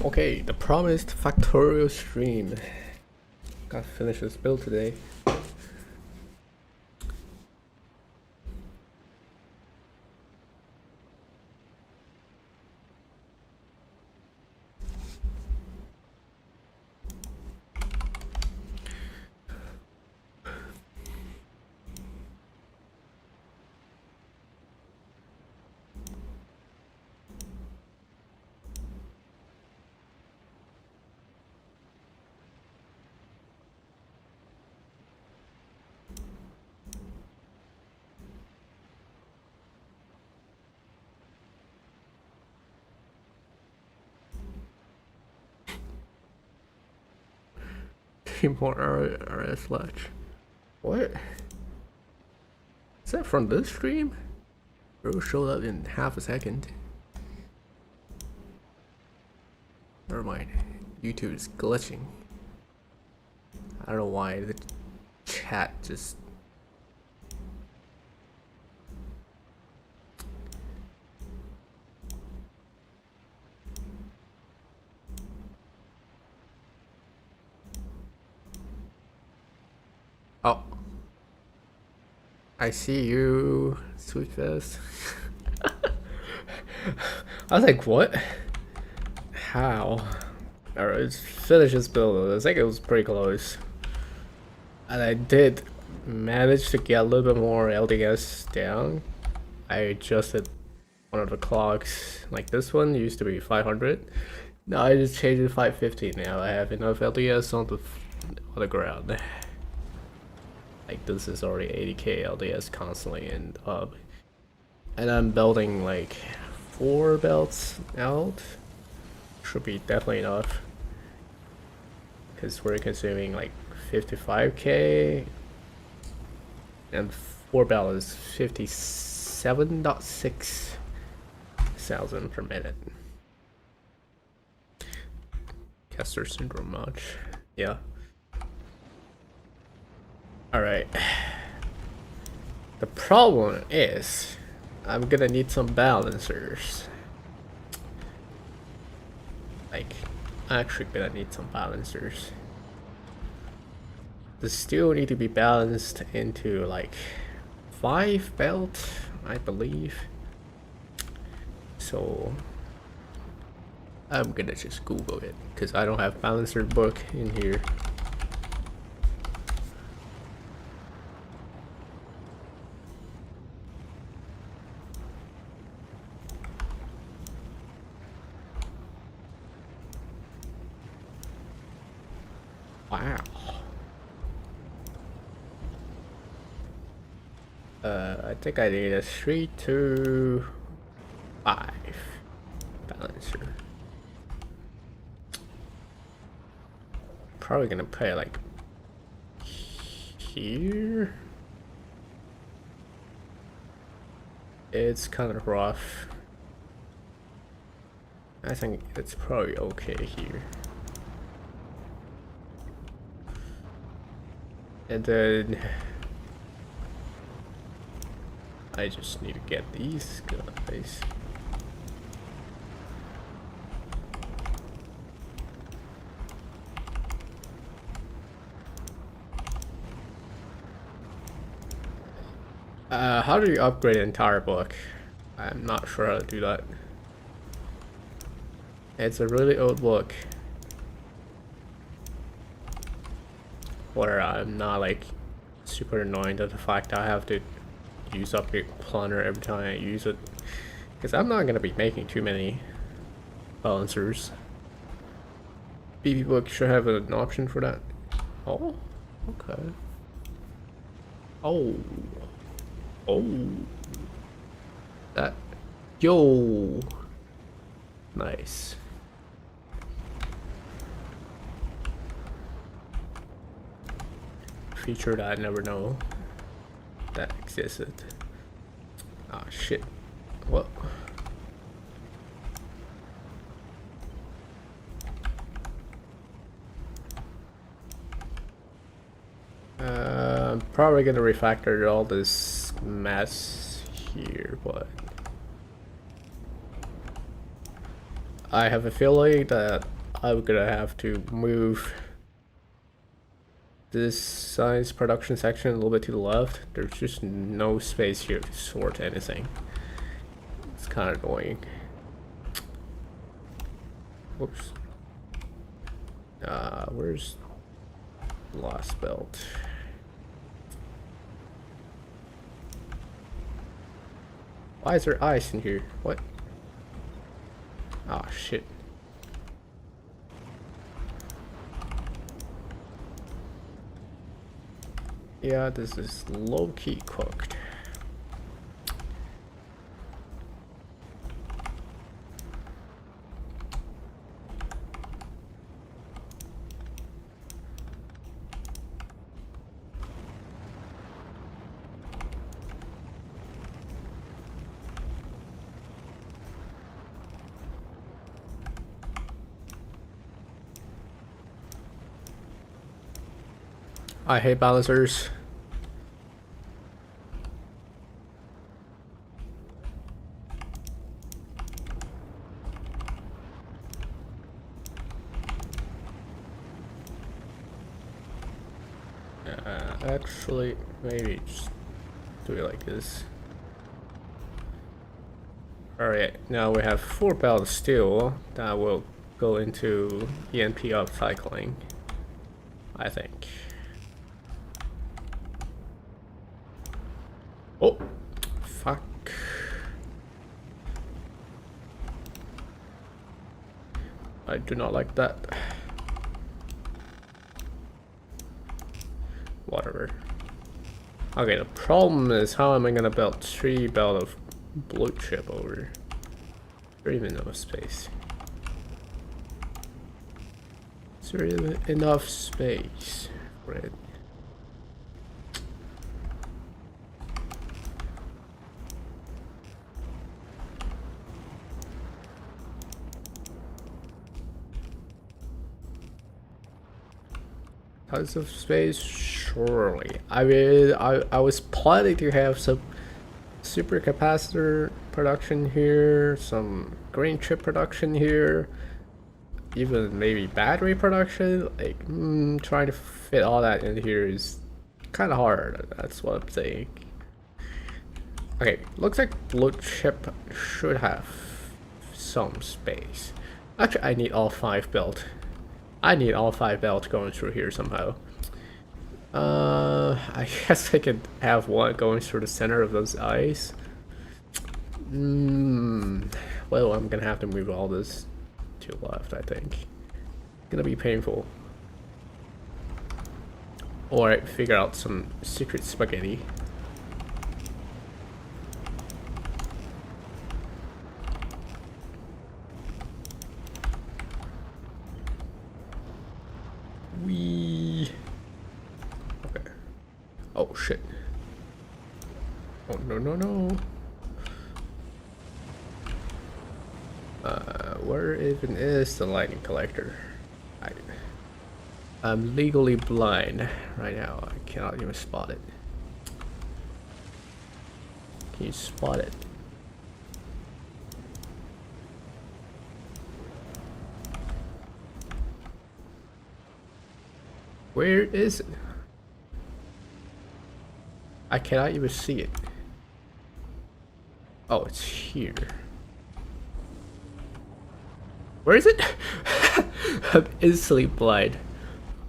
Okay, the promised Factorio stream. Gotta finish this build today. Import RS latch. What? Is that from this stream? Bro showed up in half a second. Never mind. YouTube is glitching. I don't know why the chat just. Oh. I see you, Sweet Fest. I was like, what? How? Alright, let's finish this build. I think it was pretty close. And I did manage to get a little bit more LDS down. I adjusted one of the clocks. Like this one used to be 500. Now I just changed it to 550 now. I have enough LDS on the ground. Like this is already 80k LDS constantly and up. And I'm building like 4 belts out. Should be definitely enough. Because we're consuming like 55k. And 4 belt is 57.6 thousand per minute. Kester syndrome much. Yeah. Alright. The problem is I'm gonna need some balancers. Like, I'm actually gonna need some balancers. They still need to be balanced into like 5 belt, I believe. So I'm gonna just Google it because I don't have balancer book in here. Wow. I think I need a 3, 2, 5 balancer. Probably gonna play like here. It's kind of rough. I think it's probably okay here. And then I just need to get these guys. How do you upgrade an entire book? I'm not sure how to do that. It's a really old book. Where I'm not like super annoyed at the fact that I have to use up the planner every time I use it. Because I'm not gonna be making too many balancers. BB book should have an option for that. Oh, okay. Oh. Oh. That. Yo. Nice. Feature that I never know that existed. Ah, shit. What? I'm probably gonna refactor all this mess here, but I have a feeling that I'm gonna have to move this science production section a little bit to the left. There's just no space here to sort anything. It's kind of annoying. Whoops. Where's last belt? Why is there ice in here? What? Oh shit. Yeah, this is low-key cooked. I hate balancers. Actually, maybe just do it like this. Alright, now we have 4 pallets of steel that will go into ENP upcycling, I think. Oh, fuck. I do not like that. Whatever. Okay, the problem is how am I gonna build 3 belt of blue chip over? There even no space. Is there even enough space for it? Tons of space, surely. I mean, I was planning to have some super capacitor production here, some green chip production here, even maybe battery production. Like, trying to fit all that in here is kind of hard. That's what I'm saying. Okay, looks like blue chip should have some space. Actually, I need all 5 built. I need all 5 belts going through here somehow. I guess I could have one going through the center of those eyes. Well, I'm gonna have to move all this to the left, I think. Gonna be painful. Or figure out some secret spaghetti. Okay. Oh shit. Oh no no no. Where even is the lightning collector? I'm legally blind right now. I cannot even spot it. Can you spot it? Where is it? I cannot even see it. Oh, it's here. Where is it? I'm instantly blind.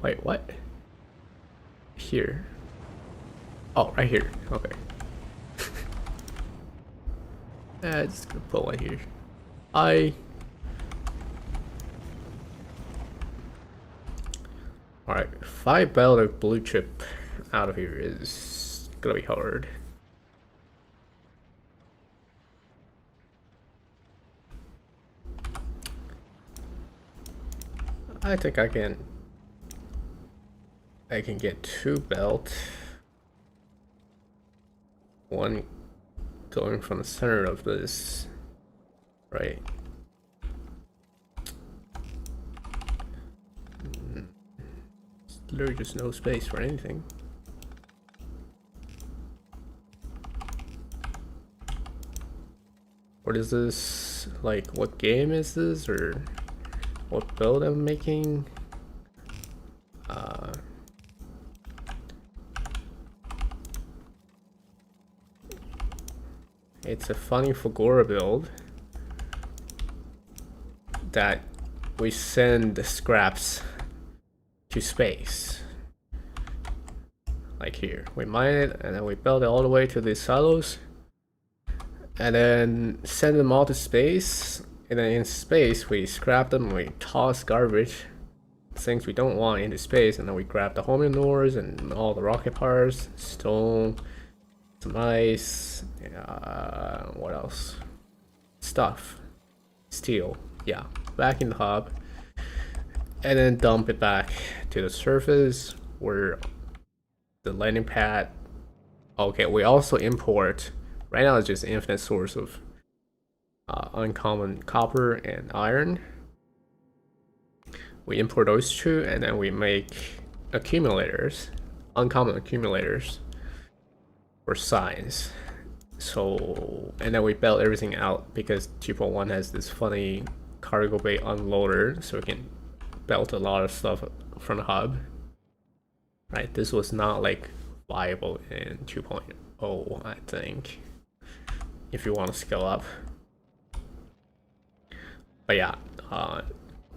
Wait, what? Here. Oh, right here. Okay. Just gonna put one here. Alright, 5 belt of blue chip out of here is gonna be hard. I think I can get 2 belt. One going from the center of this, right? There's literally just no space for anything. What is this? Like, what game is this? Or what build I'm making. It's a funny Fulgora build that we send the scraps to space. Like here, we mine it and then we build it all the way to these silos and then send them all to space. And then in space, we scrap them, we toss garbage, things we don't want into space, and then we grab the homing ores and all the rocket parts, stone, some ice, what else? Stuff, steel, yeah, back in the hub, and then dump it back to the surface where the landing pad. Okay, we also import. Right now, it's just an infinite source of uncommon copper and iron. We import those two, and then we make accumulators, uncommon accumulators for science. So, and then we build everything out because 2.1 has this funny cargo bay unloader, so we can build a lot of stuff from the hub. Right, this was not like viable in 2.0, I think, if you want to scale up. But yeah,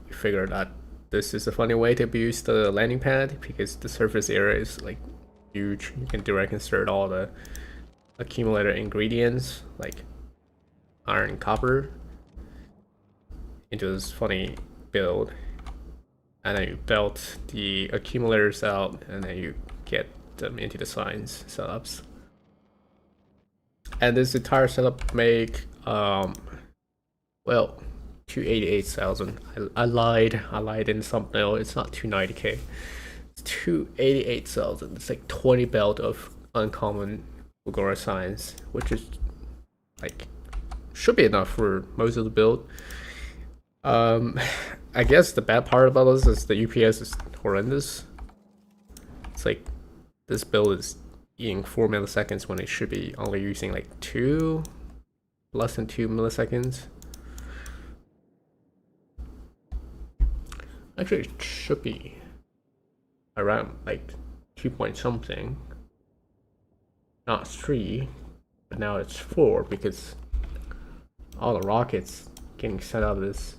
we figured that this is a funny way to abuse the landing pad because the surface area is like huge. You can direct insert all the accumulator ingredients like iron and copper into this funny build, and then you build the accumulators out and then you get them into the science setups. And this entire setup make well, 288,000. I lied in some thumbnail. It's not 290k. It's 288,000. It's like 20 belt of uncommon Fulgora science, which is like should be enough for most of the build. I guess the bad part about this is the UPS is horrendous. It's like this build is eating 4 milliseconds when it should be only using like less than 2 milliseconds. Actually, it should be around like 2 point something, not 3, but now it's 4 because all the rockets getting set up. This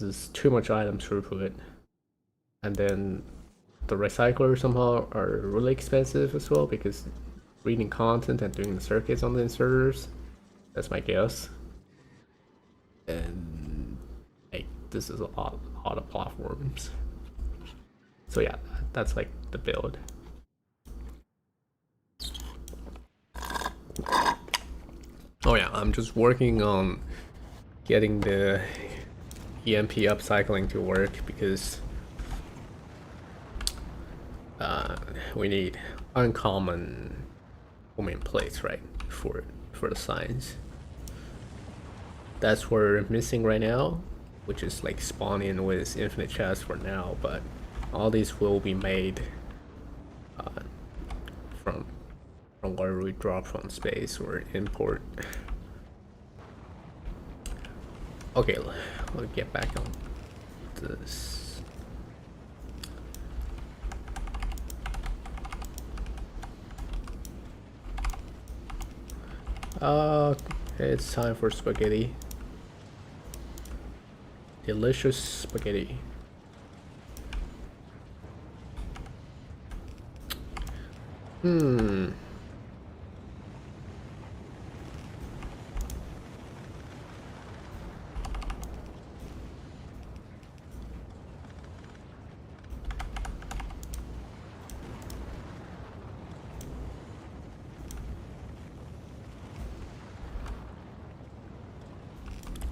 is too much item throughput, and then the recyclers somehow are really expensive as well because reading content and doing the circuits on the inserters. That's my guess. And like this is a lot of platforms. So yeah, that's like the build. Oh yeah, I'm just working on getting the EMP upcycling to work because we need uncommon homing plates, right, for the science. That's what we're missing right now, which is like spawning with infinite chests for now, but all these will be made from where we drop from space or import. Okay, we'll get back on this. It's time for spaghetti. Delicious spaghetti.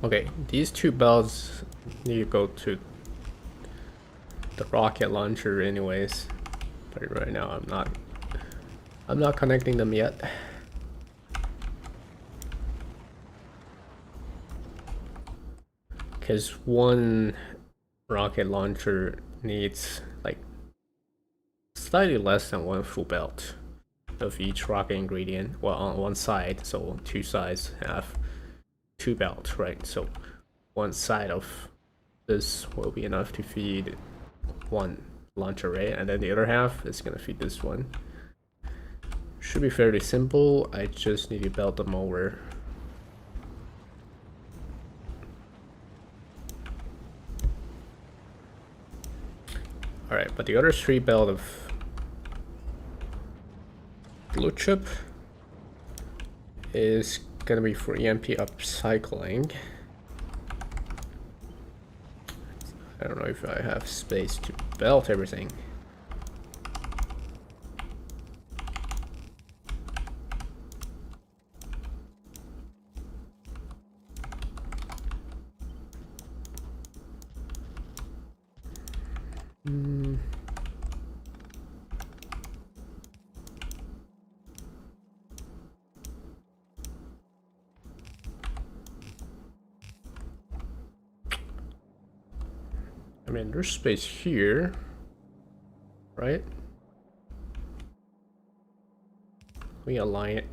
Okay, these two bells need to go to the rocket launcher anyways, but right now I'm not connecting them yet. Because one rocket launcher needs like slightly less than one full belt of each rocket ingredient. Well, on one side, so two sides have 2 belts, right? So one side of this will be enough to feed one launch array, and then the other half is gonna feed this one. Should be fairly simple. I just need to belt them over. Alright, but the other 3 belt of blue chip is gonna be for EMP upcycling. I don't know if I have space to belt everything. I mean, there's space here, right? We align it.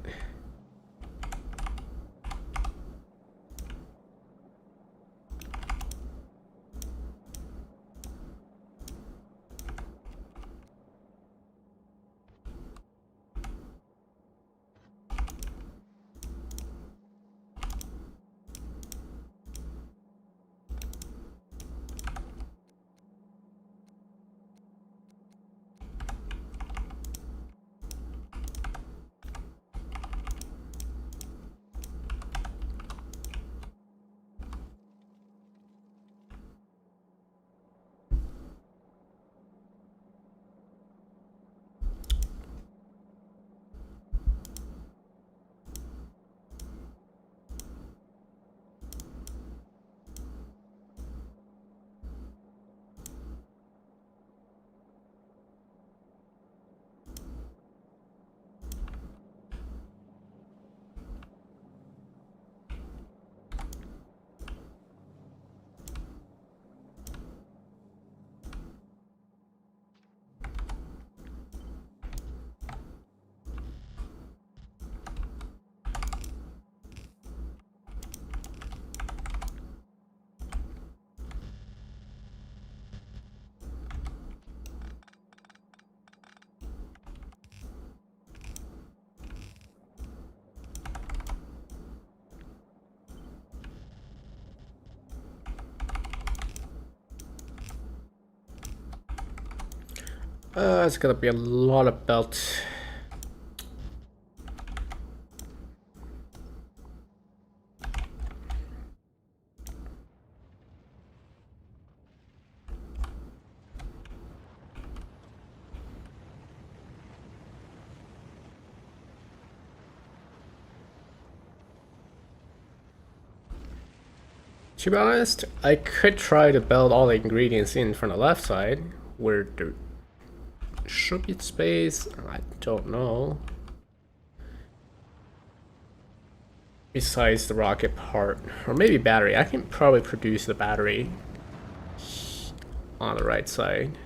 It's gonna be a lot of belts. To be honest, I could try to build all the ingredients in from the left side, where there should be space. I don't know. Besides the rocket part, or maybe battery. I can probably produce the battery on the right side.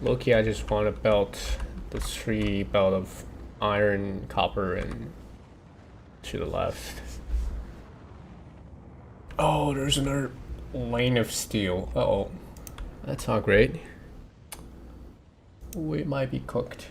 Loki, I just want to belt the 3 belt of iron, copper, and to the left. Oh, there's another lane of steel. Uh-oh. That's not great. We might be cooked.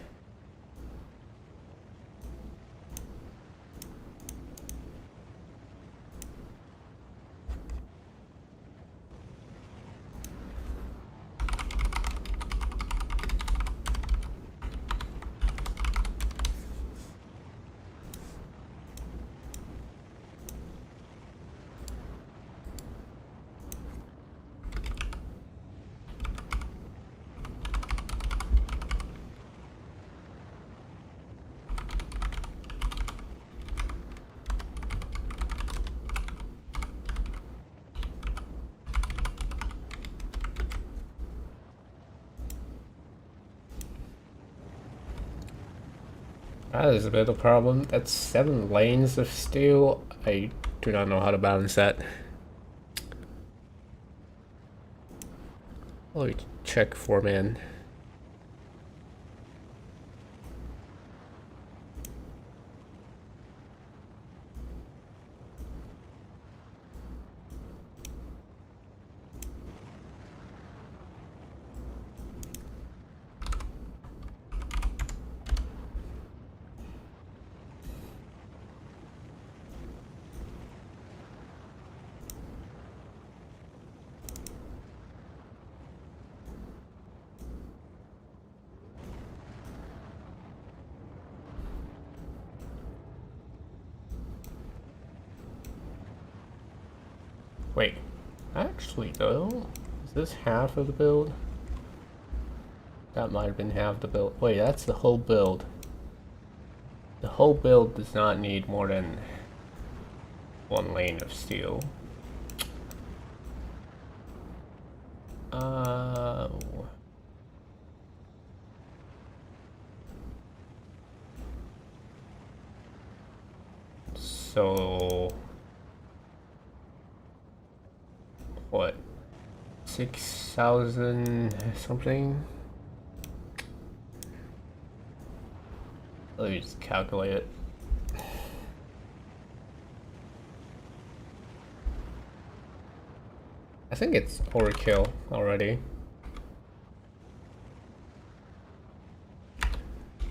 That is a bit of a problem. That's 7 lanes of steel. I do not know how to balance that. Let me check 4-man. Wait, actually though, is this half of the build? That might have been half the build. Wait, that's the whole build. The whole build does not need more than 1 lane of steel. So what? 6,000 something? Let me just calculate it. I think it's overkill already.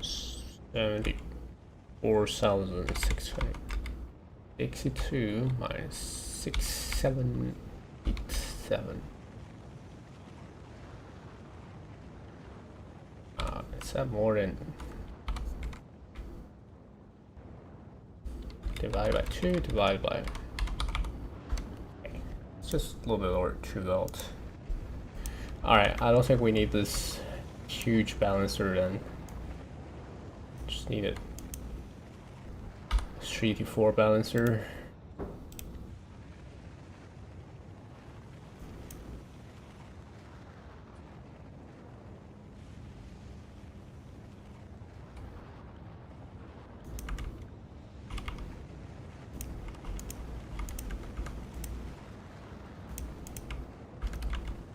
74,662 minus 6787. Is that more than divided by 2 divided by, it's just a little bit over 2 volts. Alright, I don't think we need this huge balancer then. Just need it 3 to 4 balancer.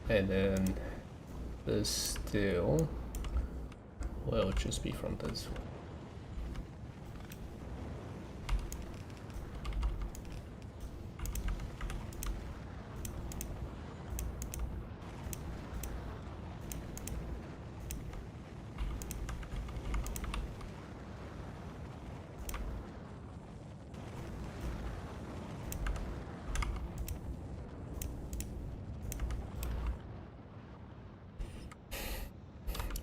And then this steel will just be from this one.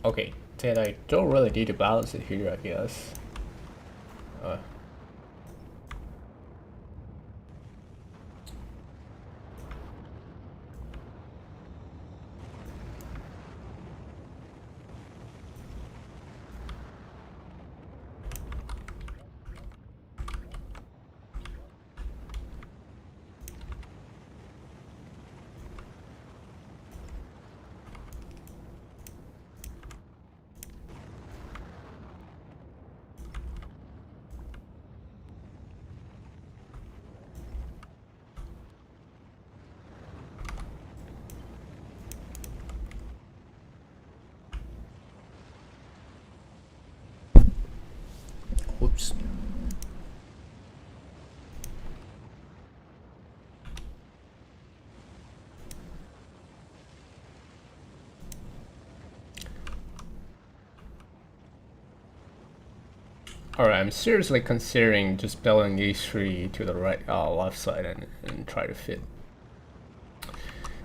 Okay, then I don't really need to balance it here, I guess. Whoops. Alright, I'm seriously considering just building these 3 to the right, left side and try to fit.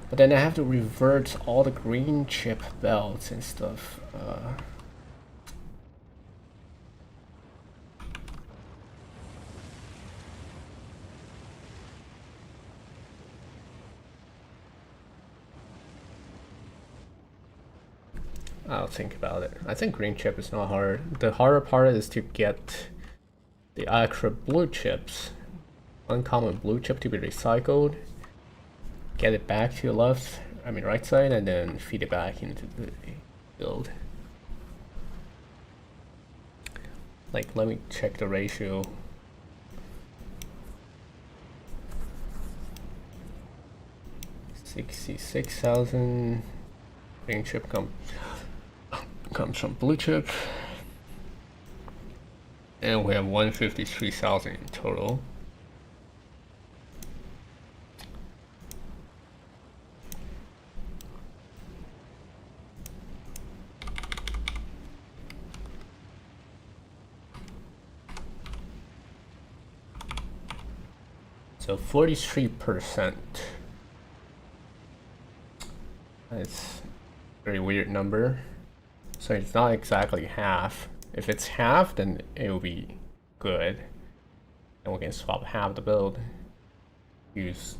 But then I have to revert all the green chip belts and stuff. I'll think about it. I think green chip is not hard. The harder part is to get the extra blue chips, uncommon blue chip to be recycled, get it back to the right side, and then feed it back into the build. Like, let me check the ratio. $66,000 green chip comes from blue chip, and we have 153,000 in total. So 43%. That's a very weird number. So it's not exactly half. If it's half, then it will be good. And we can swap half the build. Use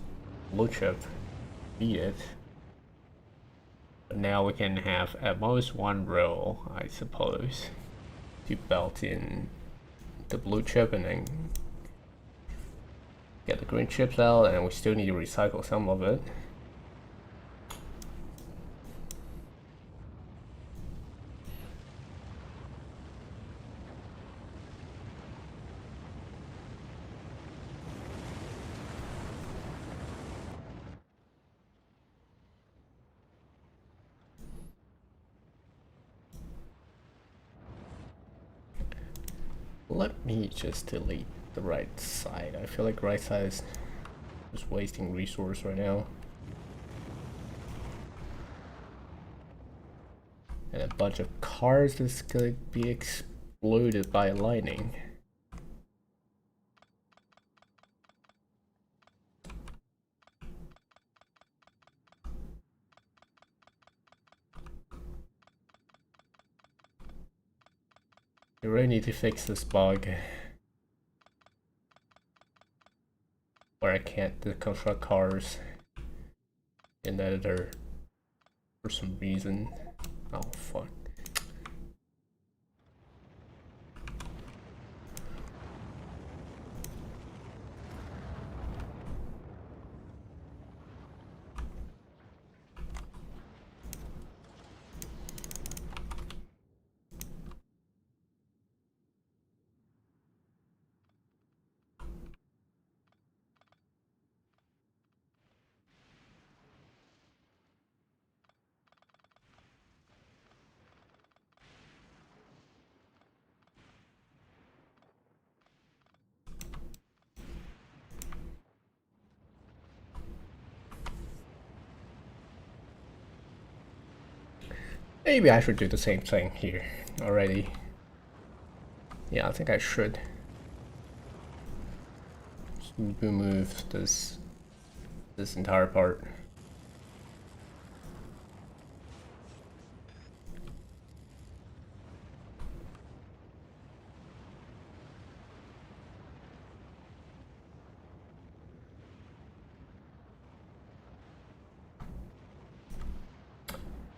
blue chip, beat it. But now we can have at most one row, I suppose, to belt in the blue chip and then get the green chips out, and we still need to recycle some of it. Let me just delete the right side. I feel like right side is just wasting resource right now. And a bunch of cars is gonna be exploded by lightning. We really need to fix this bug where I can't construct cars in editor for some reason. Oh fuck. Maybe I should do the same thing here already. Yeah, I think I should. Just remove this entire part.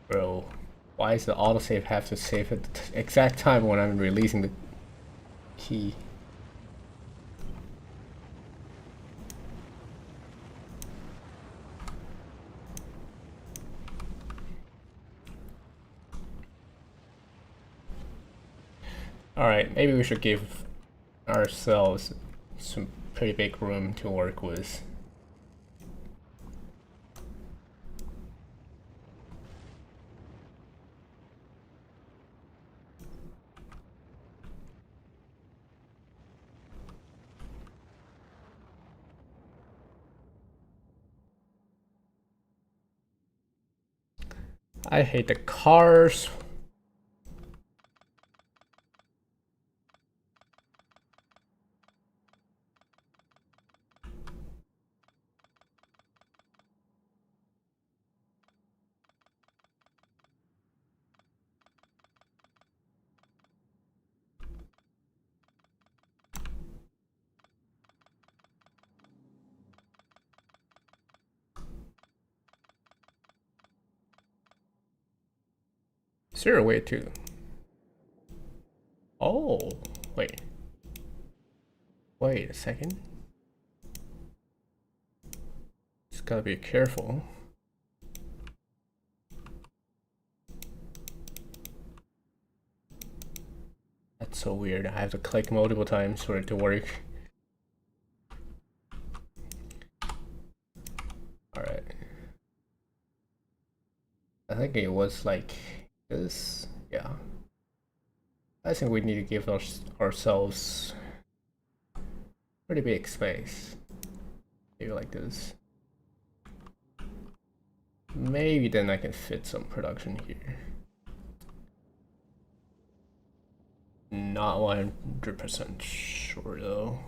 Bro, why does the autosave have to save at the exact time when I'm releasing the key? Alright, maybe we should give ourselves some pretty big room to work with. I hate the cars. Is there a way to... Oh, wait. Wait a second. Just gotta be careful. That's so weird. I have to click multiple times for it to work. Alright. I think it was like this. Yeah. I think we need to give ourselves pretty big space. Maybe like this. Maybe then I can fit some production here. Not 100% sure though.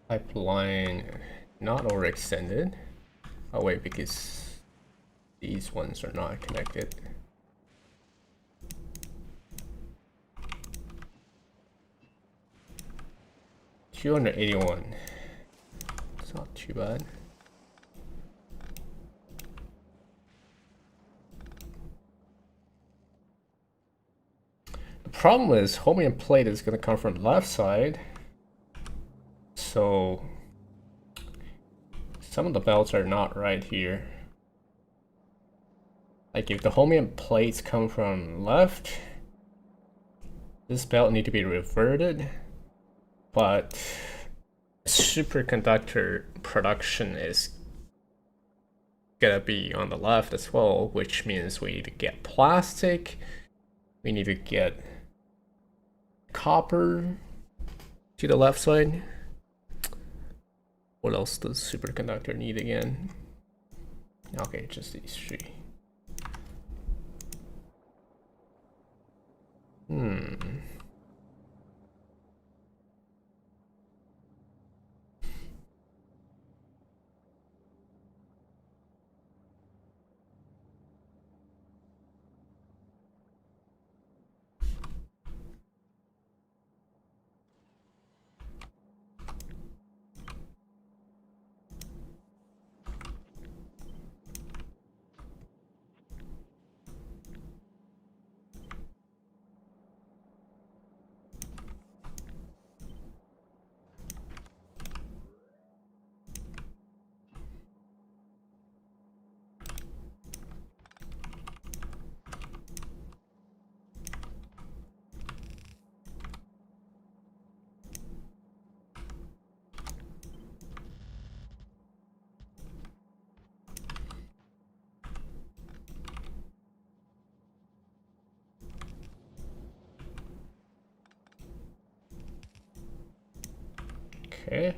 Pipeline not overextended. Oh wait, because these ones are not connected. $281. It's not too bad. The problem is Homium plate is going to come from the left side. So some of the belts are not right here. Like if the Homium plates come from left, this belt need to be reverted, but superconductor production is gonna be on the left as well, which means we need to get plastic, we need to get copper to the left side. What else does superconductor need again? Okay, just these three. Okay.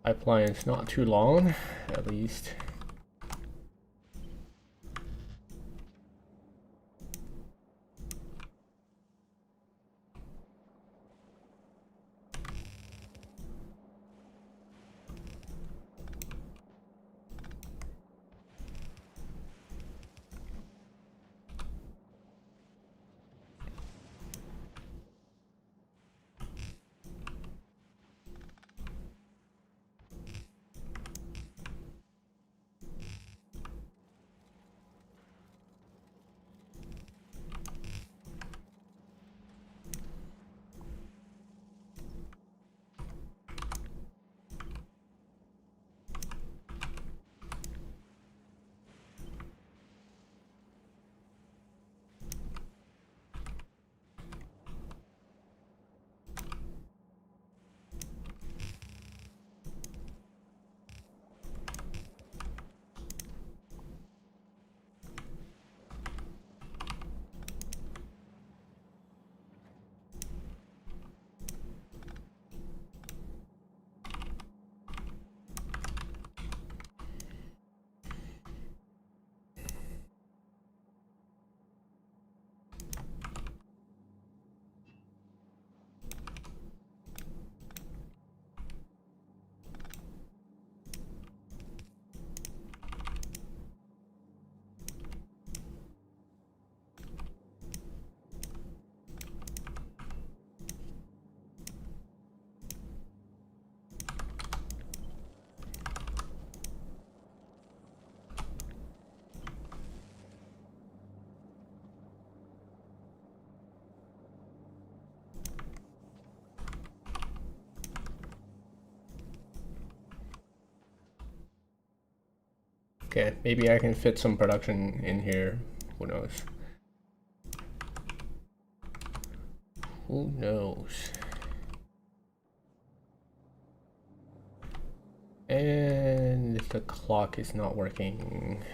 Pipeline is not too long, at least. Okay, maybe I can fit some production in here. Who knows? Who knows? And the clock is not working.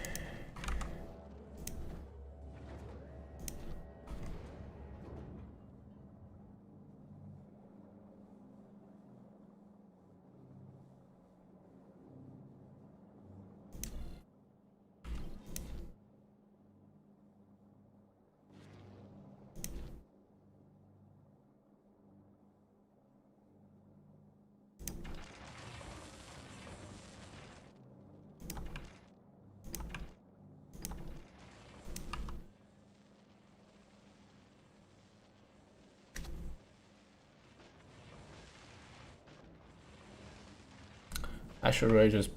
I should really just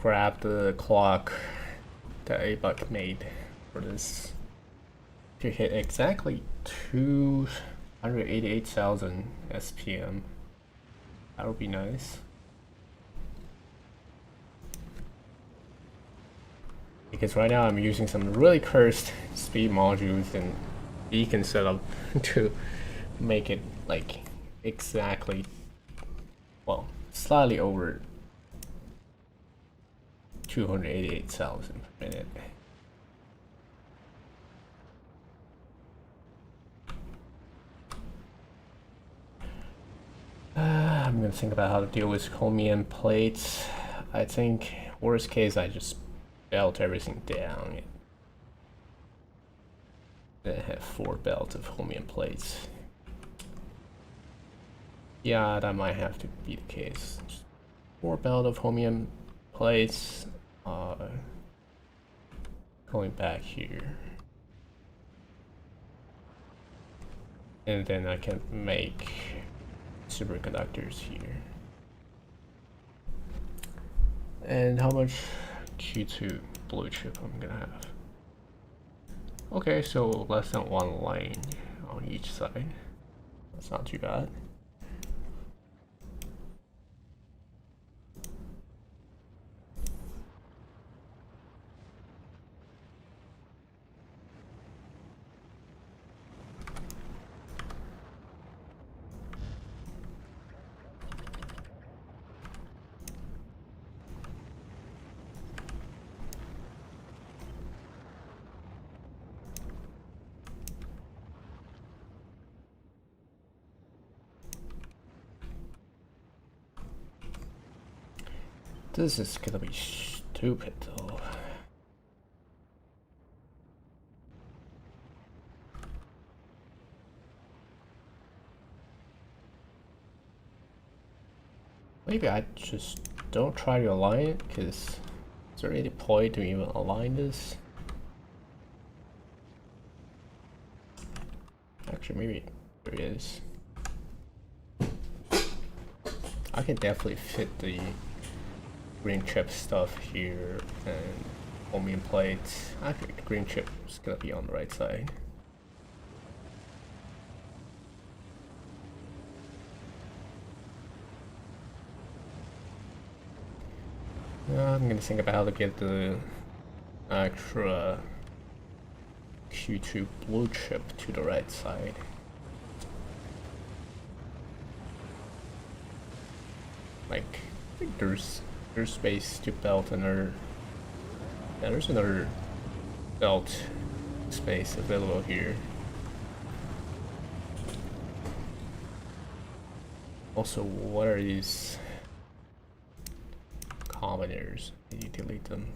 grab the clock that A-Buck made for this to hit exactly 288,000 SPM. That would be nice. Because right now I'm using some really cursed speed modules and beacon setup to make it like exactly, well, slightly over 288,000 per minute. I'm gonna think about how to deal with chromium plates. I think worst case I just belt everything down. Then I have 4 belts of chromium plates. Yeah, that might have to be the case. Just 4 belt of chromium plates. Going back here. And then I can make superconductors here. And how much Q2 blue chip I'm gonna have? Okay, so less than 1 lane on each side. That's not too bad. This is gonna be stupid though. Maybe I just don't try to align it, because is there any point to even align this? Actually, maybe there is. I can definitely fit the green chip stuff here and chromium plates. Actually, the green chip is gonna be on the right side. I'm gonna think about how to get the extra Q2 blue chip to the right side. Like, I think there's space to belt another. Yeah, there's another belt space available here. Also, what are these commoners? Did you delete them?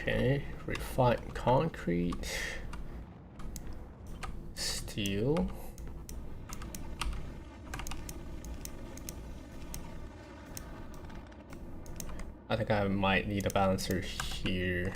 Okay, refined concrete, steel. I think I might need a balancer here.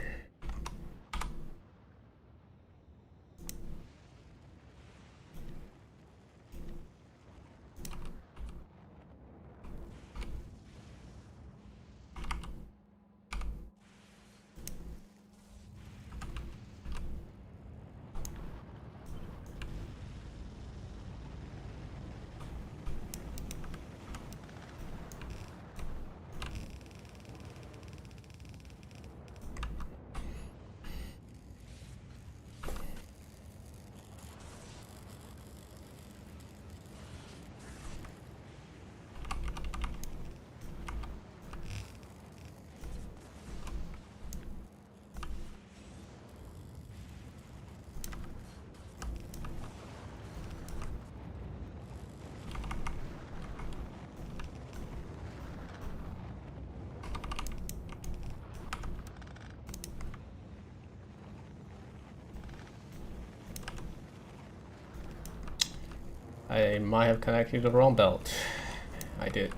I might have connected the wrong belt. I did.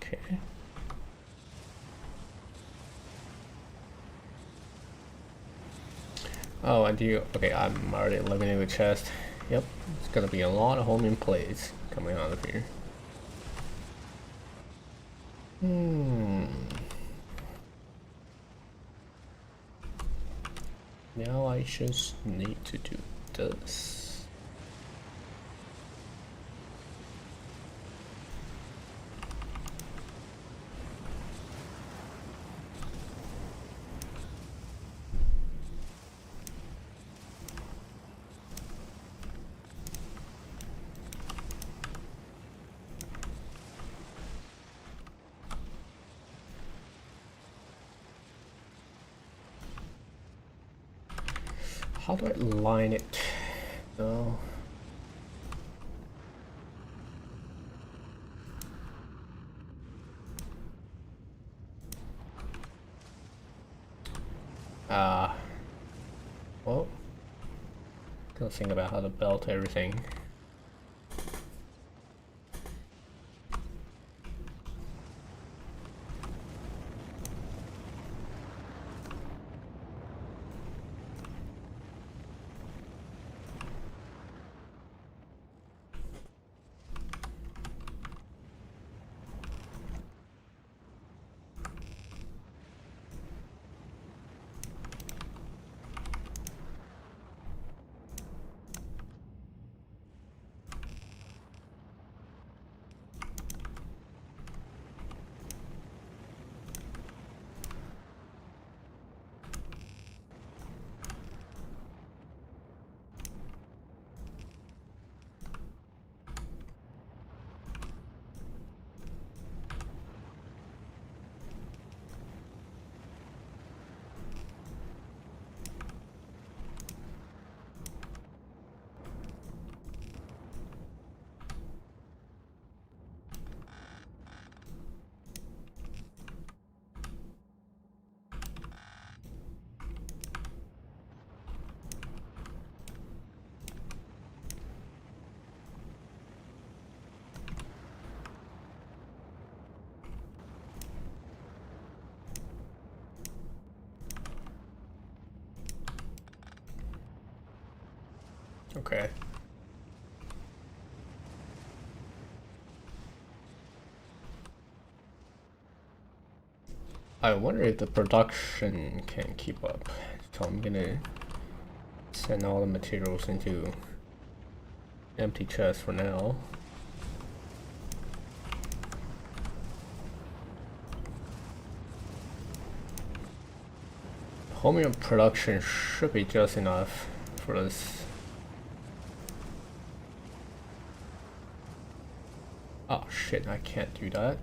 Okay. Oh, and you, okay, I'm already eliminating the chest. Yep, it's gonna be a lot of homing plates coming out of here. Now I just need to do this. How do I line it? No. Well, gotta think about how to belt everything. Okay. I wonder if the production can keep up. So I'm gonna send all the materials into empty chest for now. Chromium production should be just enough for this. Oh shit, I can't do that.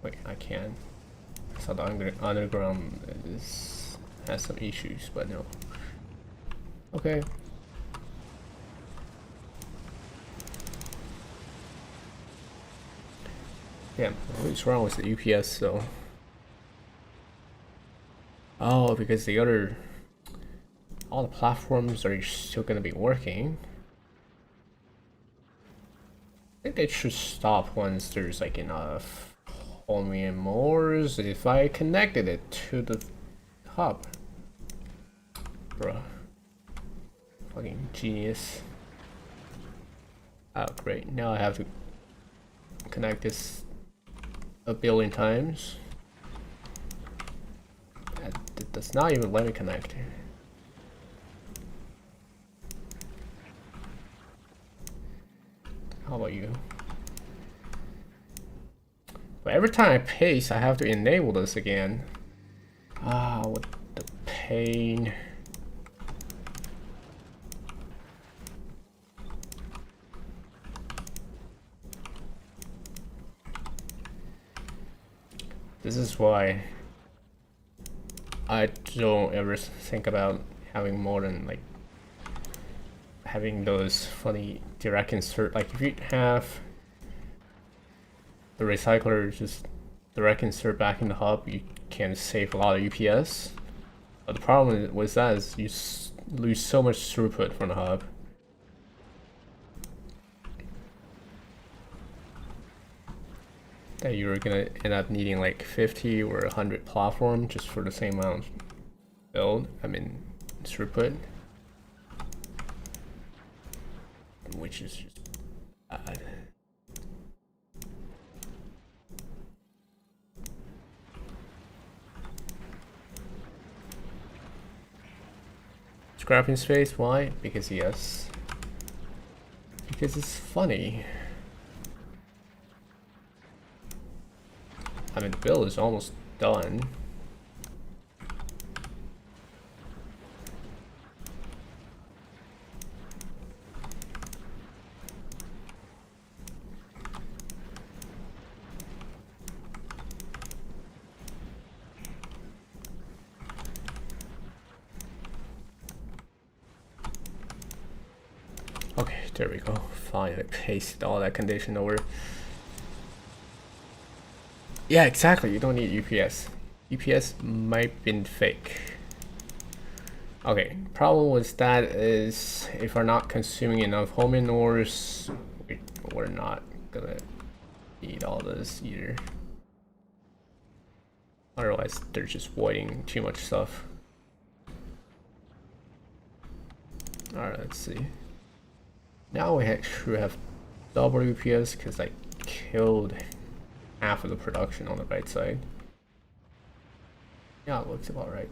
Wait, I can. So the underground has some issues, but no. Okay. Damn, what's wrong with the UPS though? Oh, because all the platforms are still gonna be working. I think they should stop once there's like enough chromium ores. If I connected it to the hub. Bruh. Fucking genius. Oh great, now I have to connect this a billion times. It does not even let me connect. How about you? But every time I paste, I have to enable this again. Ah, what the pain. This is why I don't ever think about having more than like having those funny direct insert. Like if you have the recycler just direct insert back in the hub, you can save a lot of UPS. But the problem with that is you lose so much throughput from the hub. That you're gonna end up needing like 50 or 100 platform just for the same amount of build, throughput. Which is just bad. Scrapping space, why? Because yes. Because it's funny. I mean, the build is almost done. Okay, there we go. Finally pasted all that condition over. Yeah, exactly. You don't need UPS. UPS might be fake. Okay, problem with that is if we're not consuming enough chromium ores, we're not gonna need all this either. Otherwise, they're just voiding too much stuff. Alright, let's see. Now we should have double UPS because I killed half of the production on the right side. Yeah, it looks about right.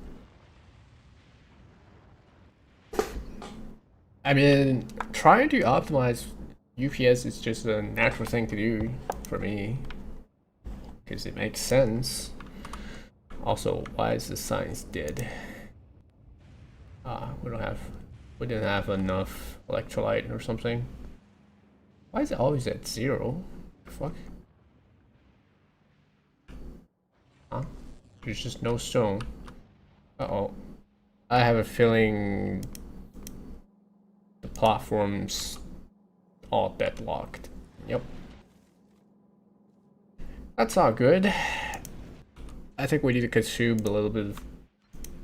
I mean, trying to optimize UPS is just a natural thing to do for me because it makes sense. Also, why is the science dead? We didn't have enough electrolyte or something. Why is it always at 0? Fuck. Huh? There's just no stone. Uh-oh. I have a feeling the platform's all deadlocked. Yep. That's not good. I think we need to consume a little bit of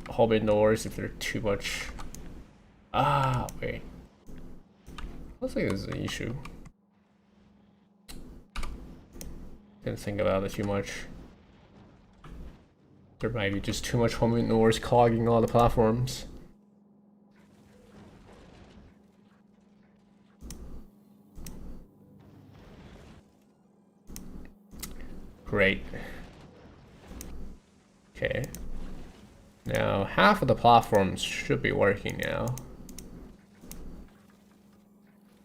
chromium ores if they're too much. Ah, wait. Looks like there's an issue. Didn't think about it too much. There might be just too much chromium ores clogging all the platforms. Great. Okay. Now, half of the platforms should be working now.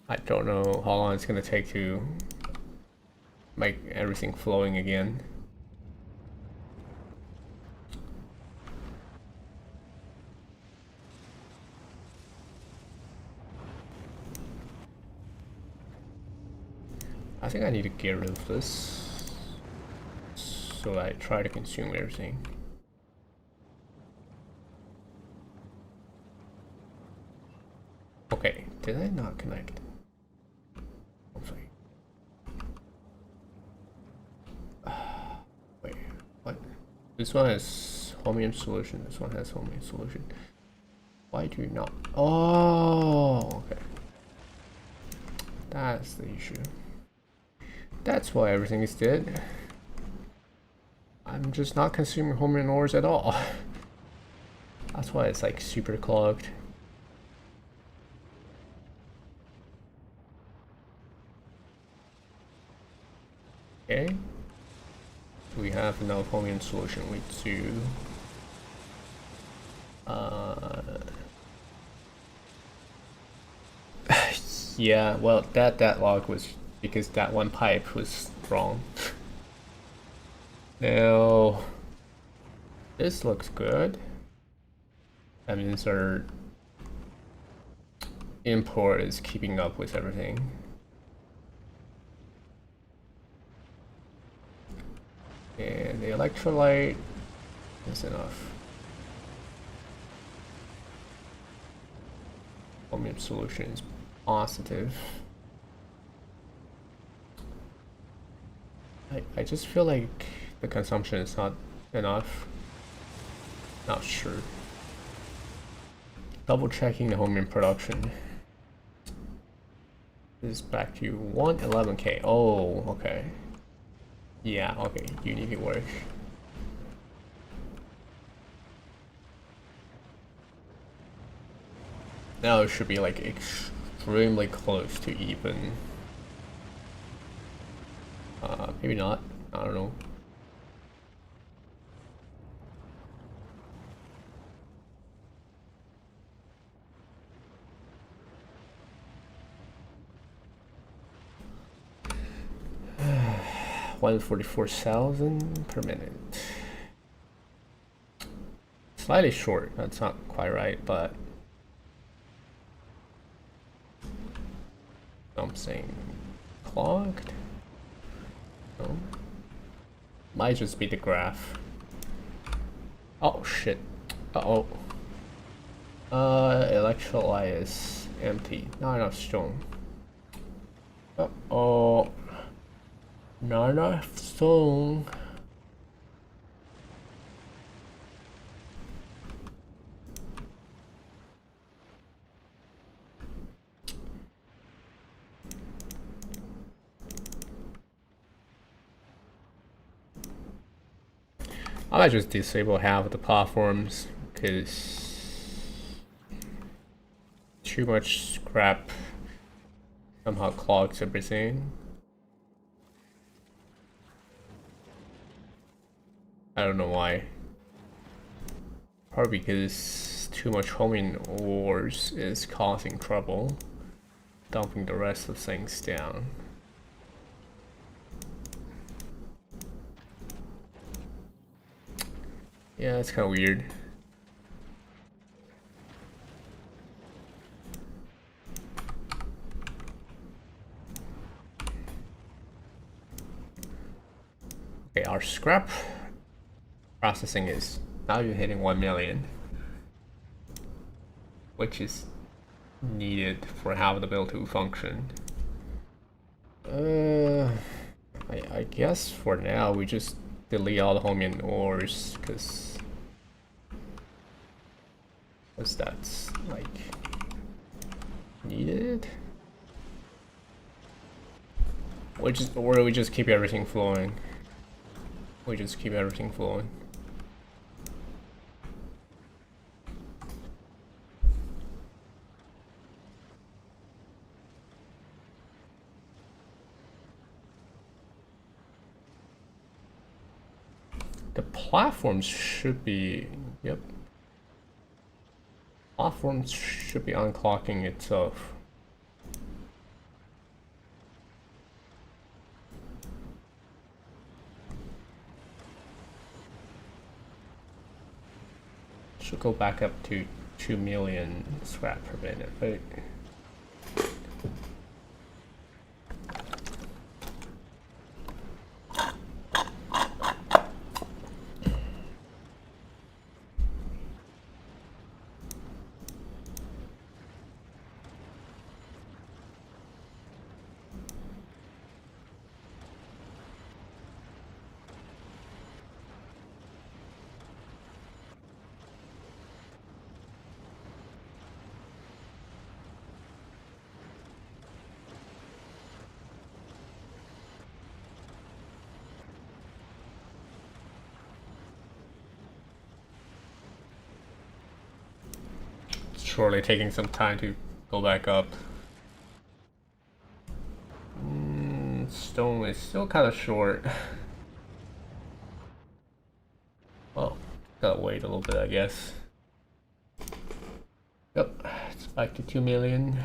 I don't know how long it's gonna take to make everything flowing again. I think I need to get rid of this so I try to consume everything. Okay, did I not connect? Hopefully. Wait, what? This one has Chromium solution, this one has Chromium solution. Why do you not? Oh, okay. That's the issue. That's why everything is dead. I'm just not consuming Chromium ores at all. That's why it's like super clogged. Okay. We have enough Chromium solution with 2. Yeah, well, that log was because that one pipe was wrong. Now, this looks good. That means our import is keeping up with everything. And the electrolyte is enough. Chromium solution is positive. I just feel like the consumption is not enough. Not sure. Double checking the Chromium production. This is back to 111k. Oh, okay. Yeah, okay, you need to work. Now it should be like extremely close to even. Maybe not. I don't know. $144,000 per minute. Slightly short. That's not quite right, but something clogged. No. Might just be the graph. Oh shit. Uh-oh. Electrolyte is empty. Not enough stone. Uh-oh. Not enough stone. I might just disable half of the platforms because too much scrap somehow clogs everything. I don't know why. Probably because too much Chromium ores is causing trouble, dumping the rest of things down. Yeah, it's kind of weird. Okay, our scrap processing is now you're hitting 1 million, which is needed for how the build to function. I guess for now we just delete all the Chromium ores because that's like needed. Or we just keep everything flowing. We just keep everything flowing. The platforms should be, yep. Platforms should be unclocking itself. Should go back up to 2 million scrap per minute, right? Surely taking some time to go back up. Stone is still kind of short. Well, gotta wait a little bit, I guess. Yep, it's back to 2 million.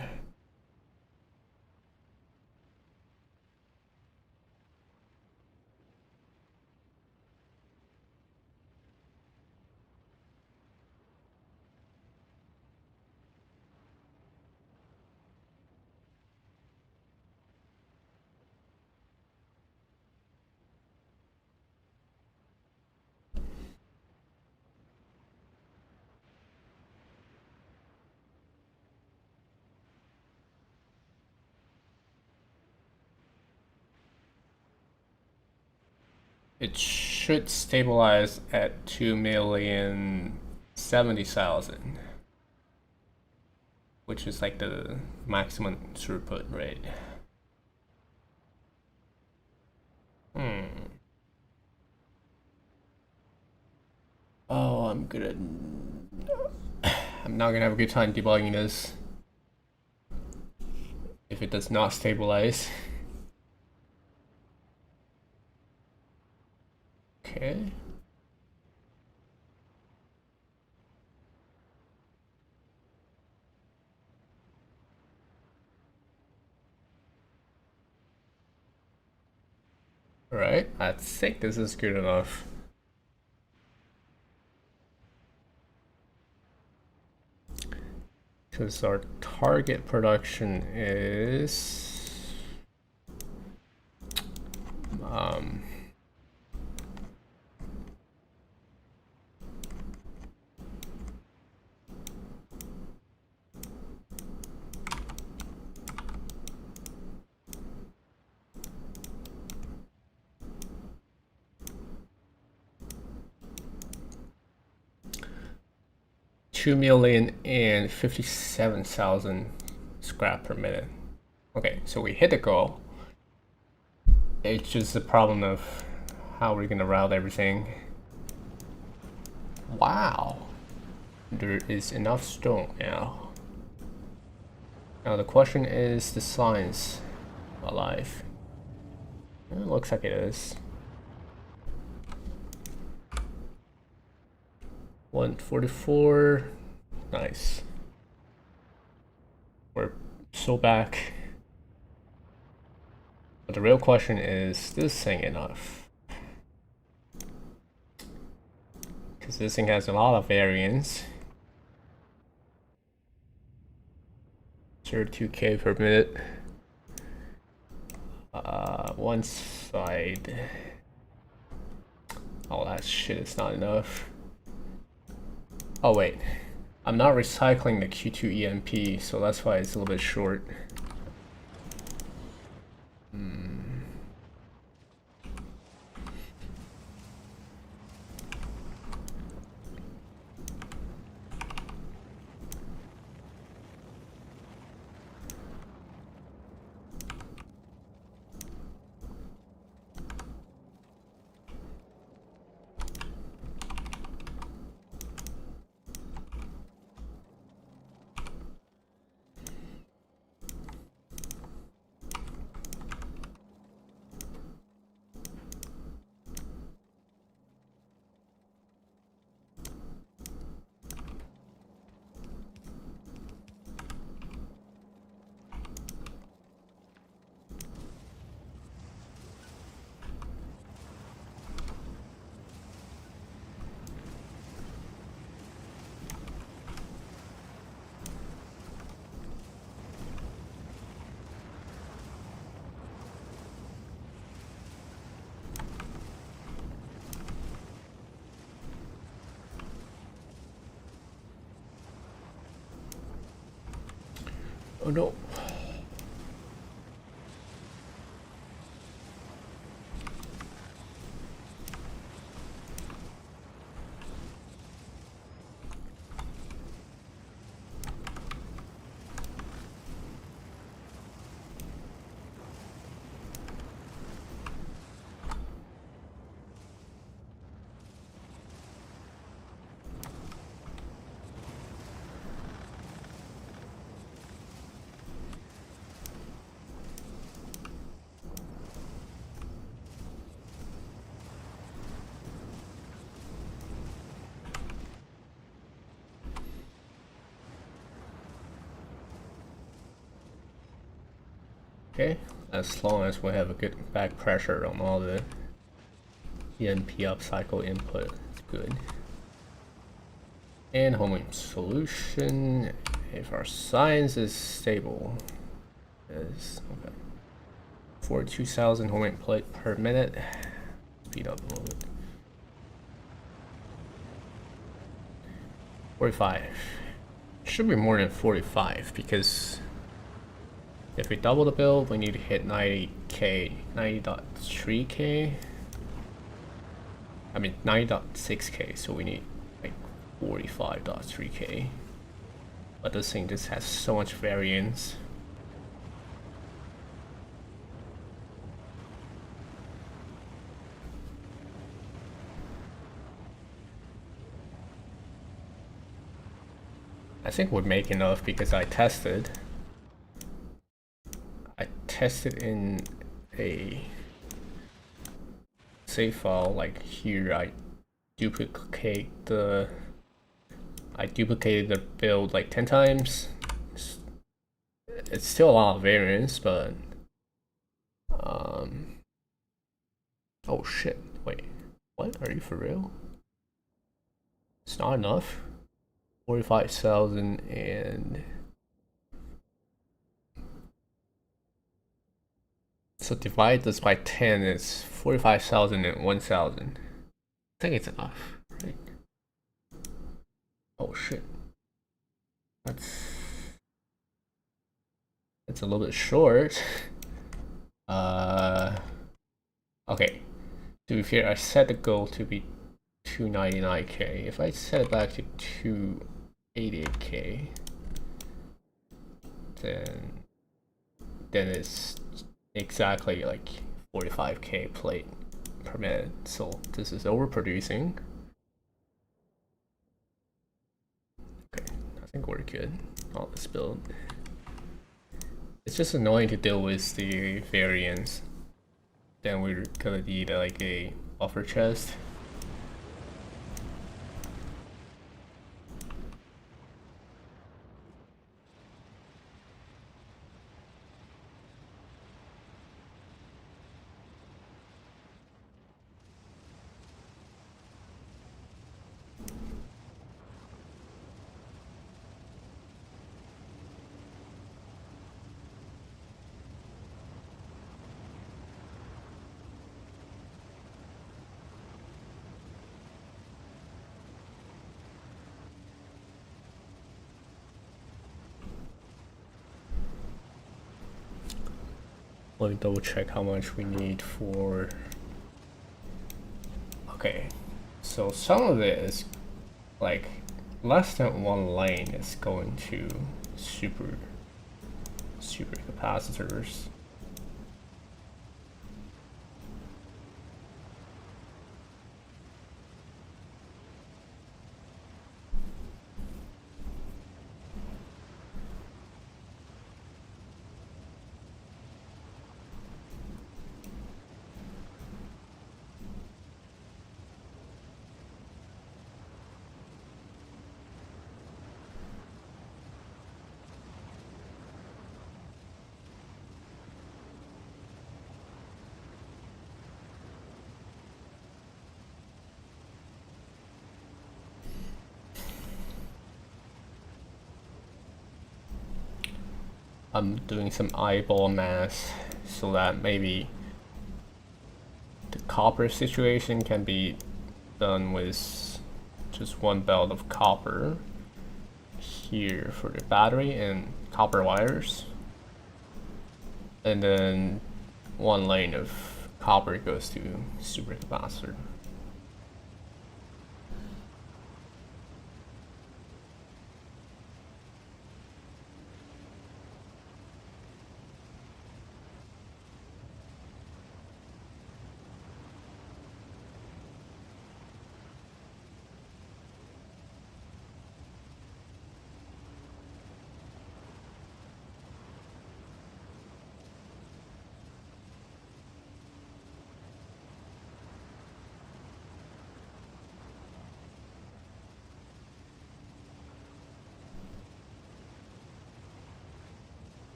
It should stabilize at 2,070,000, which is like the maximum throughput rate. Oh, I'm not gonna have a good time debugging this if it does not stabilize. Okay. Alright, I think this is good enough. Because our target production is 2,057,000 scrap per minute. Okay, so we hit the goal. It's just a problem of how we're gonna route everything. Wow, there is enough stone now. Now the question is the science alive? It looks like it is. 144. Nice. We're so back. But the real question is this thing enough? Because this thing has a lot of variance. 32k per minute. One side. Oh, that shit is not enough. Oh wait, I'm not recycling the Q2 EMP, so that's why it's a little bit short. Oh no. Okay, as long as we have a good back pressure on all the ENP upcycle input, it's good. And homing solution, if our science is stable, is okay. 42,000 homing plate per minute. Speed up a little bit. 45. Should be more than 45 because if we double the build, we need to hit 90k, 90.3k. I mean 90.6k, so we need like 45.3k. But this thing just has so much variance. I think we'd make enough because I tested in a save file. Like here, I duplicated the build like 10 times. It's still a lot of variance, but oh shit, wait, what, are you for real? It's not enough. 45,000 and so divide this by 10 is 45,000 and 1,000. I think it's enough, right? Oh shit. That's a little bit short. Okay. To be fair, I set the goal to be 299k. If I set it back to 288k, then it's exactly like 45k plate per minute. So this is overproducing. Okay, I think we're good on this build. It's just annoying to deal with the variance. Then we're gonna need like a buffer chest. Let me double check how much we need for. Okay, so some of it is like less than one lane is going to super capacitors. I'm doing some eyeball math so that maybe the copper situation can be done with just one belt of copper here for the battery and copper wires, and then 1 lane of copper goes to supercapacitor.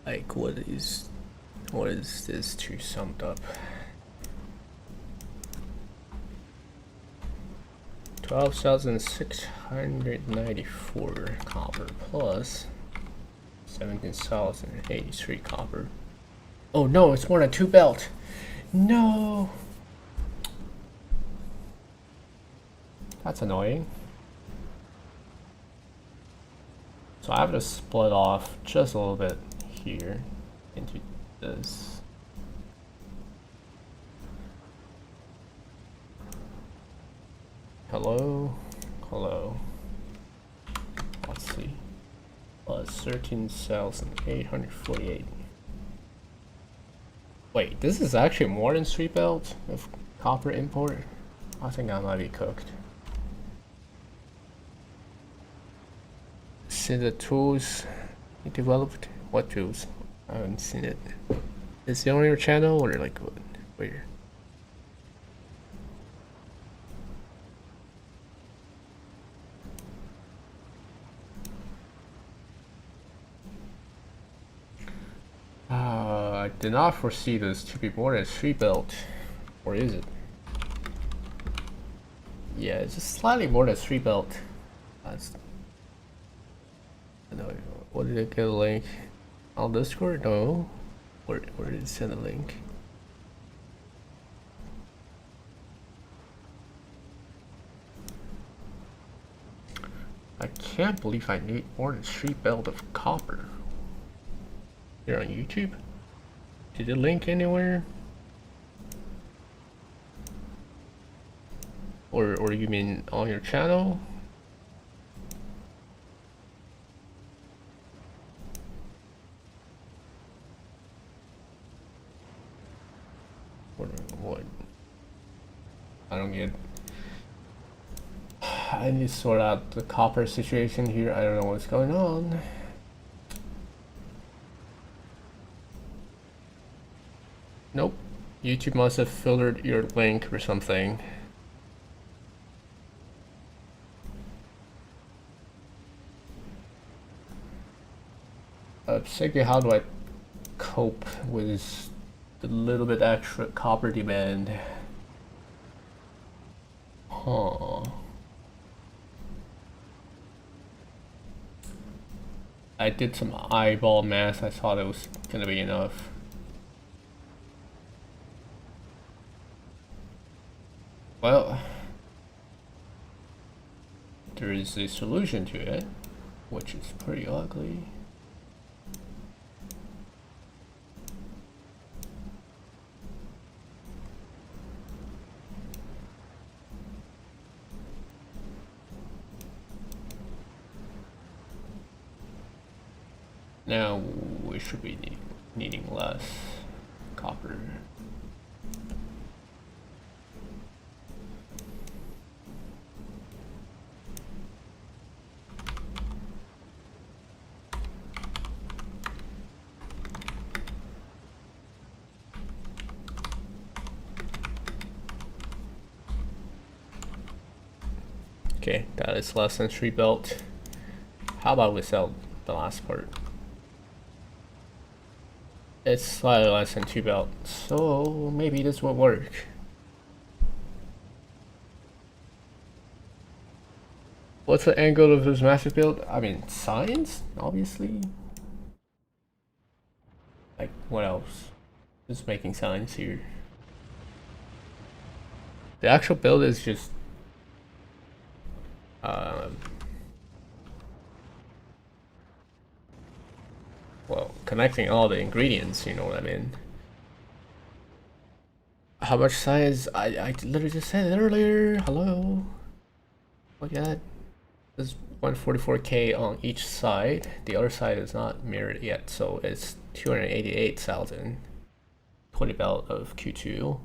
Like, what is this to summed up? 12,694 copper plus 17,083 copper. Oh no, it's more than 2 belt. No. That's annoying. So I have to split off just a little bit here into this. Hello, hello. Let's see. Plus 13,848. Wait, this is actually more than 3 belt of copper import? I think I might be cooked. See the tools you developed? What tools? I haven't seen it. Is it on your channel or like what? Where? I did not foresee this to be more than 3 belt. Or is it? Yeah, it's just slightly more than 3 belt. That's... No, what did I get a link? On Discord? No. Where did it send a link? I can't believe I need more than 3 belt of copper. Here on YouTube? Did it link anywhere? Or you mean on your channel? What? I don't get... I need to sort out the copper situation here. I don't know what's going on. Nope. YouTube must have filtered your link or something. Basically, how do I cope with the little bit extra copper demand? Huh. I did some eyeball math. I thought it was gonna be enough. Well, there is a solution to it, which is pretty ugly. Now we should be needing less copper. Okay, that is less than 3 belt. How about we sell the last part? It's slightly less than 2 belt, so maybe this will work. What's the angle of this massive build? I mean, science, obviously. Like, what else? Just making science here. The actual build is just um, well, connecting all the ingredients, you know what I mean? How much size? I literally just said it earlier. Hello. Look at that. There's 144k on each side. The other side is not mirrored yet, so it's 288,000. 20 belt of Q2.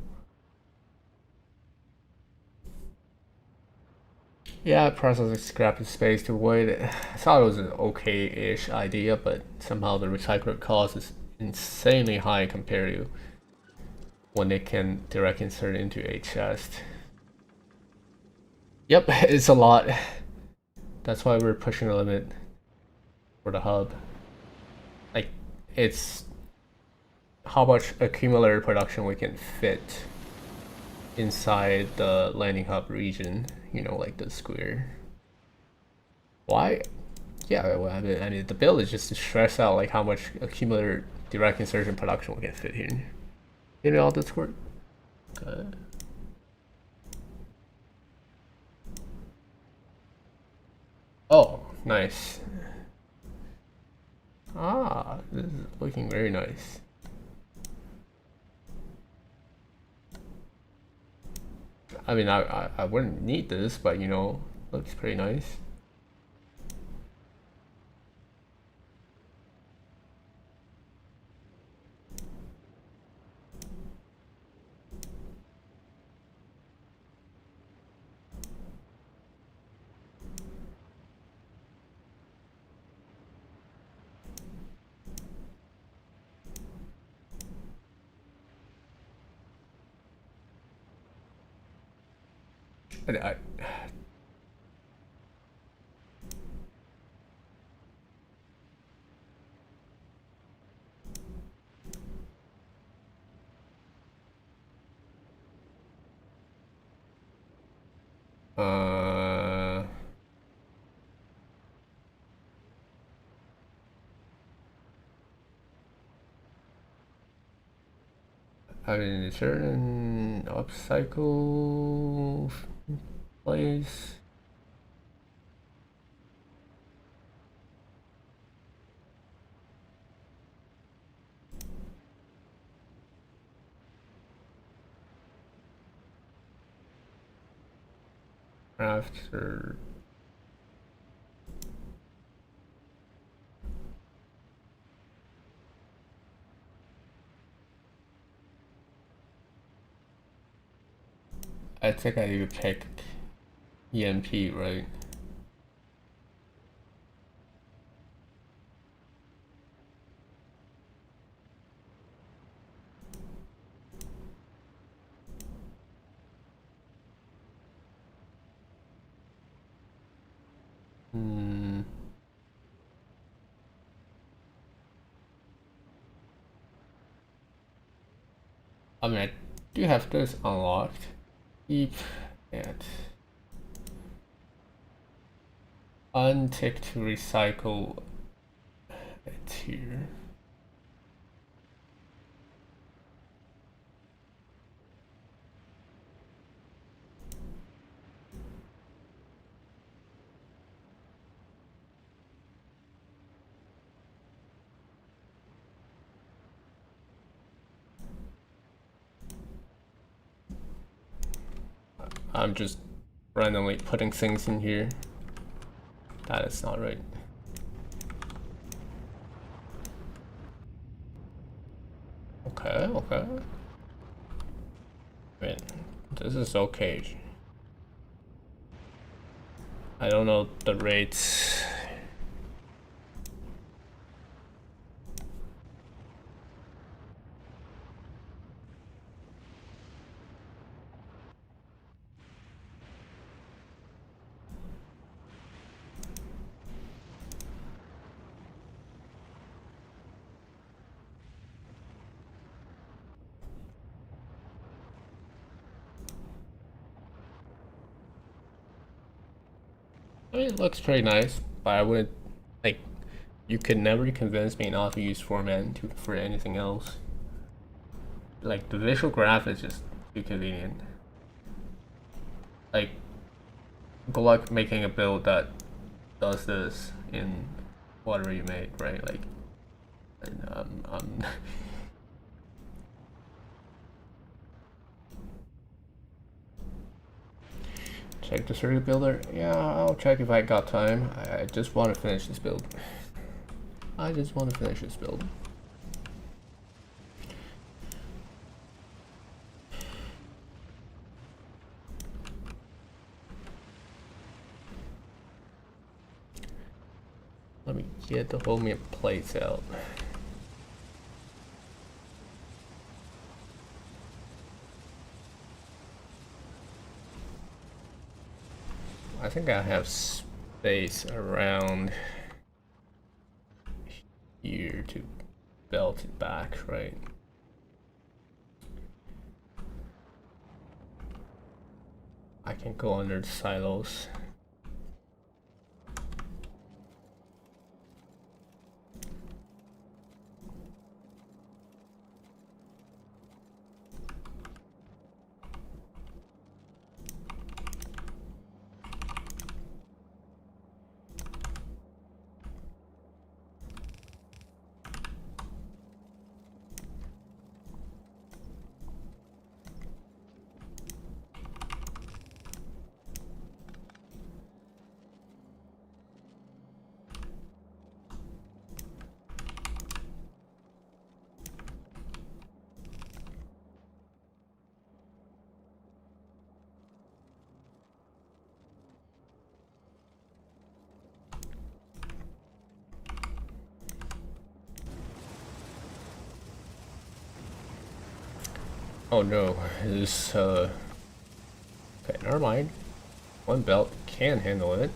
Yeah, processing scrap in space to avoid it. I thought it was an okay-ish idea, but somehow the recycler cost is insanely high compared to when they can direct insert into a chest. Yep, it's a lot. That's why we're pushing the limit for the hub. Like, it's how much accumulator production we can fit inside the landing hub region, you know, like the square. Why? Yeah, well, I mean, the build is just to stress out like how much accumulator direct insertion production we can fit here. You know, all this work. Okay. Oh, nice. Ah, this is looking very nice. I mean, I wouldn't need this, but you know, looks pretty nice. I, uh, I mean, certain upcycle place. After I think I need to pick EMP, right? Hmm. I mean, I do have this unlocked. Keep it. Untick to recycle it here. I'm just randomly putting things in here. That is not right. Okay, okay. Wait, this is okay. I don't know the rates. I mean, it looks pretty nice, but I wouldn't, like, you could never convince me not to use format for anything else. Like, the visual graph is just too convenient. Like, good luck making a build that does this in whatever you make, right? Like, and, check the circuit builder. Yeah, I'll check if I got time. I just want to finish this build. I just want to finish this build. Let me get the homing plates out. I think I have space around here to belt it back, right? I can go under the silos. Oh no, this okay, never mind. One belt can handle it.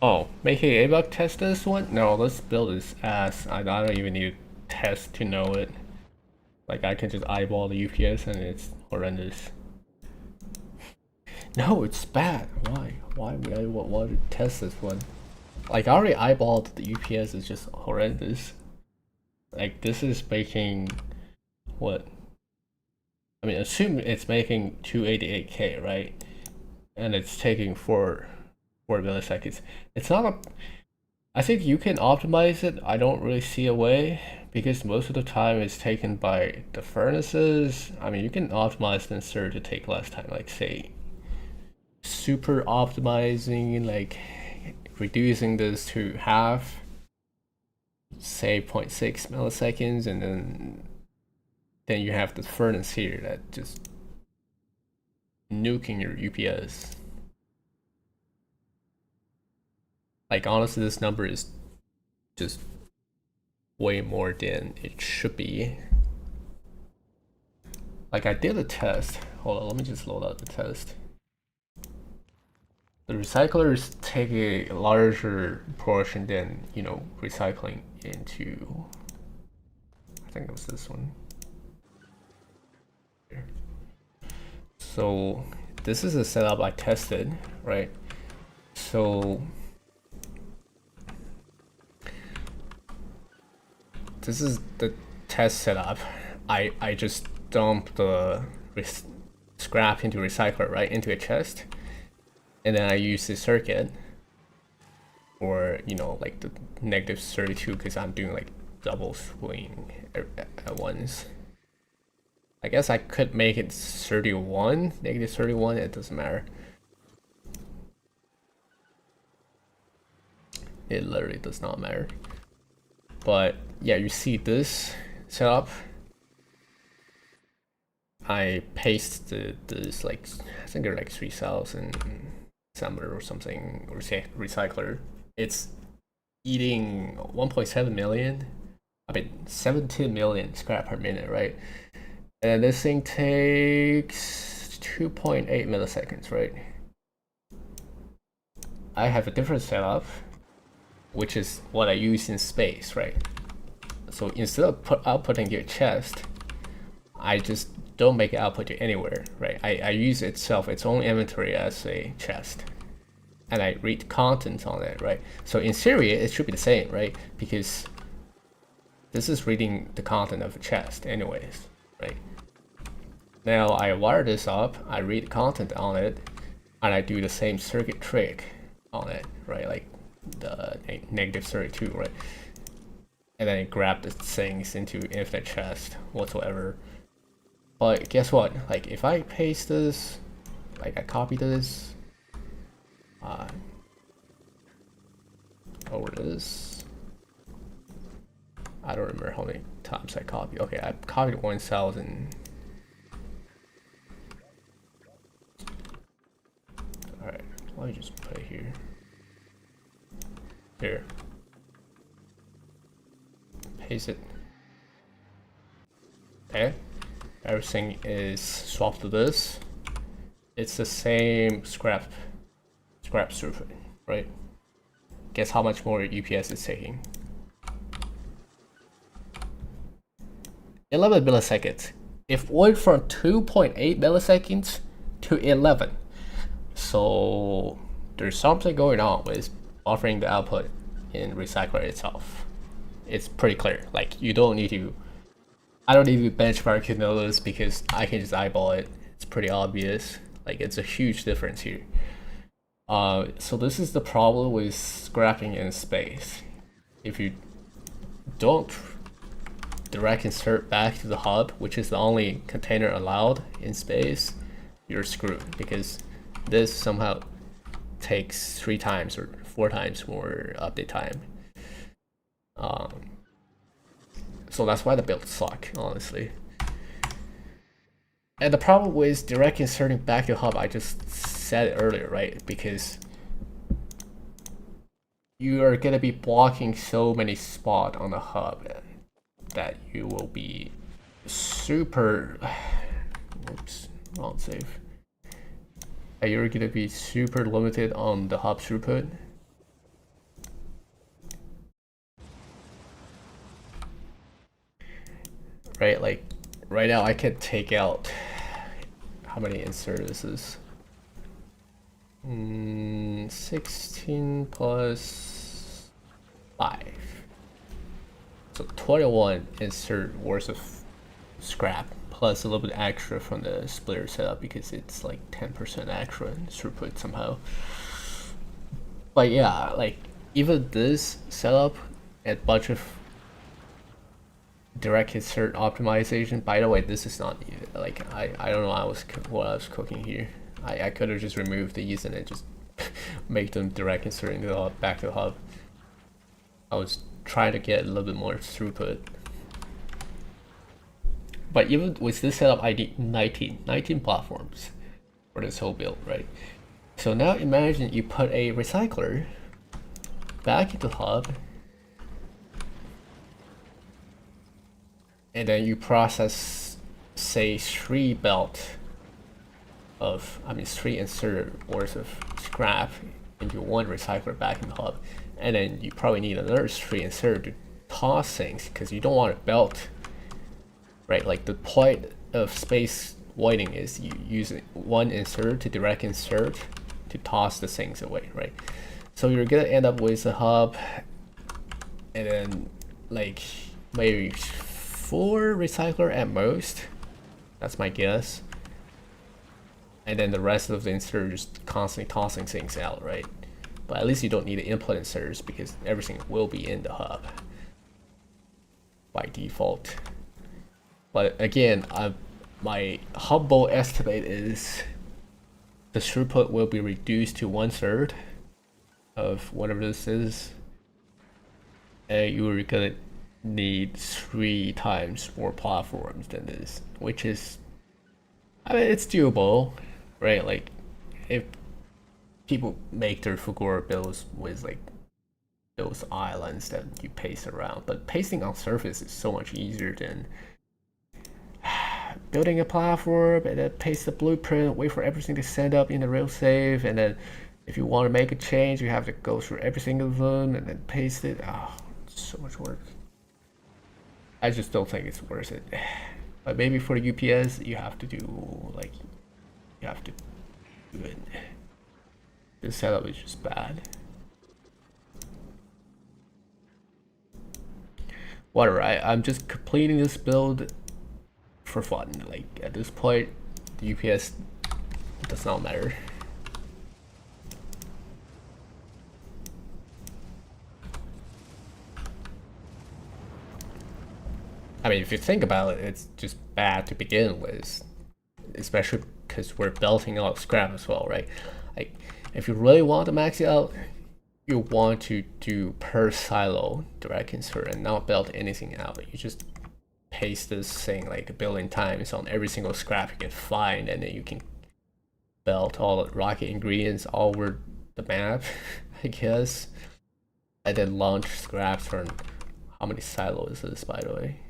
Oh, making a bug test this one? No, let's build this ass. I don't even need to test to know it. Like I can just eyeball the UPS and it's horrendous. No, it's bad. Why? Why would I want to test this one? Like I already eyeballed the UPS is just horrendous. Like this is making what? I mean, assume it's making 288K, right? And it's taking 4 milliseconds. It's not a. I think you can optimize it. I don't really see a way because most of the time it's taken by the furnaces. I mean, you can optimize the insert to take less time. Like say, super optimizing, like reducing this to half, say 0.6 milliseconds, and then you have the furnace here that just nuking your UPS. Like honestly, this number is just way more than it should be. Like I did a test. Hold on, let me just load out the test. The recyclers take a larger portion than, you know, recycling into, I think it was this one. Here. So this is a setup I tested, right? So this is the test setup. I just dump the scrap into recycler, right, into a chest, and then I use the circuit, or you know, like the -32, because I'm doing like double swing at once. I guess I could make it 31, -31. It doesn't matter. It literally does not matter. But yeah, you see this setup. I pasted this like I think they're like 3,000 assembler or something recycler. It's eating 1.7 million. I mean 17 million scrap per minute, right? And this thing takes 2.8 milliseconds, right? I have a different setup, which is what I use in space, right? So instead of outputting to your chest, I just don't make it output to anywhere, right? I use itself, its own inventory as a chest. And I read content on it, right? So in theory, it should be the same, right? Because this is reading the content of a chest anyways, right? Now I wire this up, I read content on it, and I do the same circuit trick on it, right? Like the negative 32, right? And then I grab the things into infinite chest whatsoever. But guess what? Like if I paste this, like I copy this over this, I don't remember how many times I copied. Okay, I copied 1,000. Alright, let me just put it here. Here. Paste it. Okay. Everything is swapped to this. It's the same scrap throughput, right? Guess how much more UPS is taking? 11 milliseconds. It went from 2.8 milliseconds to 11. So there's something going on with buffering the output in recycler itself. It's pretty clear. Like you don't need to. I don't need to benchmark to know this because I can just eyeball it. It's pretty obvious. Like it's a huge difference here. So this is the problem with scrapping in space. If you don't direct insert back to the hub, which is the only container allowed in space, you're screwed because this somehow takes 3 times or 4 times more update time. So that's why the builds suck, honestly. And the problem with direct inserting back to hub, I just said it earlier, right? Because you are gonna be blocking so many spots on the hub that you will be super. Oops, wrong save. You're gonna be super limited on the hub throughput. Right, like right now I can take out how many inserts this is. 16 plus 5. So 21 insert worth of scrap plus a little bit extra from the splitter setup because it's like 10% extra in throughput somehow. But yeah, like even this setup at bunch of direct insert optimization. By the way, this is not like I don't know what I was cooking here. I could have just removed these and then just make them direct insert into the hub, back to the hub. I was trying to get a little bit more throughput. But even with this setup, I need 19 platforms for this whole build, right? So now imagine you put a recycler back into the hub, and then you process, say, 3 insert worth of scrap into 1 recycler back in the hub, and then you probably need another 3 insert to toss things because you don't want to belt, right? Like the point of space voiding is you use 1 insert to direct insert to toss the things away, right? So you're gonna end up with a hub, and then like maybe 4 recycler at most. That's my guess. And then the rest of the insert just constantly tossing things out, right? But at least you don't need the input inserts because everything will be in the hub by default. But again, my humble estimate is the throughput will be reduced to 1/3 of whatever this is. And you're gonna need 3 times more platforms than this, which is I mean, it's doable, right? Like, if people make their Fulgora builds with like those islands that you paste around, but pasting on surface is so much easier than building a platform and then paste the blueprint, wait for everything to set up in the real safe, and then if you want to make a change, you have to go through every single one and then paste it. Oh, so much work. I just don't think it's worth it. But maybe for the UPS, you have to do like you have to do it. The setup is just bad. Whatever. I'm just completing this build for fun. Like at this point, the UPS does not matter. I mean, if you think about it, it's just bad to begin with, especially because we're belting out scrap as well, right? Like, if you really want to max it out, you want to do per silo direct insert and not belt anything out. You just paste this thing like a billion times on every single scrap you can find, and then you can belt all the rocket ingredients all over the map, I guess. And then launch scraps from how many silos is this, by the way?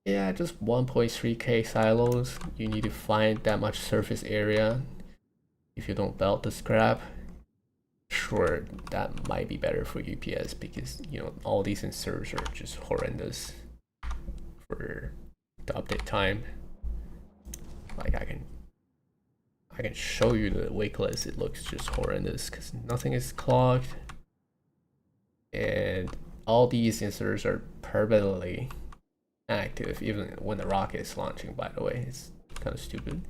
Yeah, just 1.3k silos. You need to find that much surface area if you don't belt the scrap. Sure, that might be better for UPS because you know all these inserts are just horrendous for the update time. Like I can show you the wake list. It looks just horrendous because nothing is clogged, and all these inserts are permanently active even when the rocket is launching. By the way, it's kind of stupid.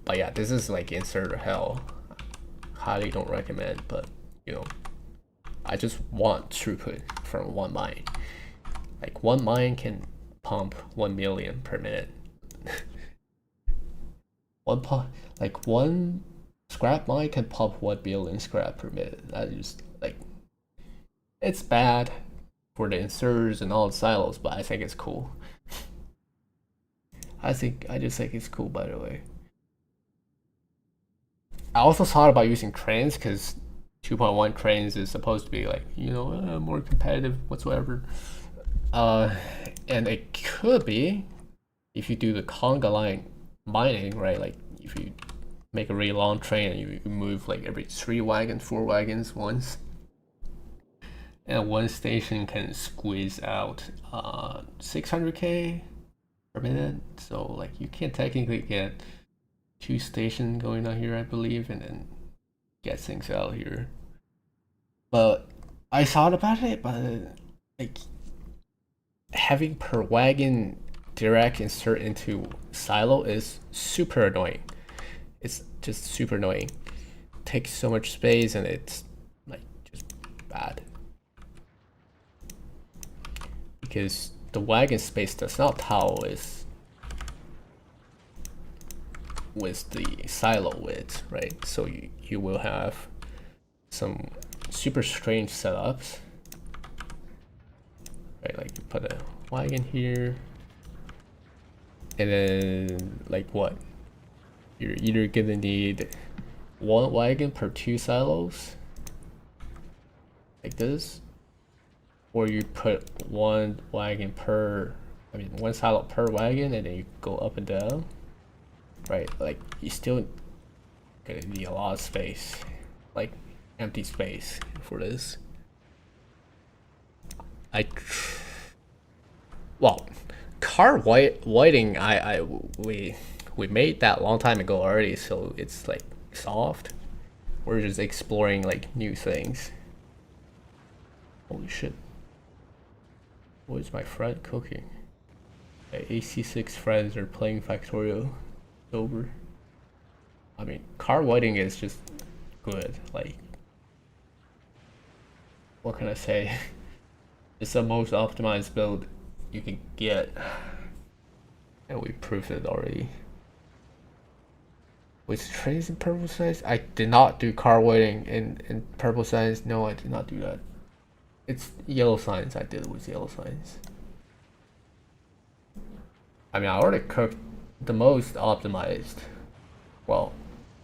But yeah, this is like insert hell. Highly don't recommend, but you know, I just want throughput from one mine. Like one mine can pump 1 million per minute. One scrap mine can pump 1 billion scrap per minute. That is like, it's bad for the inserters and all the silos, but I think it's cool. I just think it's cool, by the way. I also thought about using trains because 2.1 trains is supposed to be like, you know, more competitive whatsoever. And it could be if you do the conga line mining, right? Like if you make a really long train and you move like every 4 wagons once, and one station can squeeze out 600k per minute. So like you can technically get 2 stations going on here, I believe, and then get things out here. But I thought about it, but like having per wagon direct insert into silo is super annoying. It's just super annoying. It takes so much space and it's like just bad. Because the wagon space does not tile with the silo width, right? So you will have some super strange setups, right? Like you put a wagon here, and then like what? You're either gonna need 1 wagon per 2 silos, like this, or you put 1 wagon per, 1 silo per wagon, and then you go up and down. Right, like you still gonna need a lot of space, like empty space for this. Well, car whiting, we made that long time ago already, so it's like soft. We're just exploring like new things. Holy shit! What is my friend cooking? My AC6 friends are playing Factorio. Over. I mean, car whiting is just good. Like, what can I say? It's the most optimized build you can get, and we proved it already. With trains in purple signs, I did not do car whiting in purple signs. No, I did not do that. It's yellow signs. I did it with yellow signs. I mean, I already cooked the most optimized. Well,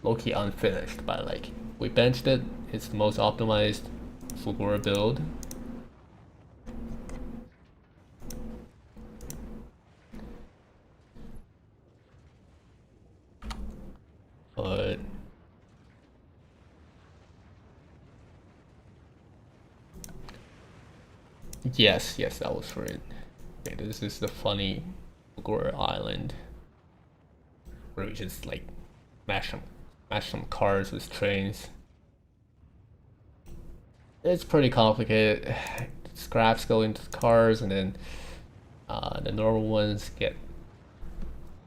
low-key unfinished, but like we benched it. It's the most optimized Fulgora build. But yes, that was for it. Okay, this is the funny Fulgora Island where we just like mash some cars with trains. It's pretty complicated. Scraps go into the cars, and then the normal ones get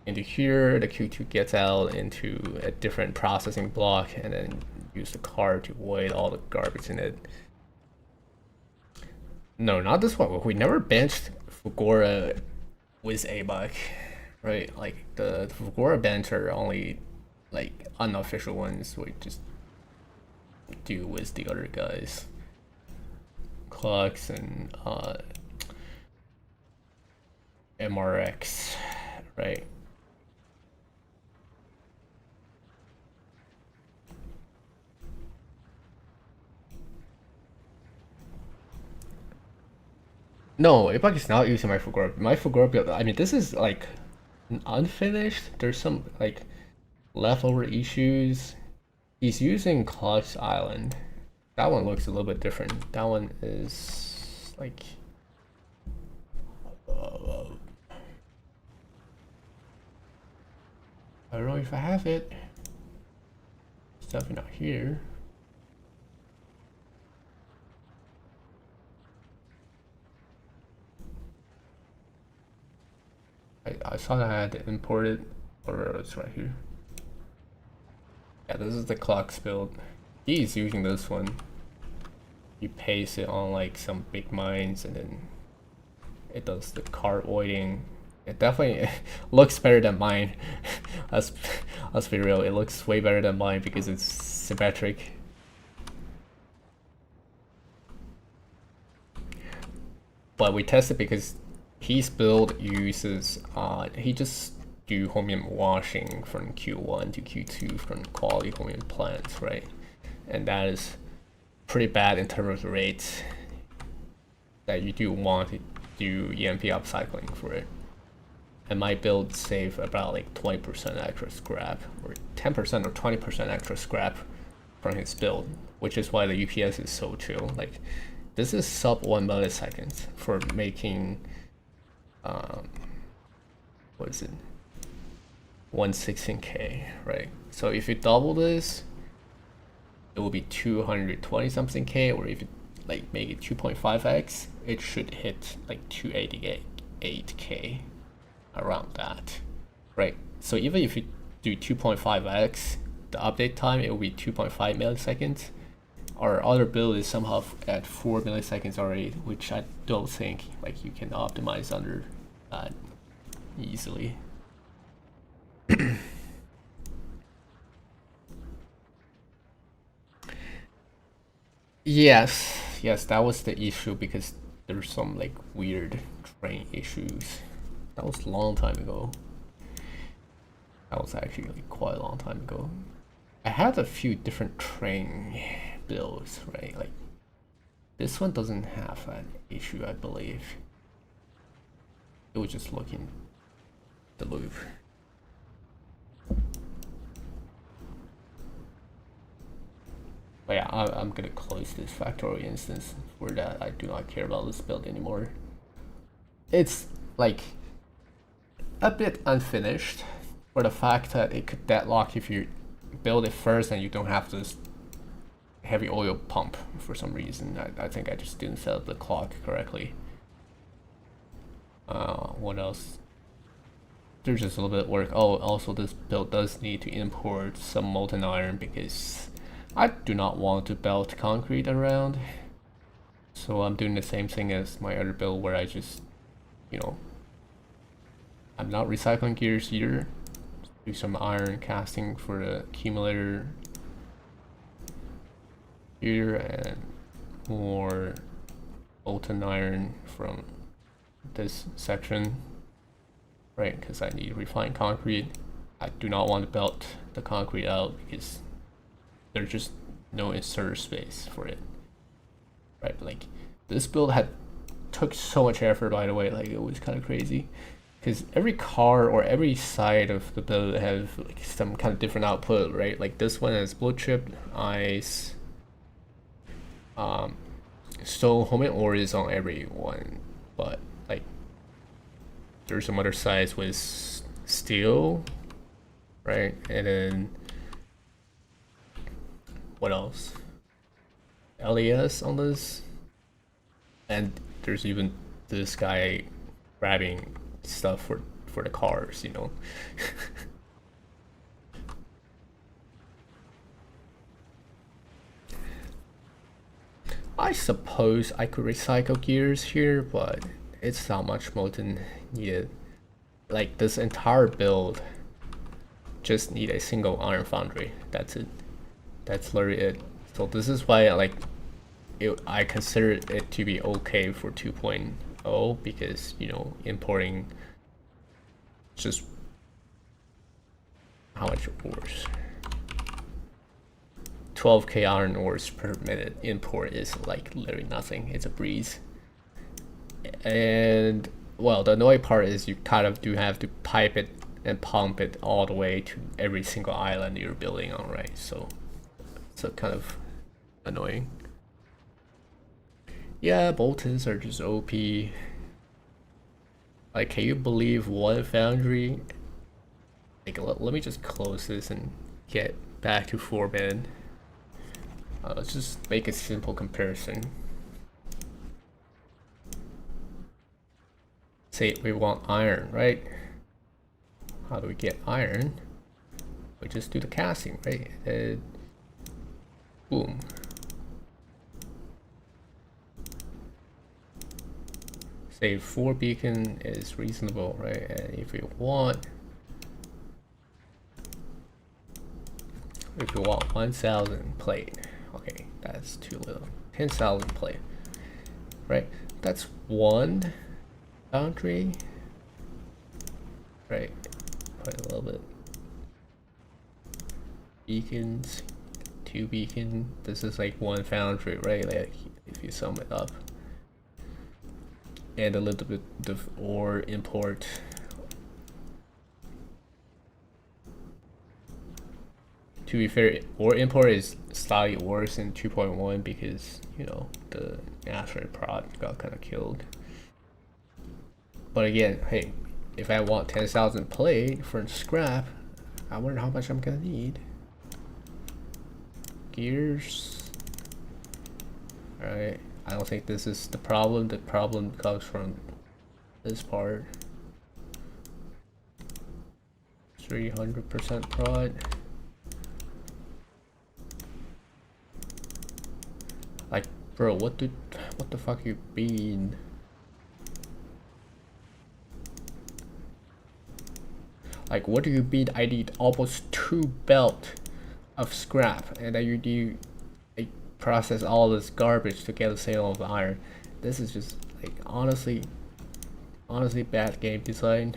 into here. The Q2 gets out into a different processing block, and then use the car to avoid all the garbage in it. No, not this one. We never benched Fulgora with ABUC, right? Like the Fulgora bench are only like unofficial ones we just do with the other guys. Clocks and MRX, right? No, ABUC is not using my Fulgora. My Fulgora build, I mean, this is like unfinished. There's some like leftover issues. He's using Clock's Island. That one looks a little bit different. That one is like I don't know if I have it. It's definitely not here. I thought I had it imported, or it's right here. Yeah, this is the Clock's build. He's using this one. You paste it on like some big mines, and then it does the car voiding. It definitely looks better than mine. let's be real. It looks way better than mine because it's symmetric. But we tested because his build uses he just do Homium washing from Q1 to Q2 from quality Homium plants, right? And that is pretty bad in terms of rates that you do want to do EMP upcycling for it. And my build save about like 20% extra scrap, or 10% or 20% extra scrap from his build, which is why the UPS is so chill. Like this is sub 1 millisecond for making what is it, 116K, right? So if you double this, it will be 220 something K, or if you like make it 2.5x, it should hit like 288K, around that, right? So even if you do 2.5x, the update time, it will be 2.5 milliseconds. Our other build is somehow at 4 milliseconds already, which I don't think like you can optimize under that easily. Yes, that was the issue because there's some like weird train issues. That was a long time ago. That was actually like quite a long time ago. I had a few different train builds, right? Like this one doesn't have an issue, I believe. It was just looking the loop. But yeah, I'm gonna close this Factorio instance for that. I do not care about this build anymore. It's like a bit unfinished for the fact that it could deadlock if you build it first and you don't have this heavy oil pump for some reason. I think I just didn't set up the clock correctly. What else? There's just a little bit of work. Oh, also this build does need to import some molten iron because I do not want to belt concrete around. So I'm doing the same thing as my other build where I just, you know, I'm not recycling gears here. Do some iron casting for the accumulator here, and more molten iron from this section. right? Because I need refined concrete. I do not want to belt the concrete out because there's just no inserter space for it, right? But like this build took so much effort, by the way. Like it was kind of crazy because every car or every side of the build have like some kind of different output, right? Like this one has blue chip, ice, stone, homemade ore is on every one, but like there's some other sides with steel, right? And then what else? LES on this, and there's even this guy grabbing stuff for the cars, you know. I suppose I could recycle gears here, but it's not much molten needed. Like this entire build just need a single iron foundry. That's it. That's literally it. So this is why I consider it to be okay for 2.0 because, you know, importing just how much ores? 12k iron ores per minute import is like literally nothing. It's a breeze. And well, the annoying part is you kind of do have to pipe it and pump it all the way to every single island you're building on, right? So it's a kind of annoying. Yeah, Boltons are just OP. Like, can you believe one foundry? Like, let me just close this and get back to 4-man. Let's just make a simple comparison. Say we want iron, right? How do we get iron? We just do the casting, right? And boom. Say 4 beacon is reasonable, right? And if we want 1,000 plate, okay, that's too little. 10,000 plate, right? That's one foundry, right? Put a little bit. Beacons, 2 beacon. This is like one foundry, right? Like if you sum it up. And a little bit of ore import. To be fair, ore import is slightly worse in 2.1 because, you know, the asteroid prod got kind of killed. But again, hey, if I want 10,000 plate for scrap, I wonder how much I'm gonna need. Gears. Alright. I don't think this is the problem. The problem comes from this part. 300% prod. Like, bro, what the fuck you mean? Like, what do you mean I need almost 2 belt of scrap and then you do process all this garbage to get a sale of iron? This is just like honestly bad game design.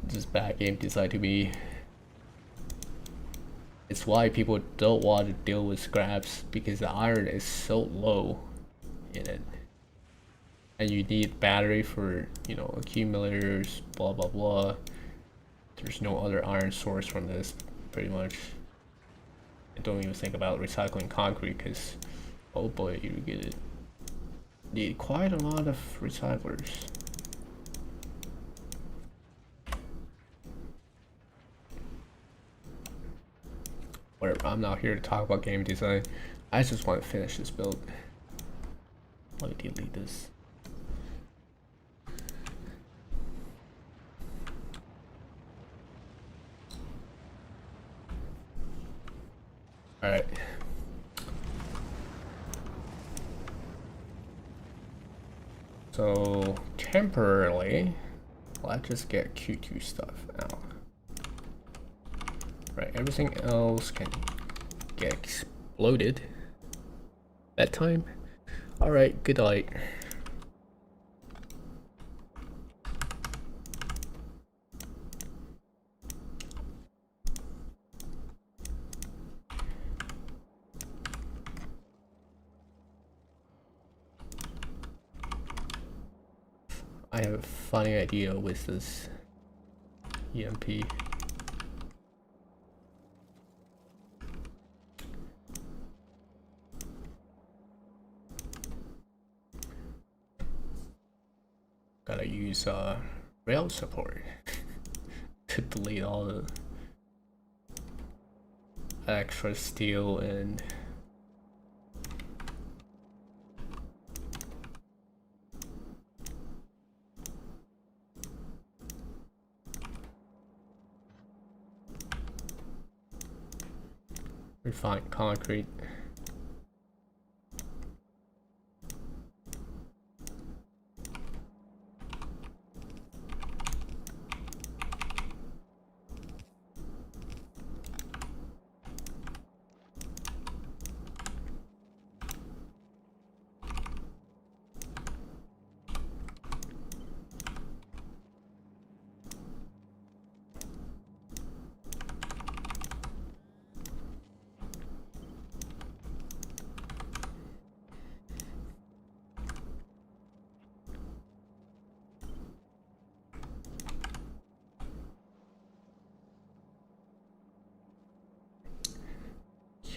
Just bad game design to me. It's why people don't want to deal with scraps because the iron is so low in it. And you need battery for, you know, accumulators, blah blah blah. There's no other iron source from this, pretty much. Don't even think about recycling concrete because, oh boy, you get it. Need quite a lot of recyclers. Whatever, I'm not here to talk about game design. I just want to finish this build. Let me delete this. Alright. So, temporarily, let's just get Q2 stuff out. Right, everything else can get exploded. That time? Alright, good night. I have a funny idea with this EMP. Gotta use rail support to delete all the extra steel and refined concrete.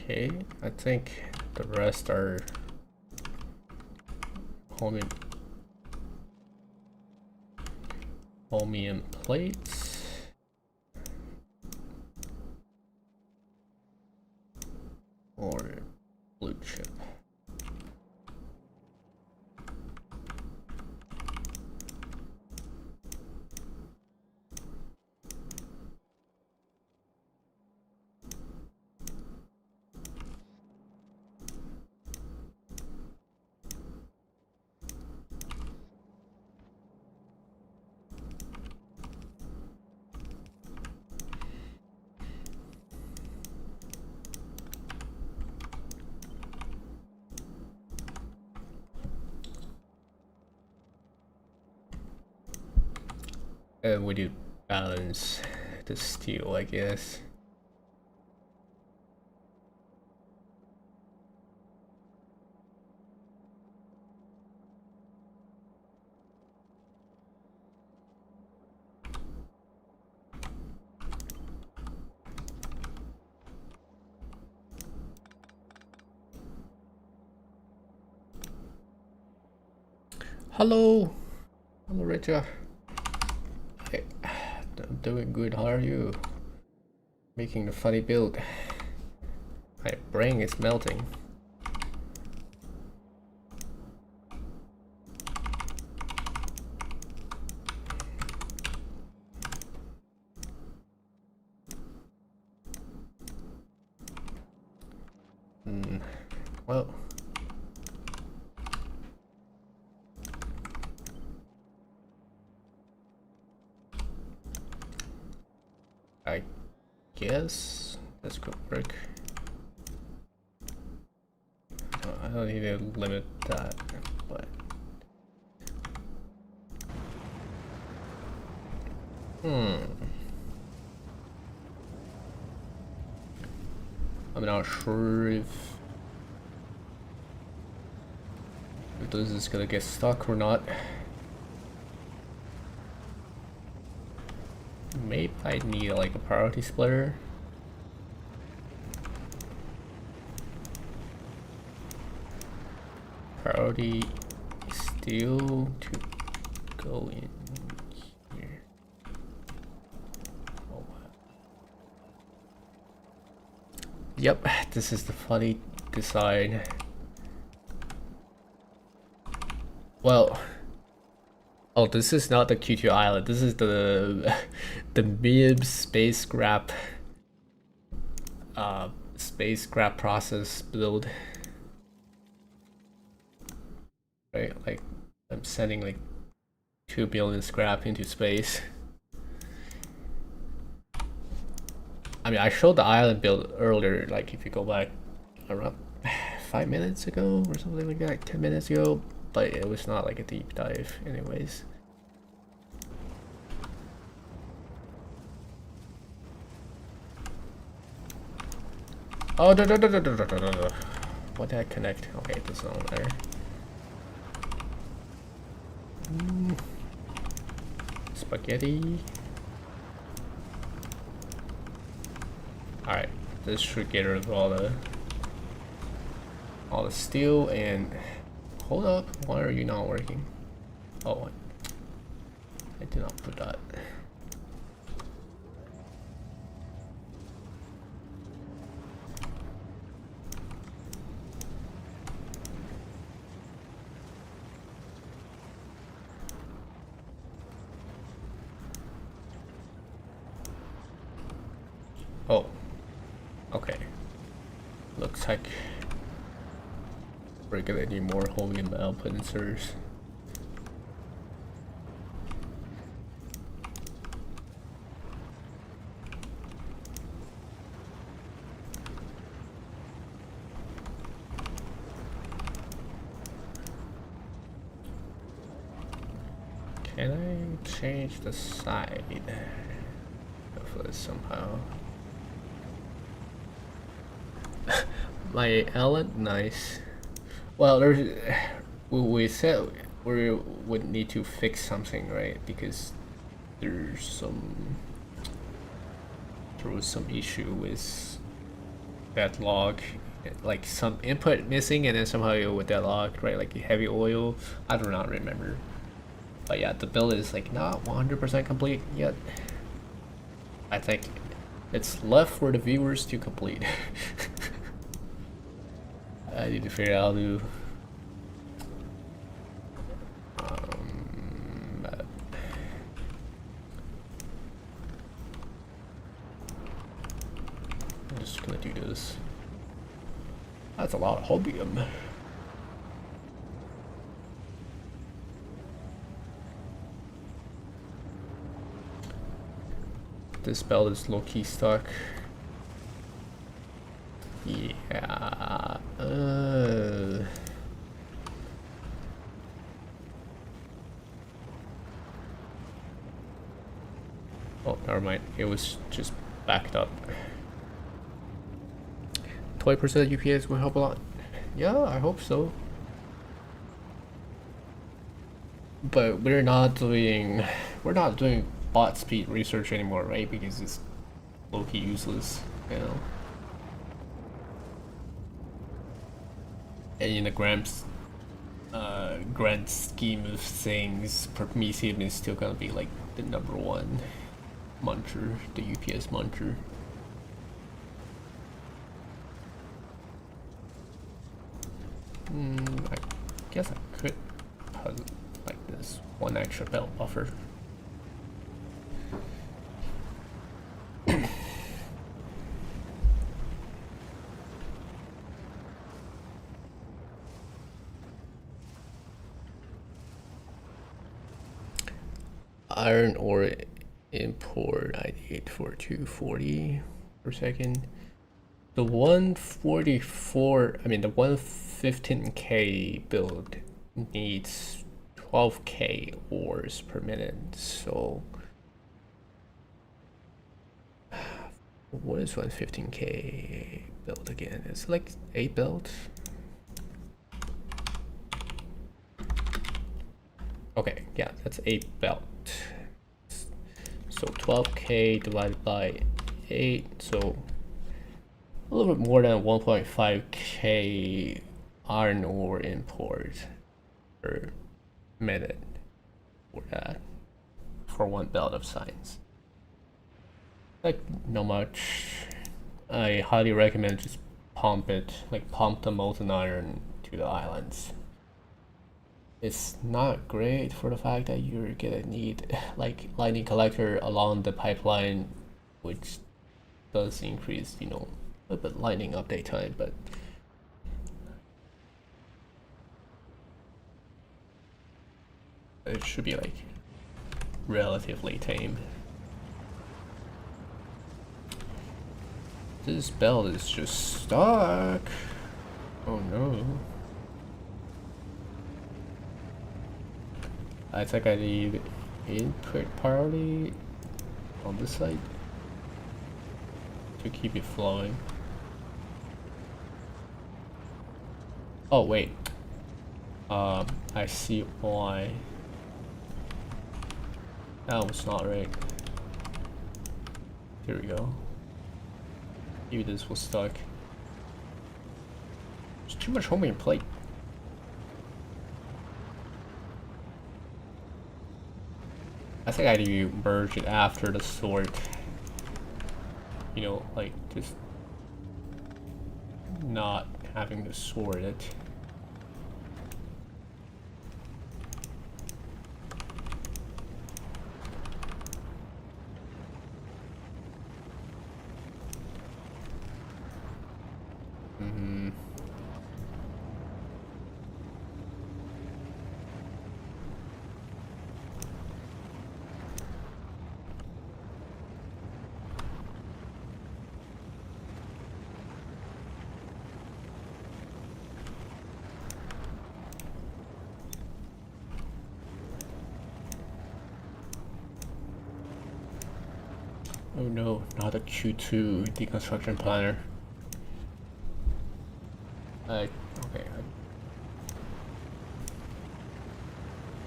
Okay, I think the rest are chromium plates. Or blue chip. And we do balance the steel, I guess. Hello, Richard. Hey, I'm doing good. How are you? Making a funny build. My brain is melting. Well. I guess this could work. I don't need to limit that, but I'm not sure if this is gonna get stuck or not. Maybe I need like a priority splitter. Priority steel to go in here. Oh wow. Yep, this is the funny design. Well, oh, this is not the Q2 island. This is the MIB space scrap process build. Right, like I'm sending like 2 billion scrap into space. I mean, I showed the island build earlier. Like if you go back around 5 minutes ago or something like that, 10 minutes ago. But it was not like a deep dive anyways. Oh, no. What did I connect? Okay, this is not there. spaghetti. Alright, this should get rid of all the steel. And hold up, why are you not working? Oh, I did not put that. Oh, okay. Looks like we're gonna need more holy metal pincers. Can I change the side of this somehow? My Allen, nice. Well, we said we would need to fix something, right? Because there was some issue with that log, like some input missing, and then somehow it would deadlock, right? Like heavy oil. I do not remember. But yeah, the build is like not 100% complete yet. I think it's left for the viewers to complete. I need to figure out how to I'm just gonna do this. That's a lot of hobium. This belt is low-key stuck. Yeah. Oh, never mind. It was just backed up. 20% UPS will help a lot. Yeah, I hope so. But we're not doing bot speed research anymore, right? Because it's low-key useless, you know. And in the grand scheme of things, Prometheum is still gonna be like the #1 muncher, the UPS muncher. I guess I could put like this one extra belt buffer. Iron ore import I need for 240 per second. The 144, I mean the 115k build needs 12k ores per minute, so what is 115k build again? It's like 8 belts. Okay, yeah, that's 8 belt. So 12k divided by 8, so a little bit more than 1.5k iron ore import per minute for that, for 1 belt of science. Like, not much. I highly recommend just pump it, like pump the molten iron to the islands. It's not great for the fact that you're gonna need like lightning collector along the pipeline, which does increase, you know, a little bit lightning update time, but it should be like relatively tame. This belt is just stuck. Oh no. I think I need input parity on this side to keep it flowing. Oh wait, I see why. That was not right. Here we go. Maybe this was stuck. There's too much homing plate. I think I need to merge it after the sort. You know, like just not having to sort it. Oh no, not a Q2 deconstruction planner. Okay.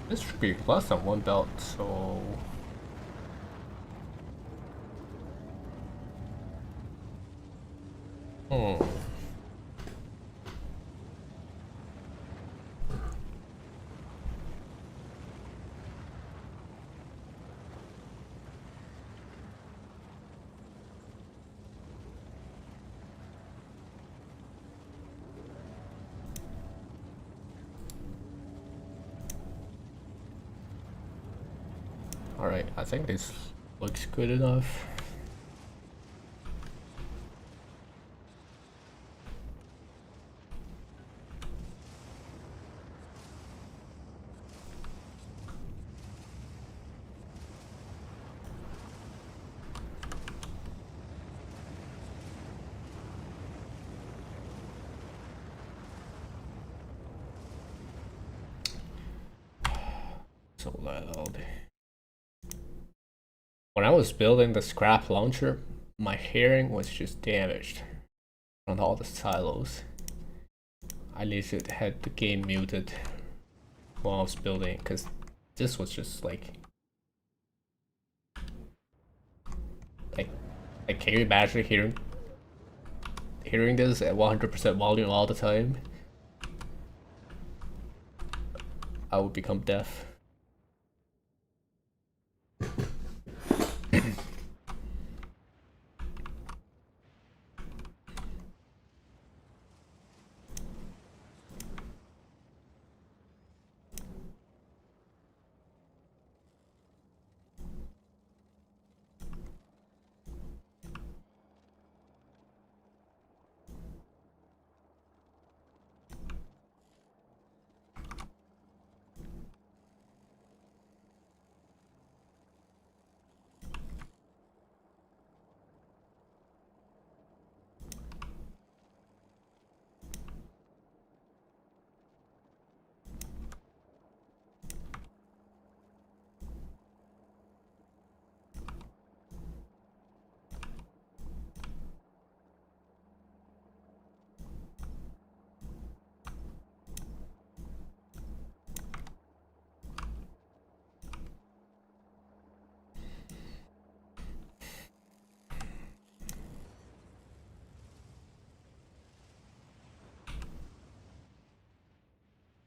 This should be less than one belt, so... Alright, I think this looks good enough. So loud. When I was building the scrap launcher, my hearing was just damaged from all the silos. I legit had the game muted while I was building because this was just like can you imagine hearing this at 100% volume all the time? I would become deaf.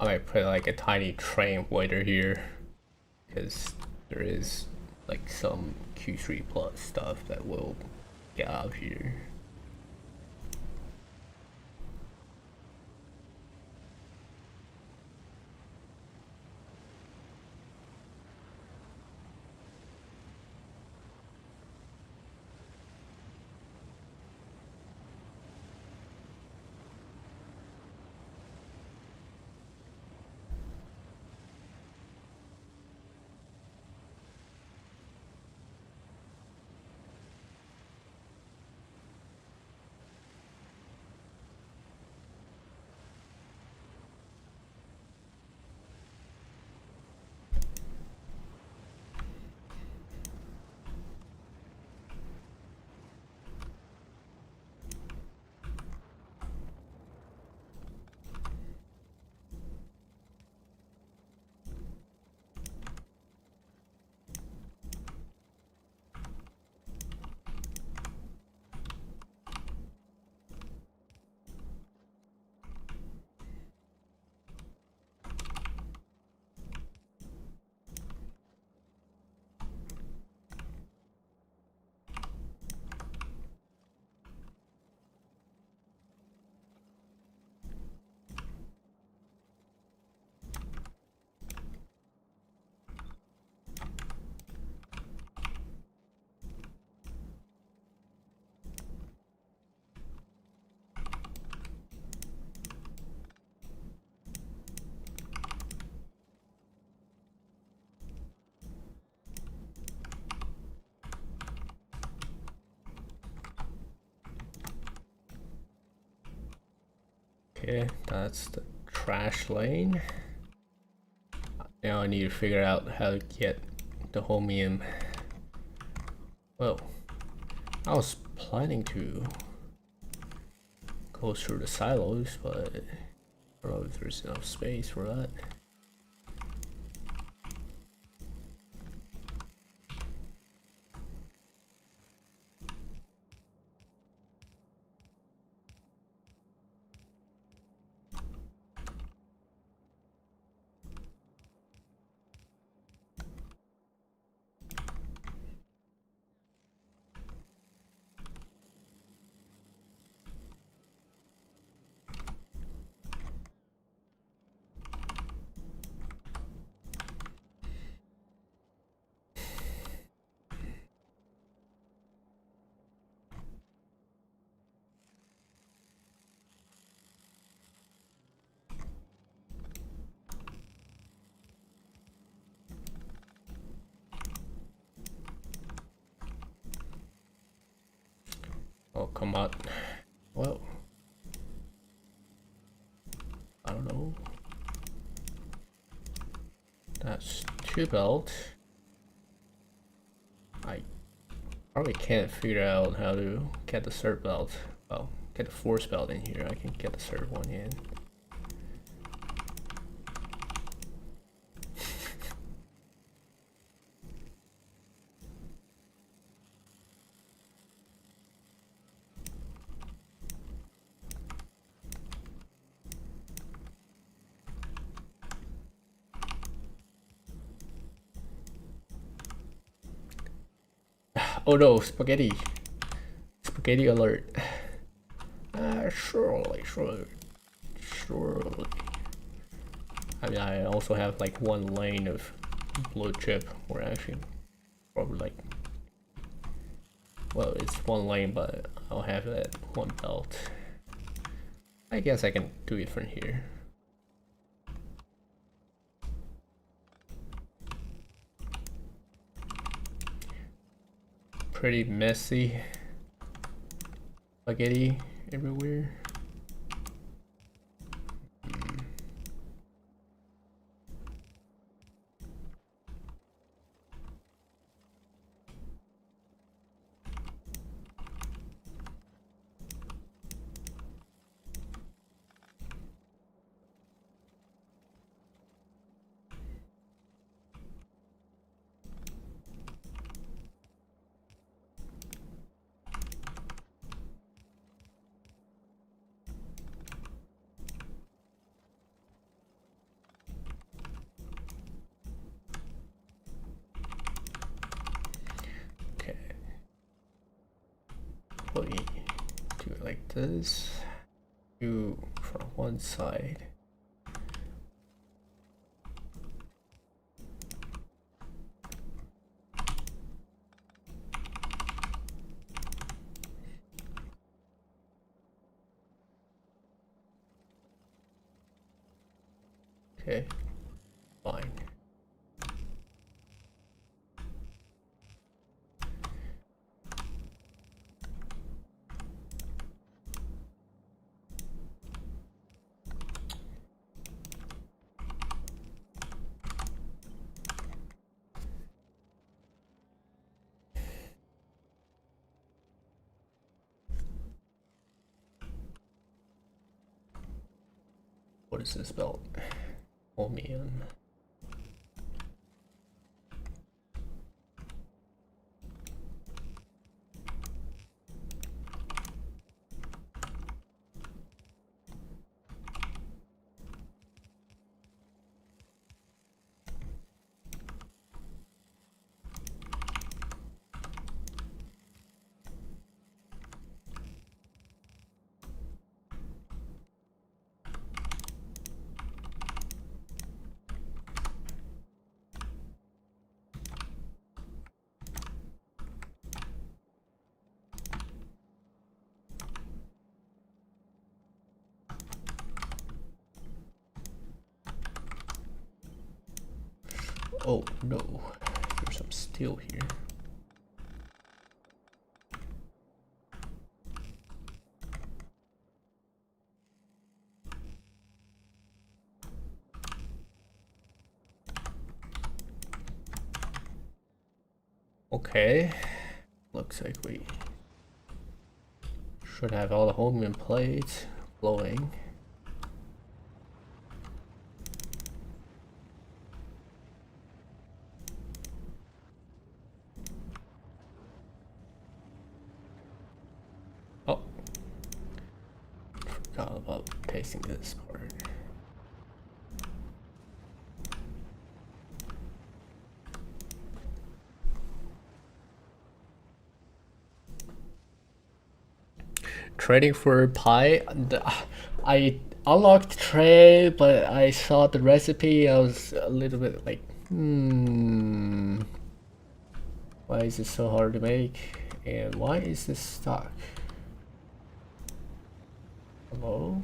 I might put like a tiny train waiter here because there is like some Q3 plus stuff that will get out here. Okay, that's the trash lane. Now I need to figure out how to get the chromium. Well, I was planning to go through the silos, but I don't know if there's enough space for that. Oh, come on. Well, I don't know. That's 2 belt. I probably can't figure out how to get the third belt. Well, get the fourth belt in here. I can get the third one in. Oh no, spaghetti. Spaghetti alert. Surely. I mean, I also have like 1 lane of blue chip, or actually probably like, well, it's 1 lane, but I'll have that 1 belt. I guess I can do it from here. Pretty messy spaghetti everywhere. Do it like this. Do from one side. Okay, fine. What is this belt? Chromium. Oh no, there's some steel here. Okay, looks like we should have all the home plates flowing. Oh, forgot about pasting this part. Trading for pie. I unlocked trade, but I saw the recipe. I was a little bit like, why is it so hard to make? And why is this stuck? Hello?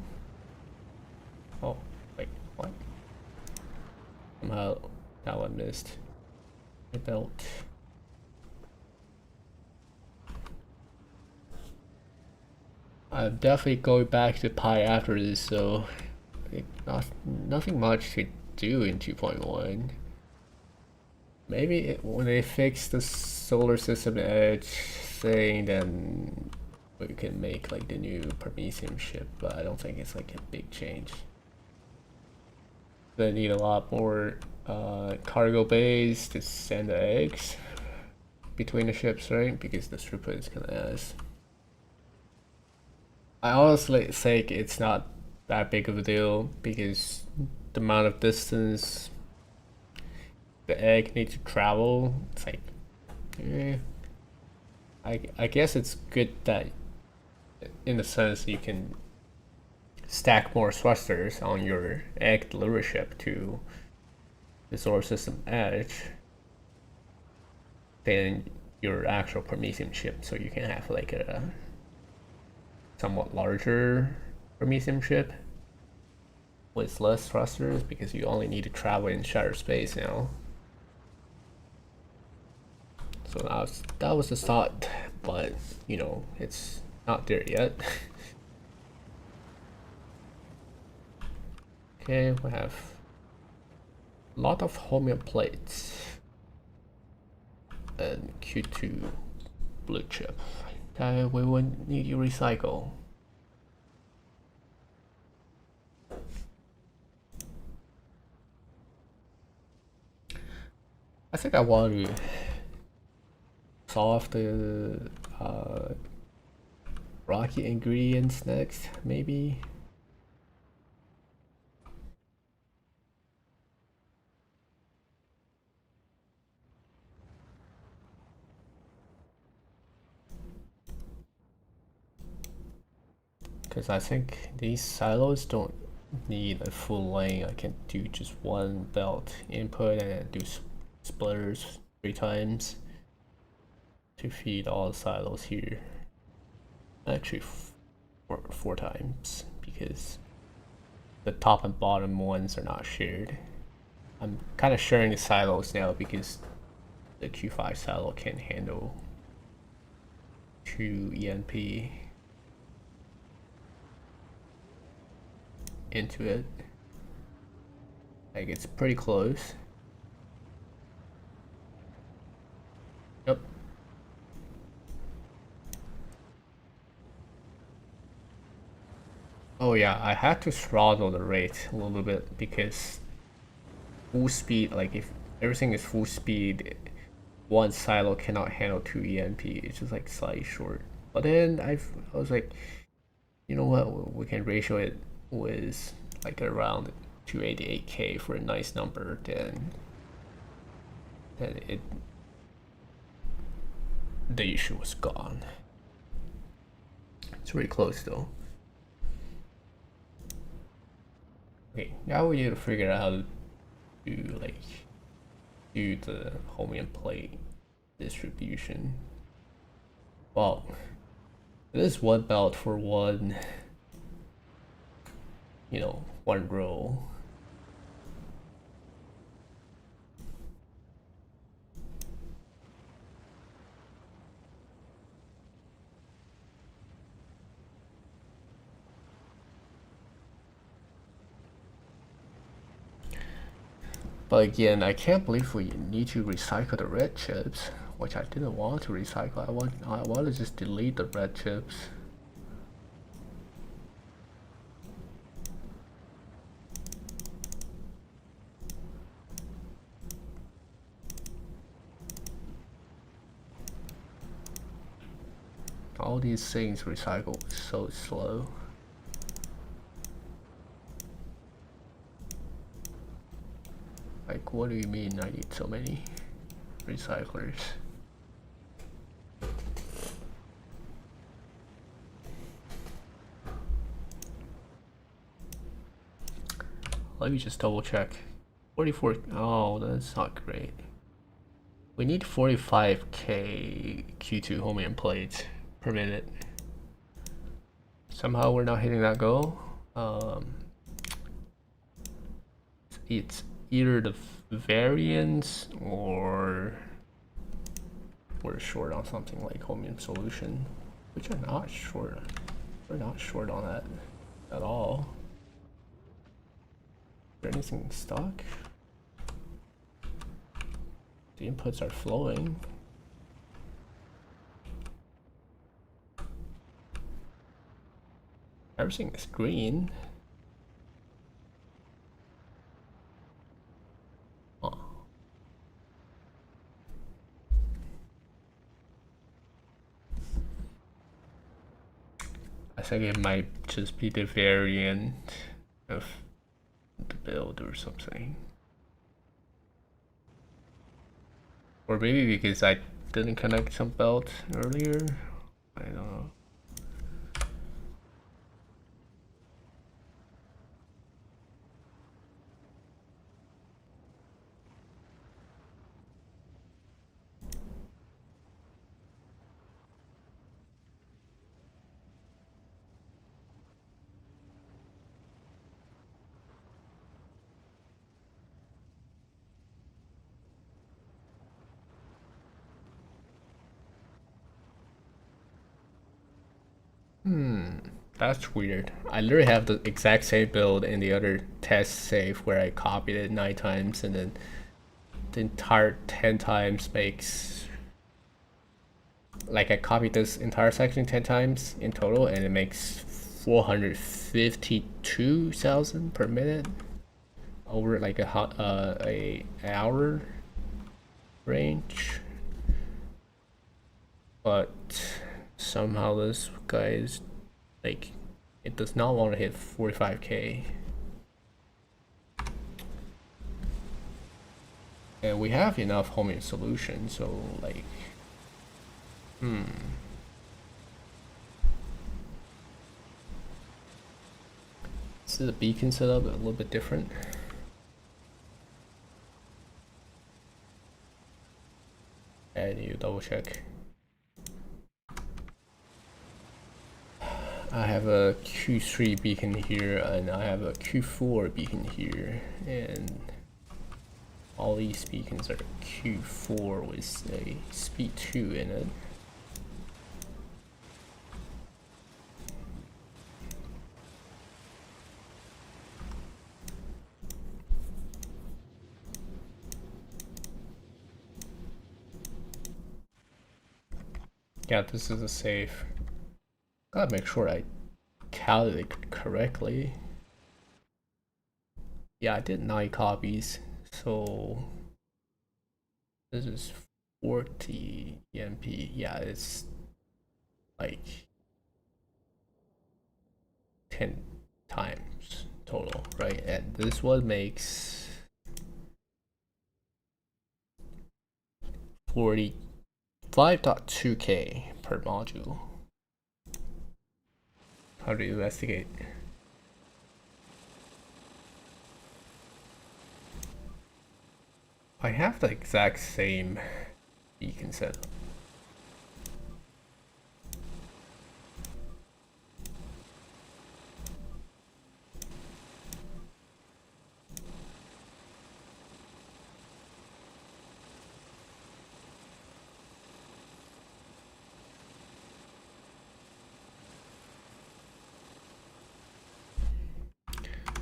Oh, wait, what? Somehow that one missed. The belt. I'm definitely going back to Pi after this, so nothing much to do in 2.1. Maybe when they fix the solar system edge thing, then we can make like the new Prometheum ship, but I don't think it's like a big change. They need a lot more cargo bays to send the eggs between the ships, right? Because the throughput is kind of ass. I honestly think it's not that big of a deal because the amount of distance the egg needs to travel, it's like, I guess it's good that in the sense you can stack more thrusters on your egg delivery ship to the solar system edge than your actual Prometheum ship, so you can have like a somewhat larger Prometheum ship with less thrusters because you only need to travel in shutter space now. So that was the thought, but you know, it's not there yet. Okay, we have a lot of home plates and Q2 blue chip. Okay, we will need to recycle. I think I want to solve the rocky ingredients next, maybe. Because I think these silos don't need a full lane. I can do just one belt input and then do splitters 3 times to feed all the silos here. Actually, 4 times because the top and bottom ones are not shared. I'm kind of sharing the silos now because the Q5 silo can handle 2 ENP into it. Like it's pretty close. Yep. Oh yeah, I had to throttle the rate a little bit because full speed, like if everything is full speed, one silo cannot handle 2 EMP. It's just like slightly short. But then I was like, you know what? We can ratio it with like around 288K for a nice number. Then the issue was gone. It's really close though. Okay, now we need to figure out how to do the home plate distribution. Well, this is one belt for one, you know, one row. But again, I can't believe we need to recycle the red chips. which I didn't want to recycle. I want to just delete the red chips. All these things recycle so slow. Like, what do you mean I need so many recyclers? Let me just double check. 44, oh, that's not great. We need 45k Q2 Homium plates per minute. Somehow we're not hitting that goal. It's either the variance or we're short on something like Homium solution, which I'm not short. We're not short on that at all. Is there anything stuck? The inputs are flowing. Everything is green. Oh. I think it might just be the variant of the build or something. Or maybe because I didn't connect some belt earlier. I don't know. That's weird. I literally have the exact same build in the other test save where I copied it 9 times and then the entire 10 times makes... Like I copied this entire section 10 times in total and it makes 452,000 per minute over like a hour range. But somehow this guy is like, it does not want to hit 45k. And we have enough homing solution, so like, Is the beacon setup a little bit different? And you double check. I have a Q3 beacon here and I have a Q4 beacon here, and all these beacons are Q4 with a speed 2 in it. Yeah, this is a safe. Gotta make sure I calculate correctly. Yeah, I did 9 copies, so this is 40 EMP. Yeah, it's like 10 times total, right? And this one makes 45.2k per module. How do you investigate? I have the exact same beacon setup.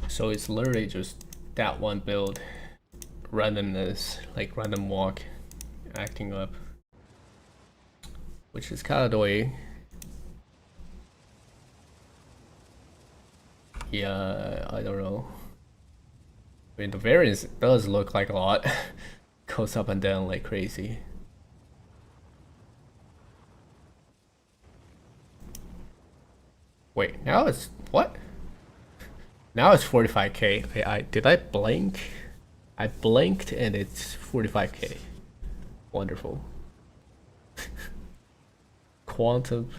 So it's literally just that one build, randomness, like random walk, acting up. which is kind of annoying. Yeah, I don't know. I mean, the variance does look like a lot. Goes up and down like crazy. Wait, now it's what? Now it's 45k. Did I blink? I blinked and it's 45k. Wonderful. Quantum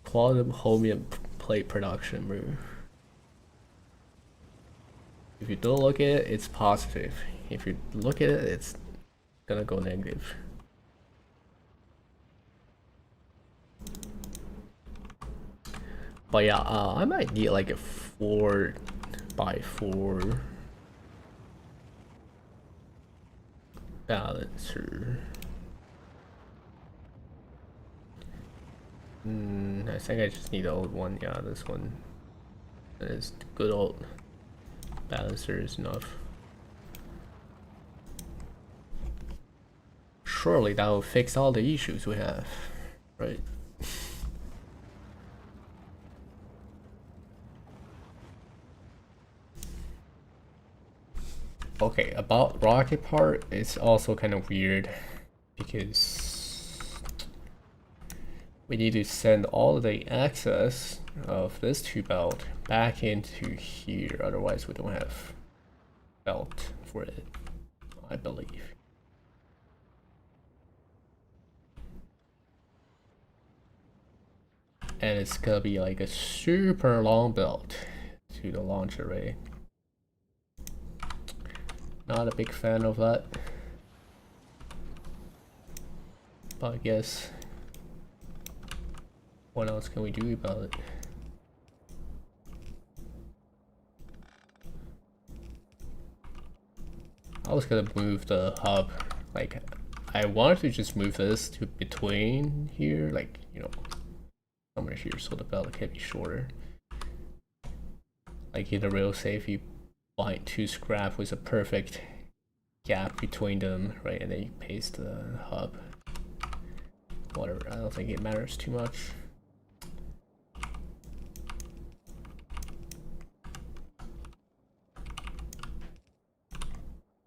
chromium plate production, bro. If you don't look at it, it's positive. If you look at it, it's gonna go negative. But yeah, I might need like a 4x4 balancer. I think I just need the old one. Yeah, this one is good old balancer is enough. Surely that will fix all the issues we have, right? Okay, about rocket part, it's also kind of weird because we need to send all the excess of this tube out back into here, otherwise we don't have belt for it, I believe. And it's gonna be like a super long belt to the launch array. Not a big fan of that, but I guess what else can we do about it? I was gonna move the hub, like I wanted to just move this to between here, like, you know, somewhere here so the belt can be shorter. Like in the real safe, you bind two scrap with a perfect gap between them, right? And then you paste the hub. Whatever, I don't think it matters too much.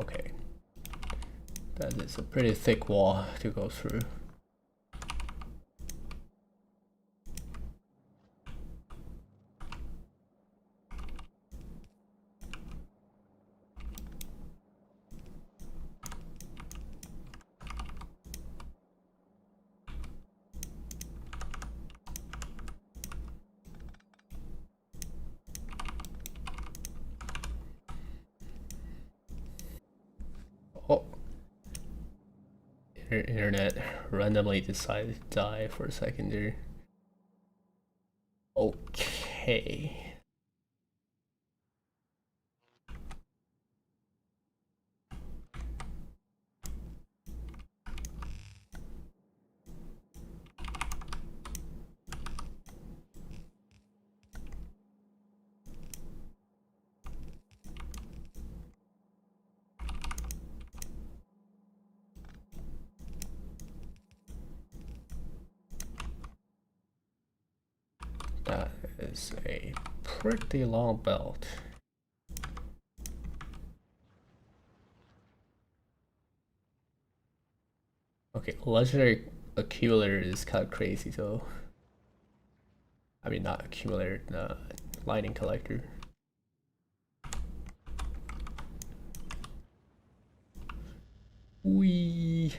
Okay. That is a pretty thick wall to go through. Oh, internet randomly decided to die for a second there. Okay. That is a pretty long belt. Okay, legendary accumulator is kind of crazy though. I mean, not accumulator, lightning collector. Wee.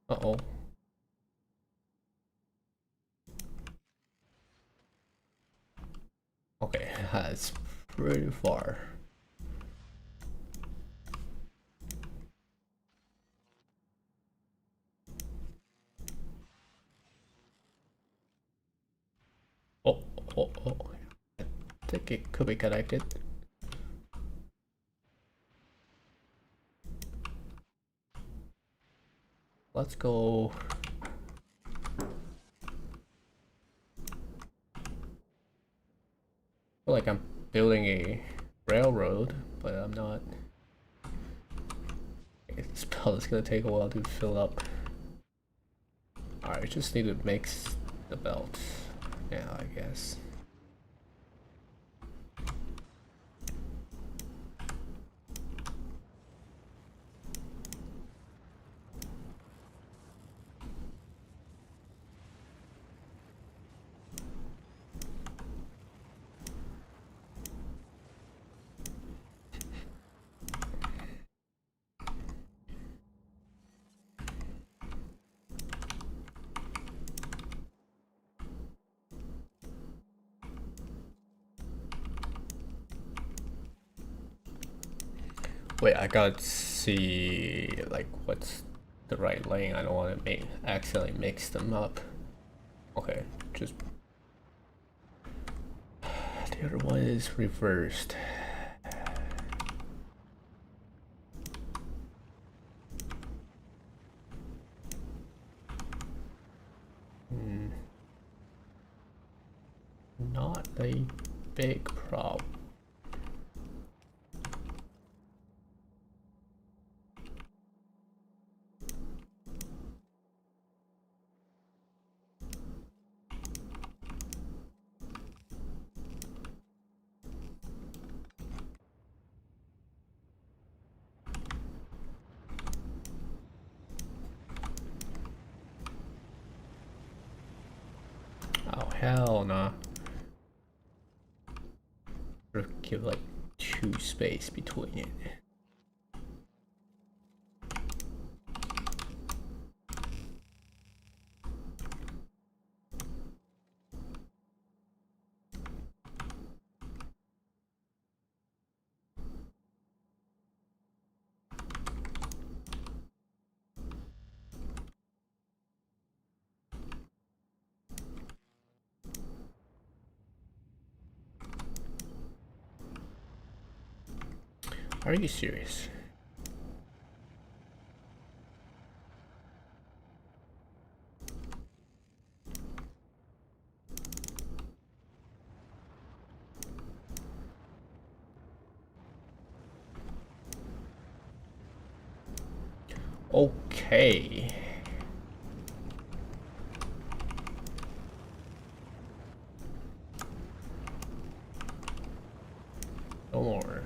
Uh-oh. Okay, that's pretty far. Oh, oh, oh. I think it could be connected. Let's go. I feel like I'm This belt is gonna take a while to fill up. Alright, just need to mix the belt now, I guess. Wait, I gotta see like what's the right lane. I don't want to accidentally mix them up. Okay, just the other one is reversed. Not a big problem. Oh hell nah. Give like 2 space between it. Are you serious? Okay. No more.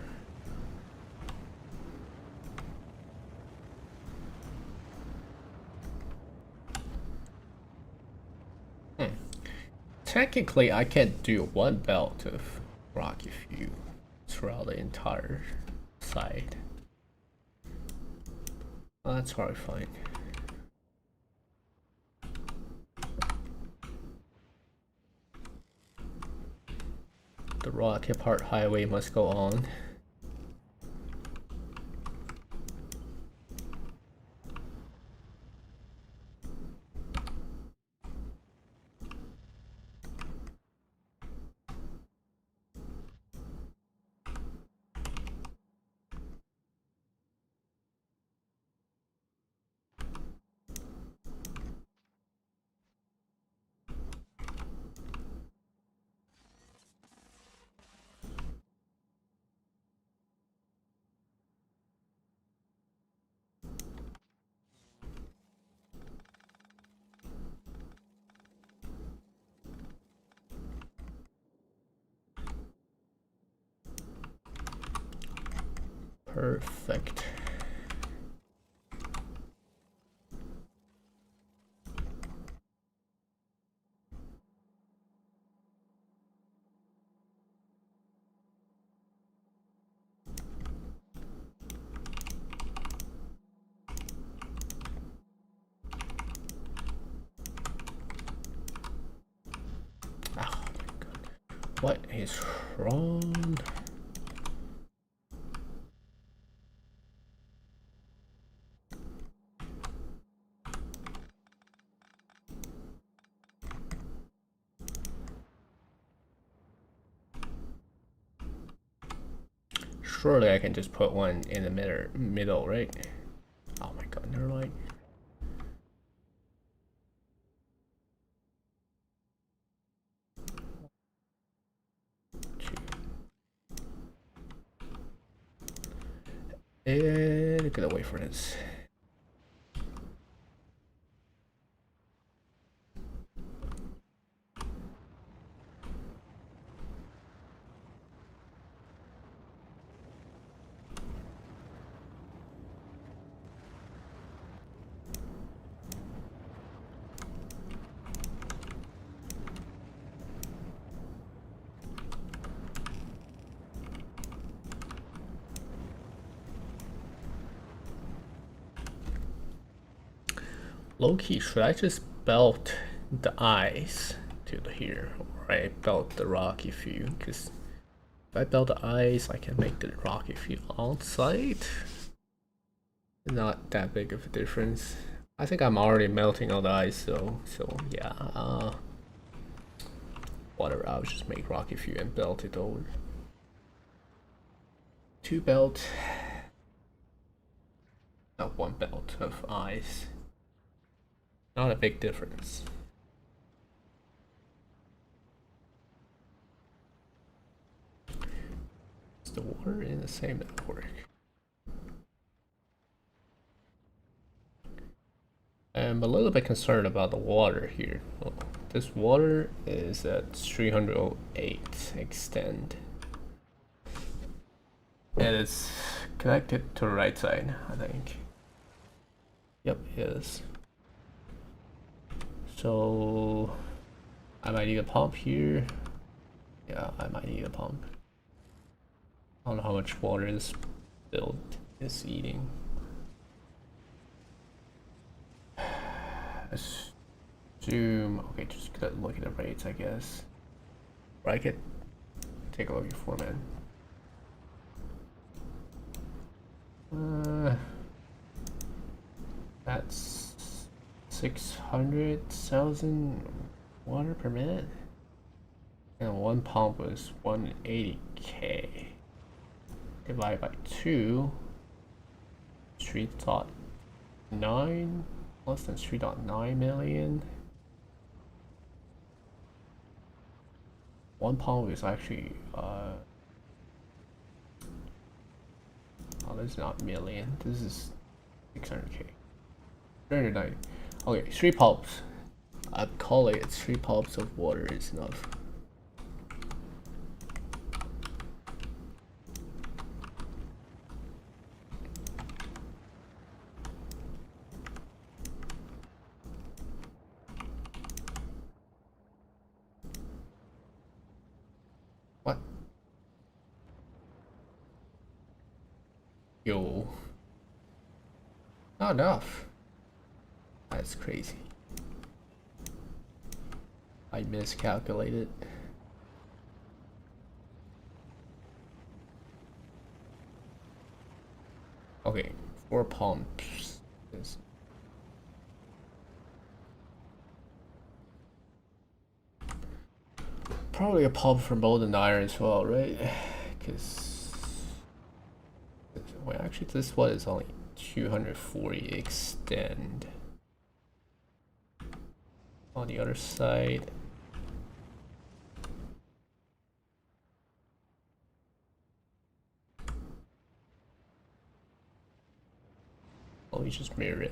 Technically, I can do 1 belt of rocky view throughout the entire side. Well, that's probably fine. The rocky part highway must go on. Perfect. Oh my god. What is wrong? Surely I can just put one in the middle, right? Oh my god, never mind. And trying to get away from this. Low-key, should I just belt the ice to here, or I belt the rocky fuel? Because if I belt the ice, I can make the rocky fuel on site. Not that big of a difference. I think I'm already melting all the ice, so yeah. Whatever, I'll just make rocky fuel and belt it over. 2 belt, not 1 belt of ice. Not a big difference. Is the water in the same network? I'm a little bit concerned about the water here. Well, this water is at 308 extend. And it's connected to the right side, I think. Yep, it is. So I might need a pump here. Yeah, I might need a pump. I don't know how much water this build is eating. Assume, okay, just look at the rates, I guess. Or I could take a look at format. That's 600,000 water per minute, and 1 pump was 180k. Divided by 2, 3.9, less than 3.9 million. 1 pump is actually oh, this is not million. This is 600k. 390. Okay, 3 pumps. I'd call it 3 pumps of water is enough. What? Yo. Not enough. That's crazy. I miscalculated. Okay, 4 pumps. Probably a pump for molten iron as well, right? Because well, actually, this one is only 240 extend. On the other side, let me just mirror it.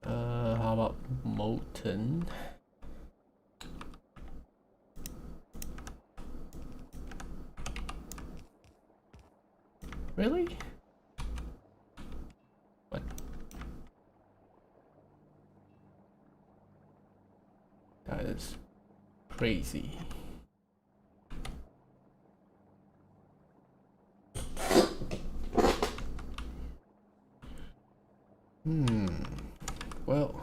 How about molten? Really? What? That is crazy. Well,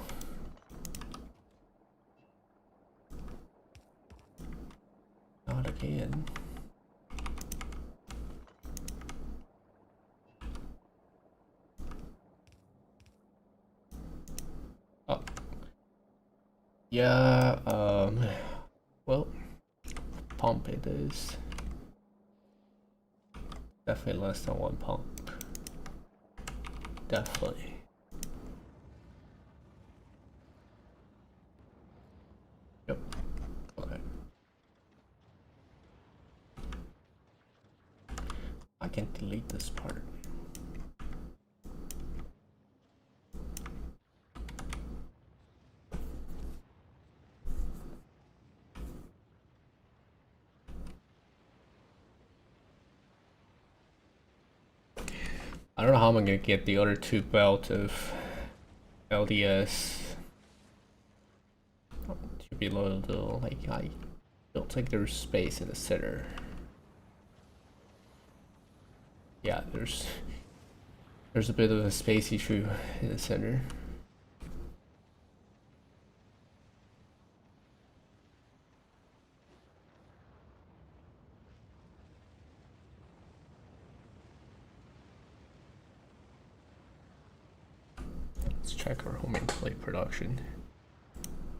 not again. Yeah, well, pump it is definitely less than 1 pump. Definitely. Yep. Okay. I can delete this part. I don't know how I'm gonna get the other 2 belts of LDS to be loaded though. Like, I don't think there's space in the center. Yeah, there's a bit of a space issue in the center. Let's check our homing plate production.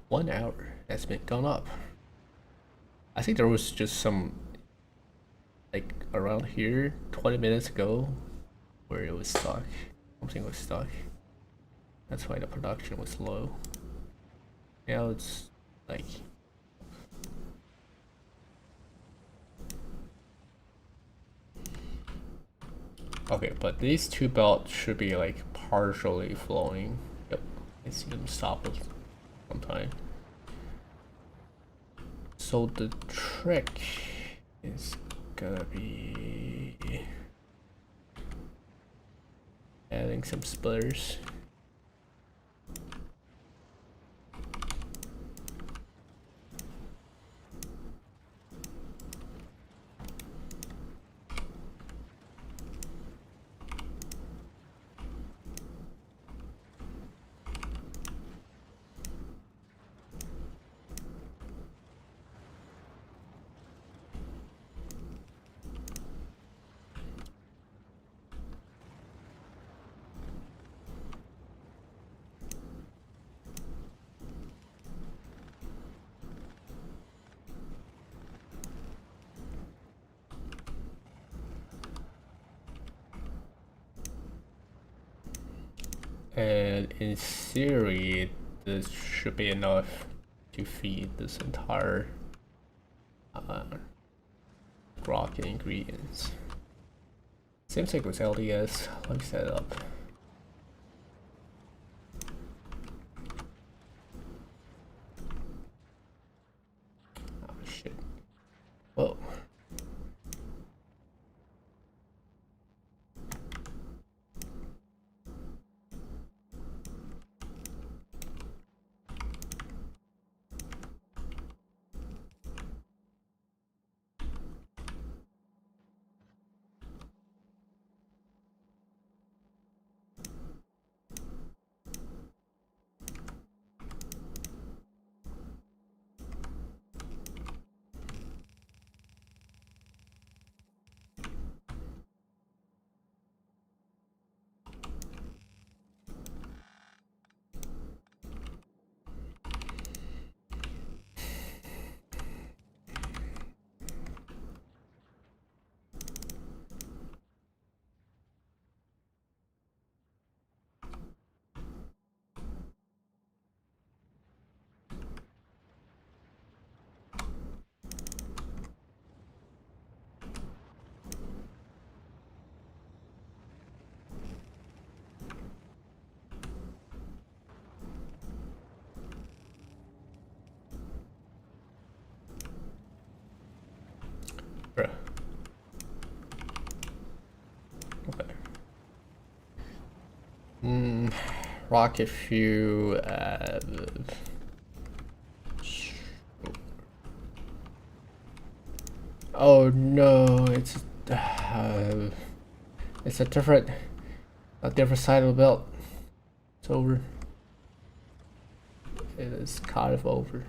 1 hour has been gone up. I think there was just some, like around here 20 minutes ago, where it was stuck. Something was stuck. That's why the production was low. Now it's like, okay, but these 2 belts should be like partially flowing. Yep, I see them stop it sometime. So the trick is gonna be adding some splitters. And in theory, this should be enough to feed this entire rock and ingredients. Same thing with LDS. Let me set it up. Oh shit. Whoa. Bruh. Okay. Rocket fuel. Oh no, it's a different side of the belt. It's over. It is kind of over.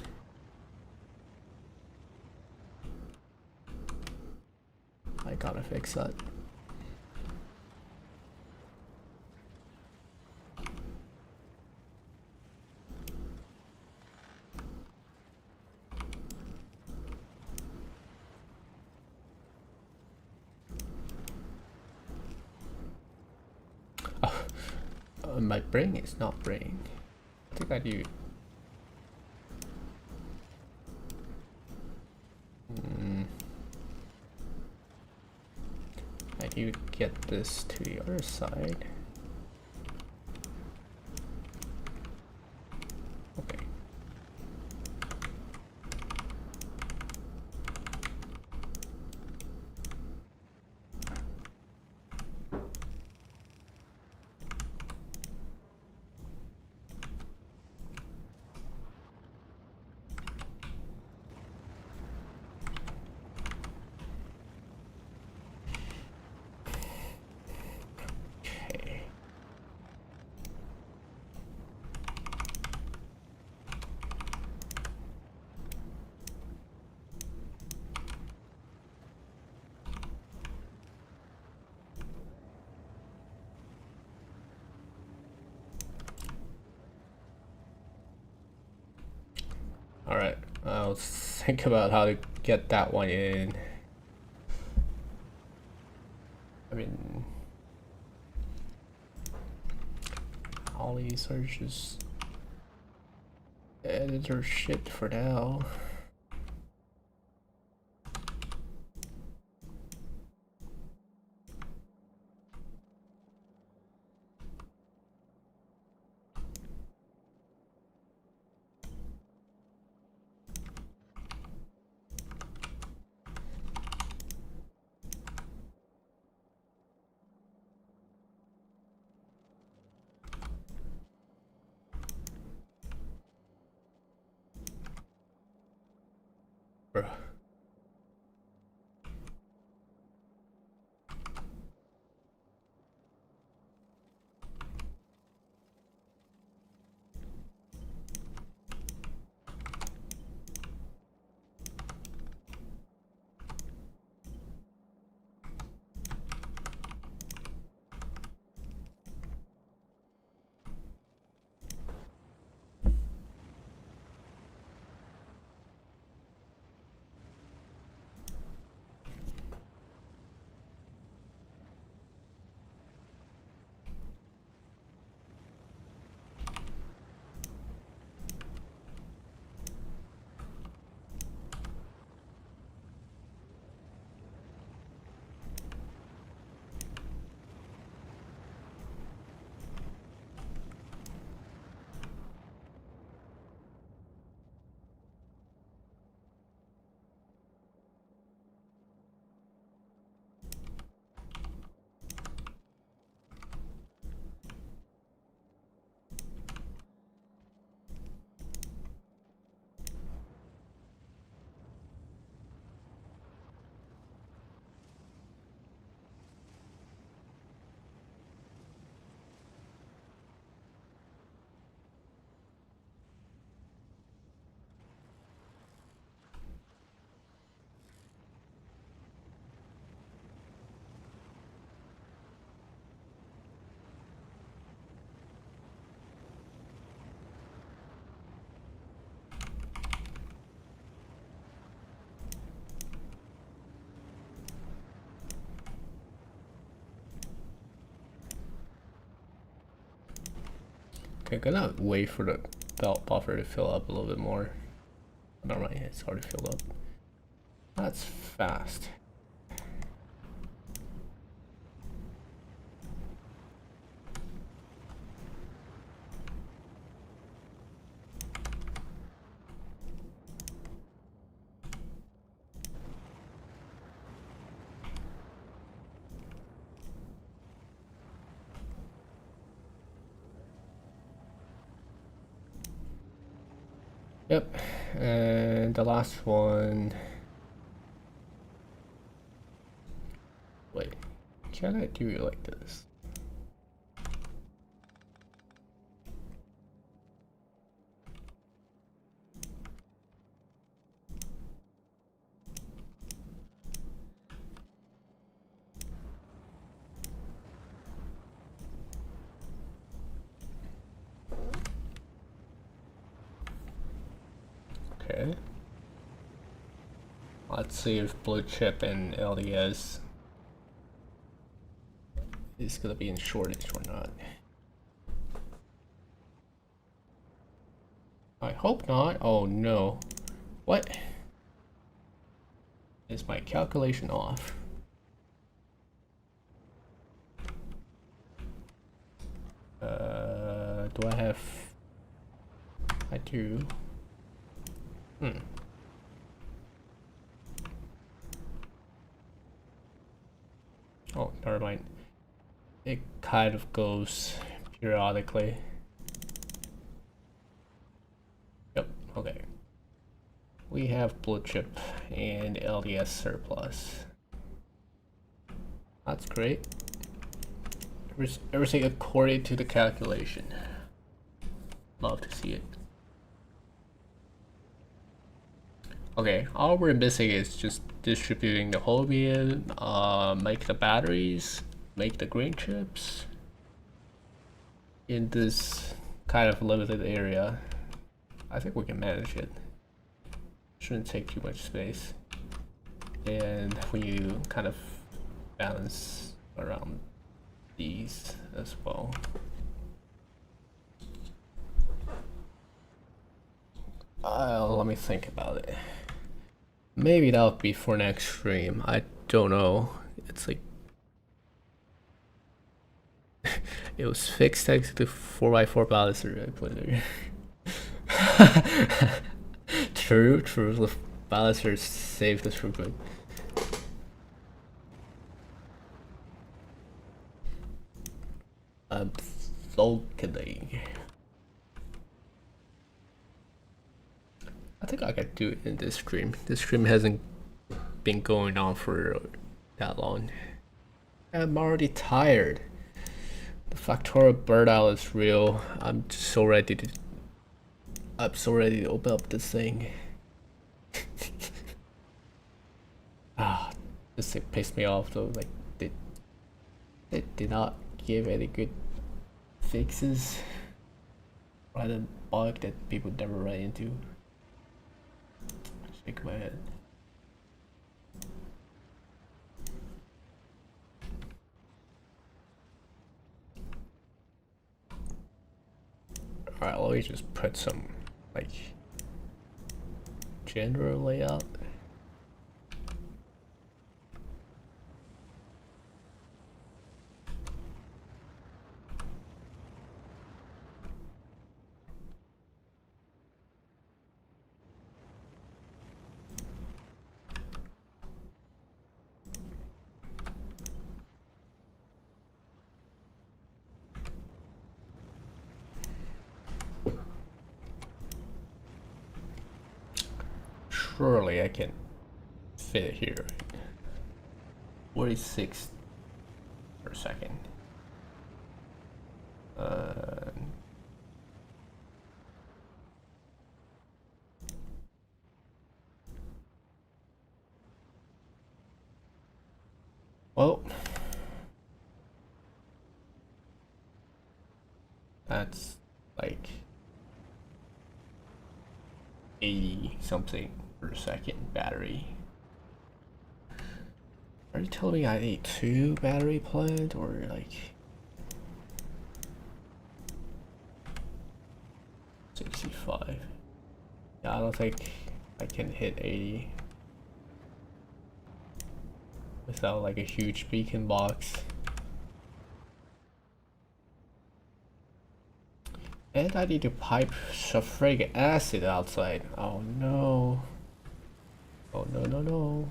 I gotta fix that. My brain is not brain. I think I do. I do get this to the other side. Okay. Alright, I'll think about how to get that one in. I mean, all these are just editor shit for now. Bruh. Okay, gonna wait for the belt buffer to fill up a little bit more. Never mind, it's already filled up. That's fast. Yep, and the last one. Wait, can I do it like this? Okay. Let's see if blue chip and LDS is gonna be in shortage or not. I hope not. Oh no. What? Is my calculation off? Do I have... I do. Oh, never mind. It kind of goes periodically. Yep, okay. We have blue chip and LDS surplus. That's great. Everything according to the calculation. Love to see it. Okay, all we're missing is just distributing the holmium, make the batteries, make the green chips in this kind of limited area. I think we can manage it. Shouldn't take too much space. And when you kind of balance around these as well. Let me think about it. Maybe that'll be for next stream. I don't know. It's like it was fixed thanks to 4x4 balancer I put there. True. The balancer saved us from good. I'm so kidding. I think I could do it in this stream. This stream hasn't been going on for that long. I'm already tired. The Factorio burnout is real. I'm so ready to open up this thing. This thing pissed me off though. Like they did not give any good fixes. Rather bug that people never run into. Shake my head. Alright, let me just put some like general layout. Surely I can fit it here. 46 per second. Well, that's like 80 something per second battery. Are you telling me I need 2 battery plant or like 65? Yeah, I don't think I can hit 80 without like a huge beacon box. And I need to pipe sulfuric acid outside. Oh no. Oh no.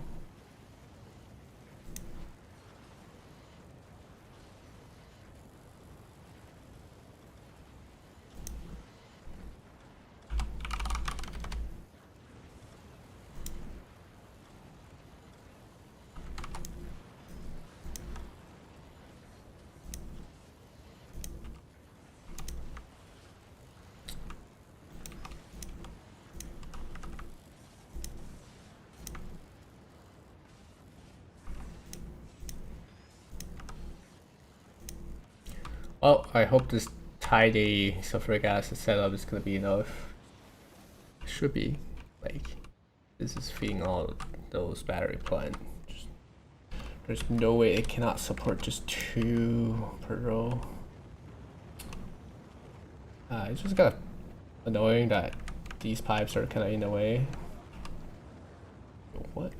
Well, I hope this tidy sulfuric acid setup is gonna be enough. Should be. Like, this is feeding all those battery plant. There's no way it cannot support just 2 per row. It's just kind of annoying that these pipes are kind of in the way. What?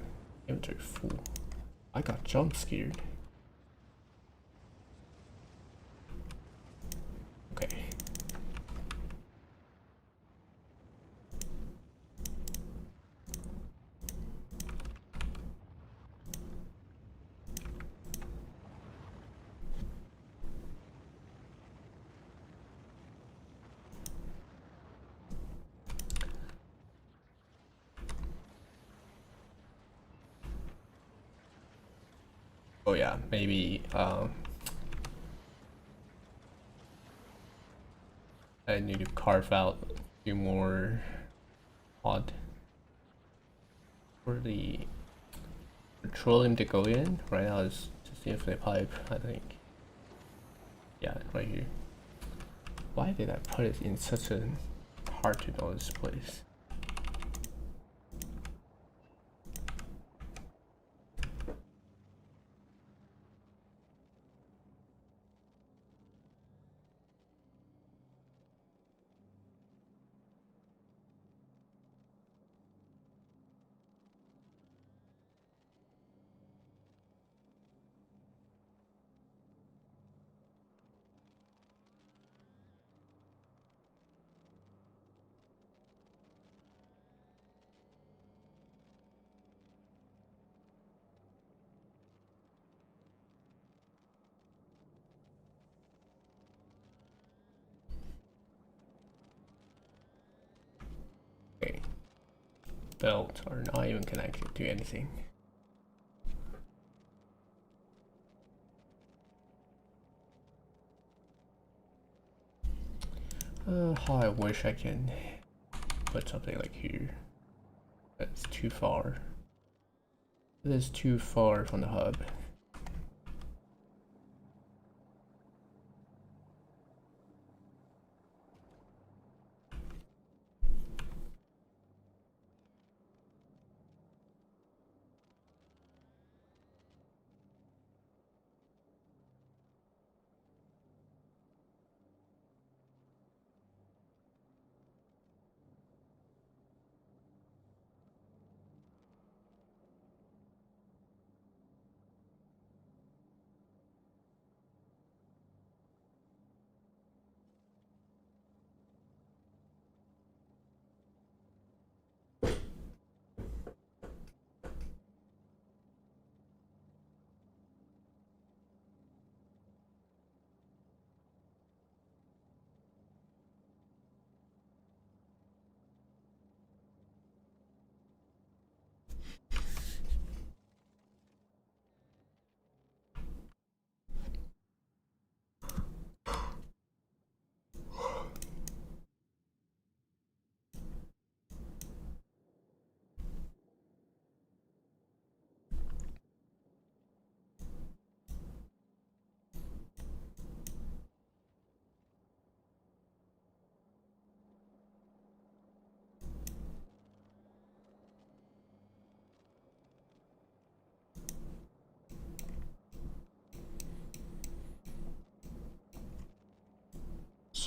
Inventory full. I got jump scared. Okay. Oh yeah, maybe I need to carve out a few more pod for the petroleum to go in. Right now it's just the infinite pipe, I think. Yeah, right here. Why did I put it in such a hard to notice place? Okay. Belts are not even connected to anything. How I wish I can put something like here. That's too far. It is too far from the hub.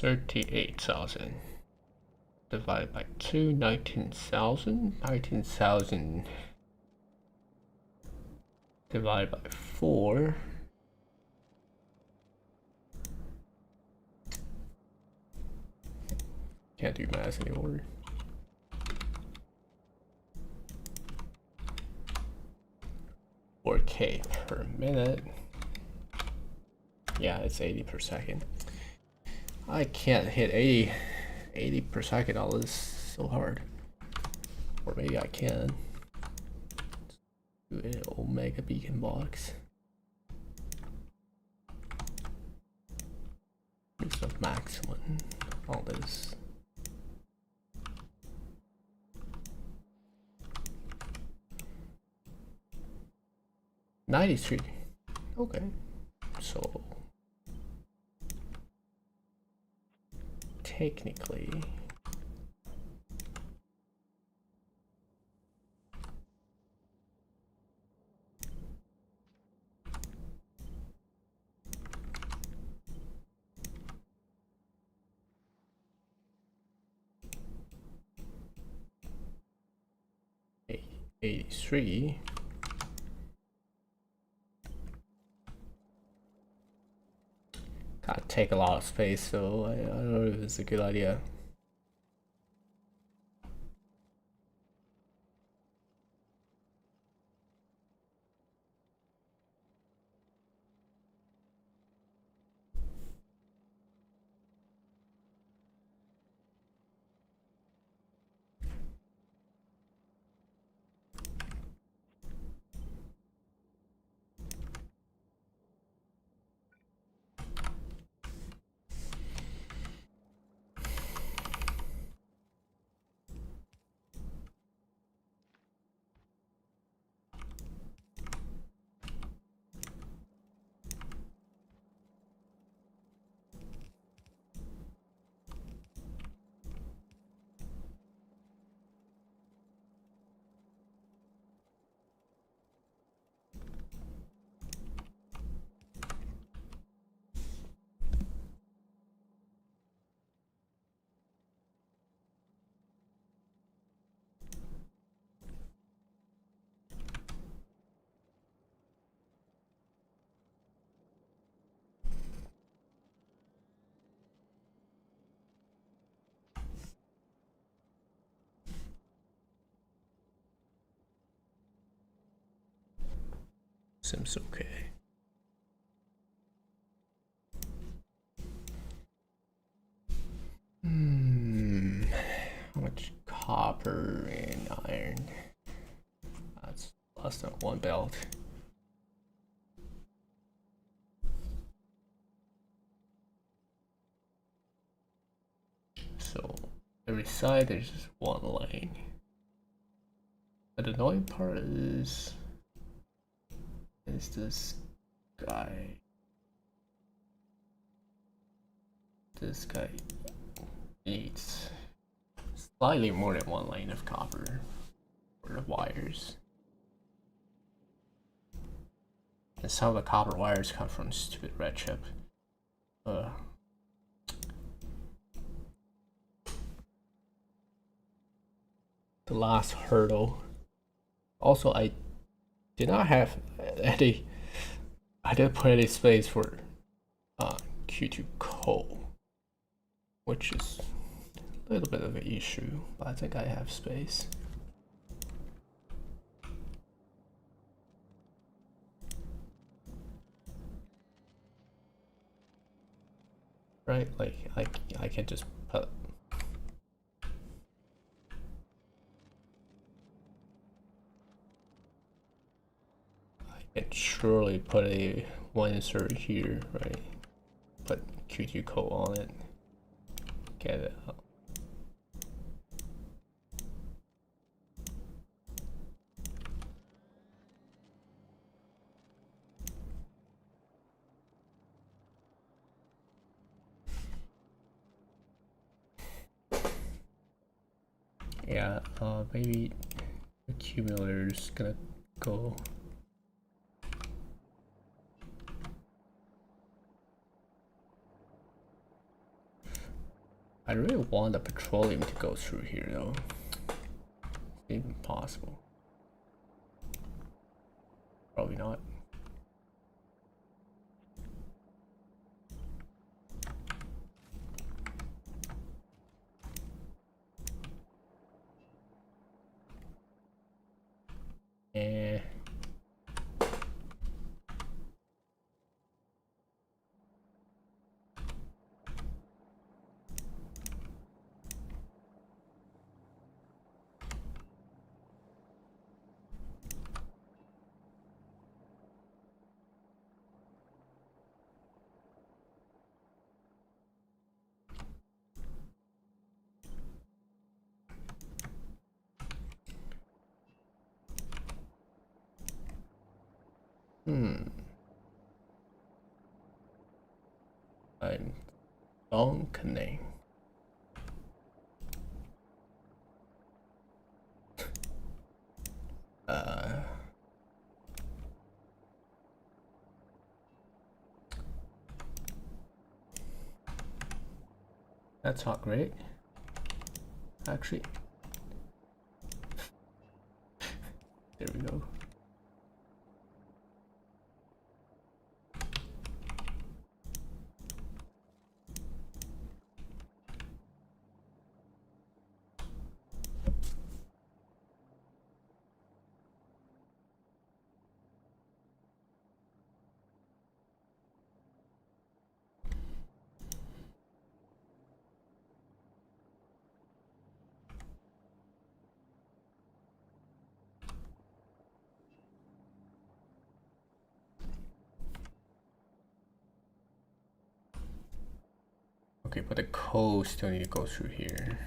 $38,000 divided by 2, 19,000. 19,000 divided by 4. Can't do math anymore. $4K per minute. Yeah, it's 80 per second. I can't hit 80 per second. All this so hard. Or maybe I can. Do an Omega beacon box. Use the maximum. All this. $93. Okay. So technically 83. Gotta take a lot of space, so I don't know if it's a good idea. Seems okay. How much copper and iron? That's less than one belt. So every side there's just one lane. But the annoying part is this guy. This guy needs slightly more than one lane of copper for the wires. And some of the copper wires come from stupid red chip. The last hurdle. Also, I did not have any. I didn't put any space for Q2 coal, which is a little bit of an issue, but I think I have space. Right, like I can just put. I can surely put a one insert here, right? Put Q2 coal on it. Get it up. Yeah, maybe accumulator's gonna go. I really want the petroleum to go through here though. It's even possible. Probably not. Eh. I'm donkening. That's not great. Actually. There we go. Okay, but the code still need to go through here.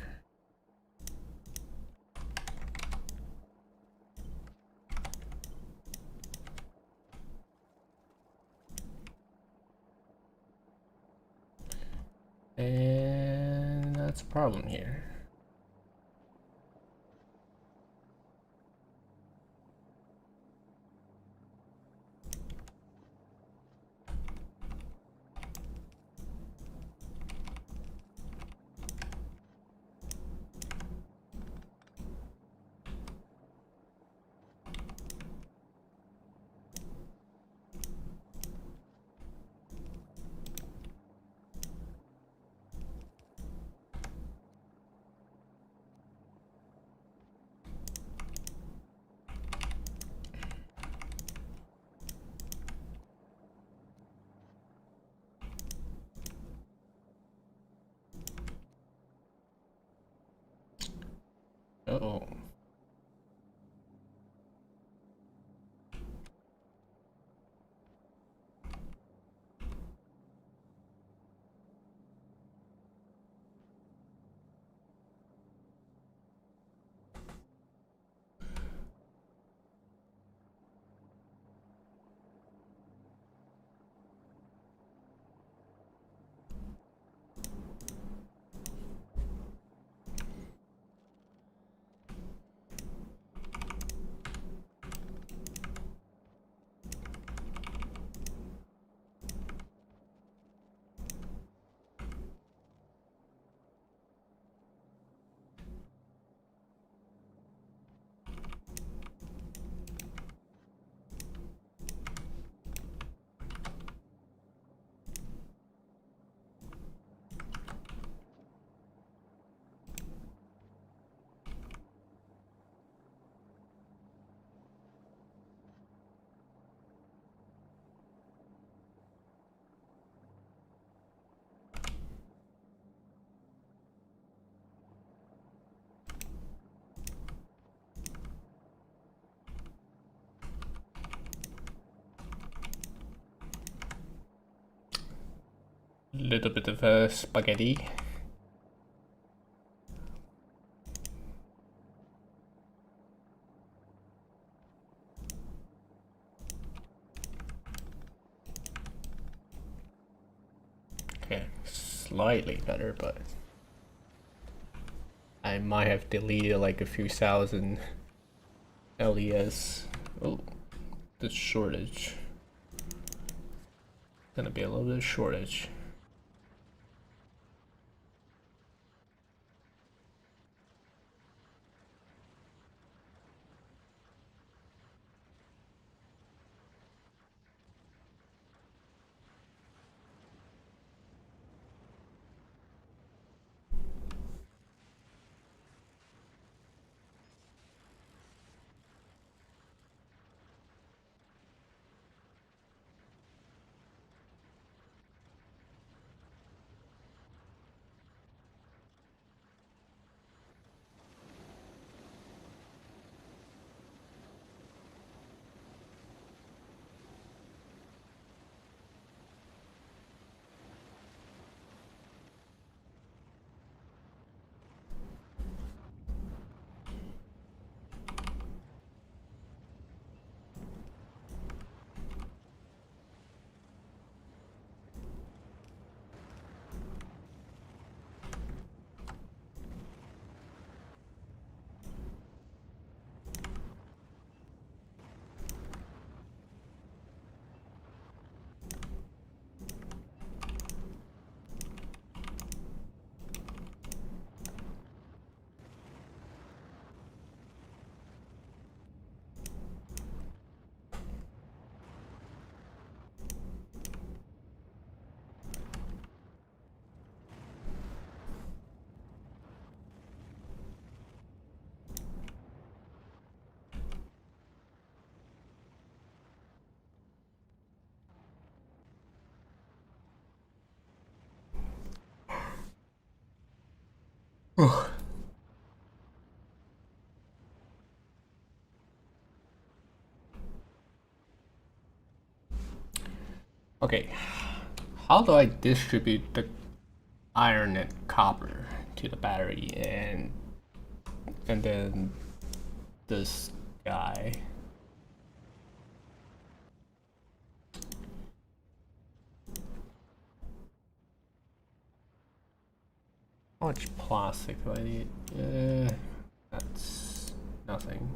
And that's a problem here. Uh-oh. Little bit of spaghetti. Okay, slightly better, but I might have deleted like a few thousand LES. Oh, the shortage. Gonna be a little bit of shortage. Okay, how do I distribute the iron and copper to the battery and then this guy? How much plastic do I need? That's nothing.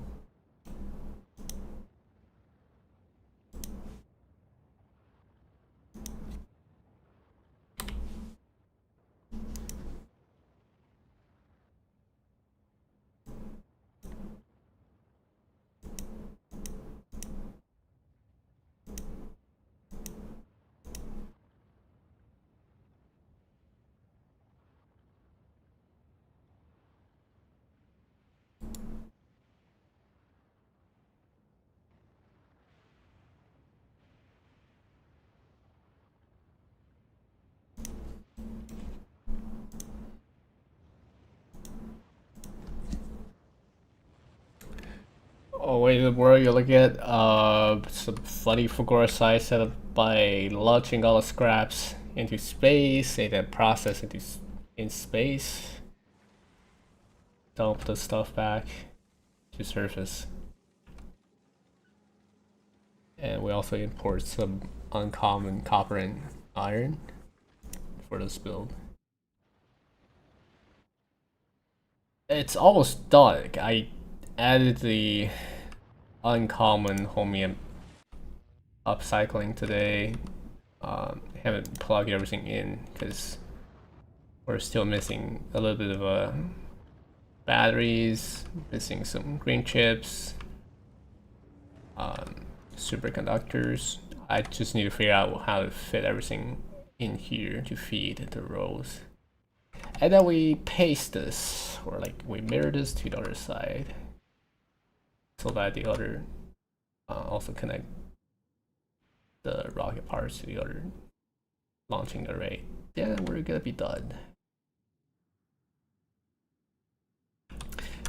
Oh wait, where are you looking at? Some funny Fulgora site set up by launching all the scraps into space and then process into in space. Dump the stuff back to surface. And we also import some uncommon copper and iron for this build. It's almost done. I added the uncommon homium upcycling today. Haven't plugged everything in because we're still missing a little bit of batteries, missing some green chips, superconductors. I just need to figure out how to fit everything in here to feed the rows. And then we paste this, or like we mirror this to the other side so that the other also connect the rocket parts to the other launching array. Then we're gonna be done.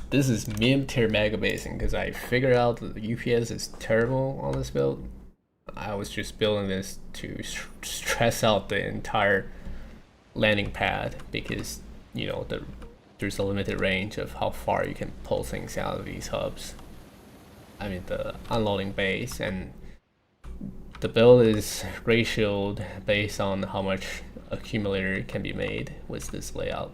This is mid-tier mega basing because I figured out that the UPS is terrible on this build. I was just building this to stress out the entire landing pad because you know there's a limited range of how far you can pull things out of these hubs. I mean the unloading bays, and the build is ratioed based on how much accumulator can be made with this layout.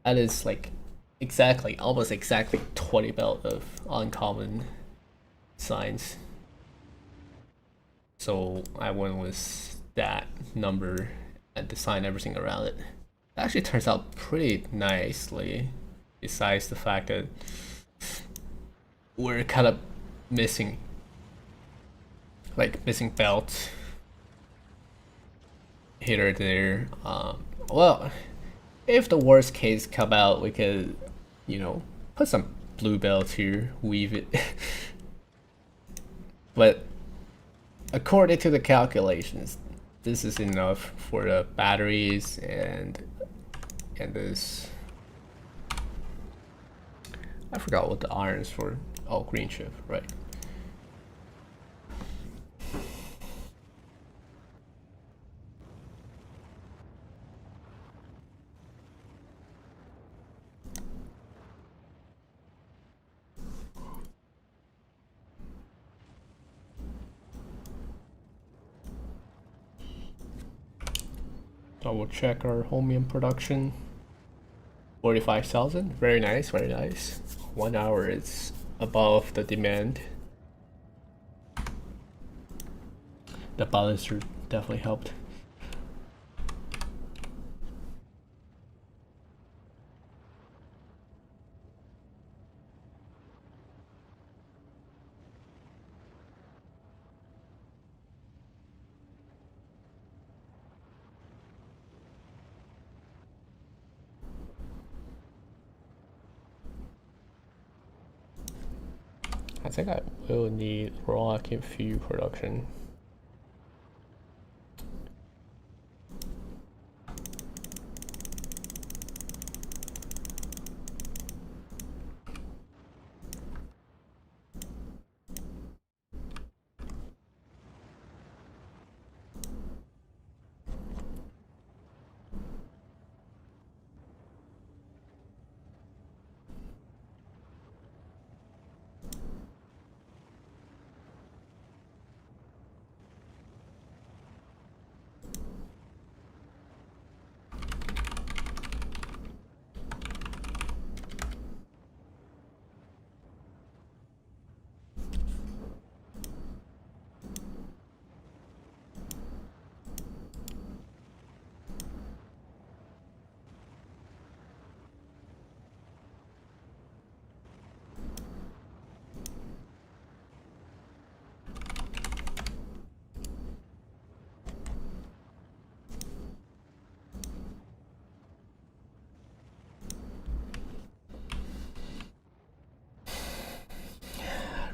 That is like exactly, almost exactly 20 belt of uncommon signs. So I went with that number and designed everything around it. It actually turns out pretty nicely, besides the fact that we're kind of missing belts here or there. Well, if the worst case come out, we could, you know, put some blue belts here, weave it. But according to the calculations, this is enough for the batteries and this. I forgot what the iron is for. Oh, green chip, right. Double check our homium production. 45,000. Very nice, very nice. 1 hour is above the demand. The balancer definitely helped. I think I will need rock and fuel production.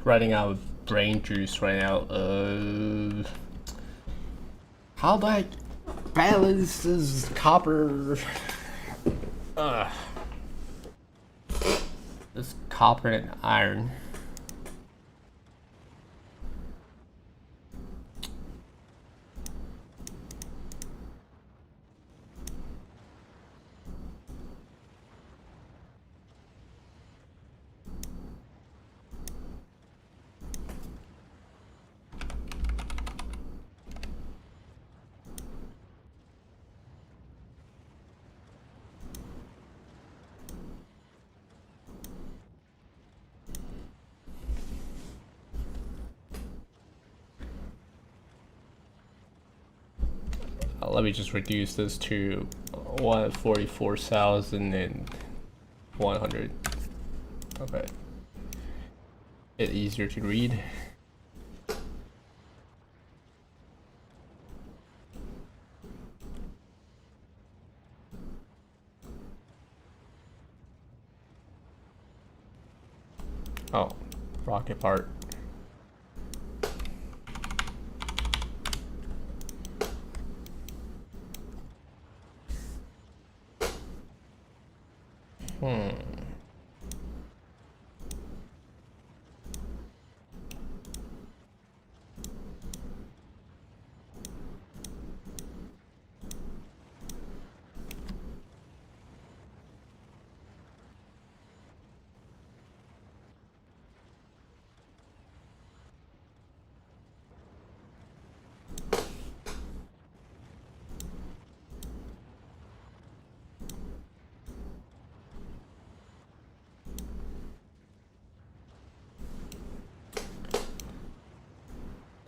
running out of brain juice right now. How do I balance this copper? This copper and iron. Let me just reduce this to 144,100. Okay. It's easier to read. Oh, rocket part.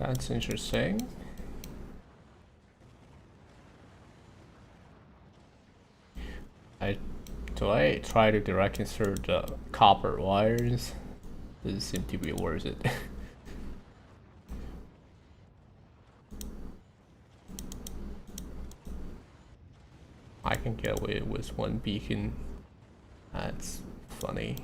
That's interesting. Do I try to direct insert the copper wires? Doesn't seem to be worth it. I can get away with one beacon. That's funny.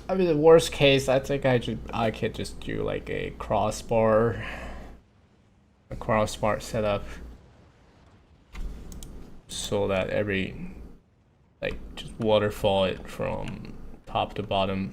I mean, the worst case, I think I could just do like a crossbar setup, so that like just waterfall it from top to bottom.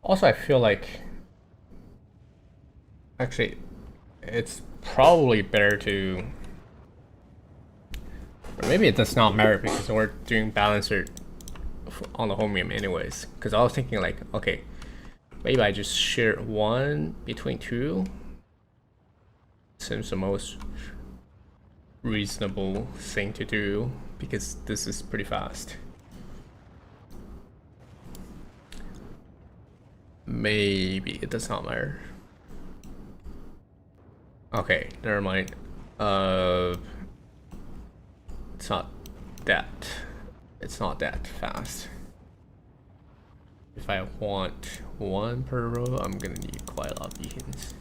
Also, I feel like actually it's probably better to, or maybe it does not matter because we're doing balancer on the homium anyways. Because I was thinking like, okay, maybe I just share one between two. Seems the most reasonable thing to do because this is pretty fast. Maybe it does not matter. Okay, never mind. It's not that fast. If I want one per row, I'm gonna need quite a lot of beacons.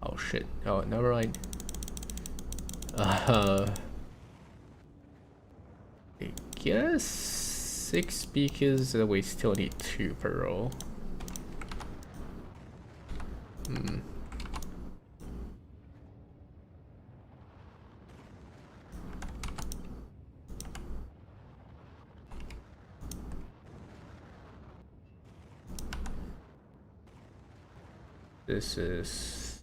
Oh shit. Oh, never mind. I guess 6 beacons, and we still need 2 per row. This is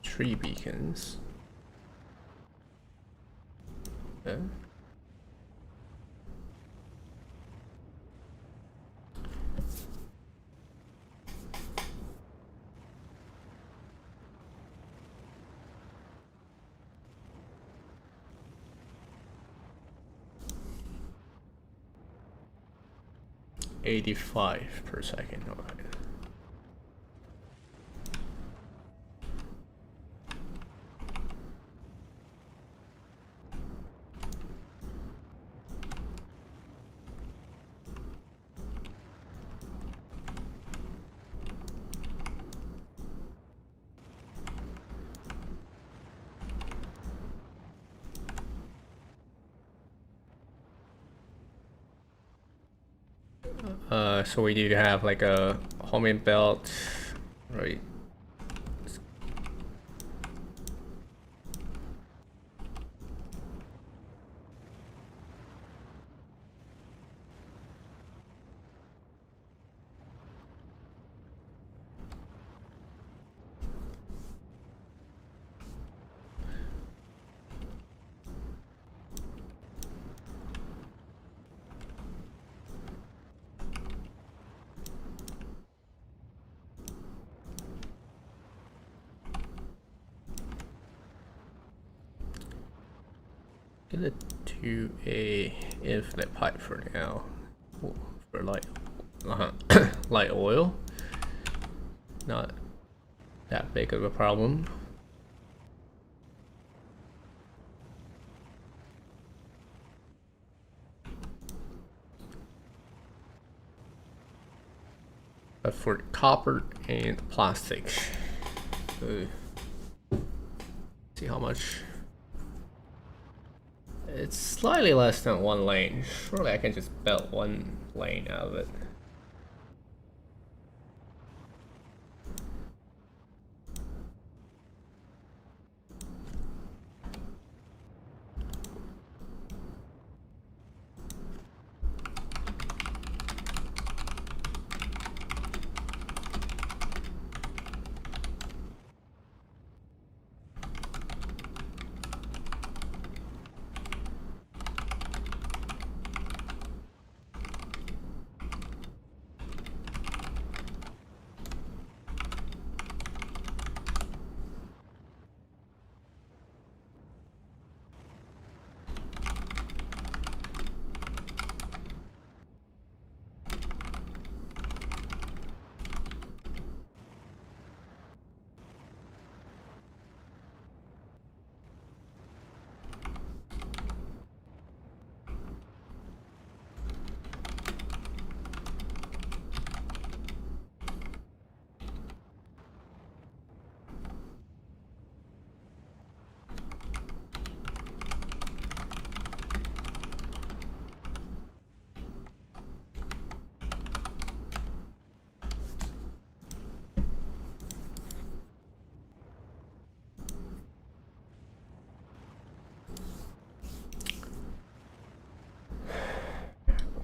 3 beacons. Okay. $85 per second. All right. So we need to have like a homing belt, right? Get it to a infinite pipe for now. Ooh, for light, light oil. Not that big of a problem. But for copper and plastic, see how much. It's slightly less than 1 lane. Surely I can just belt 1 lane out of it.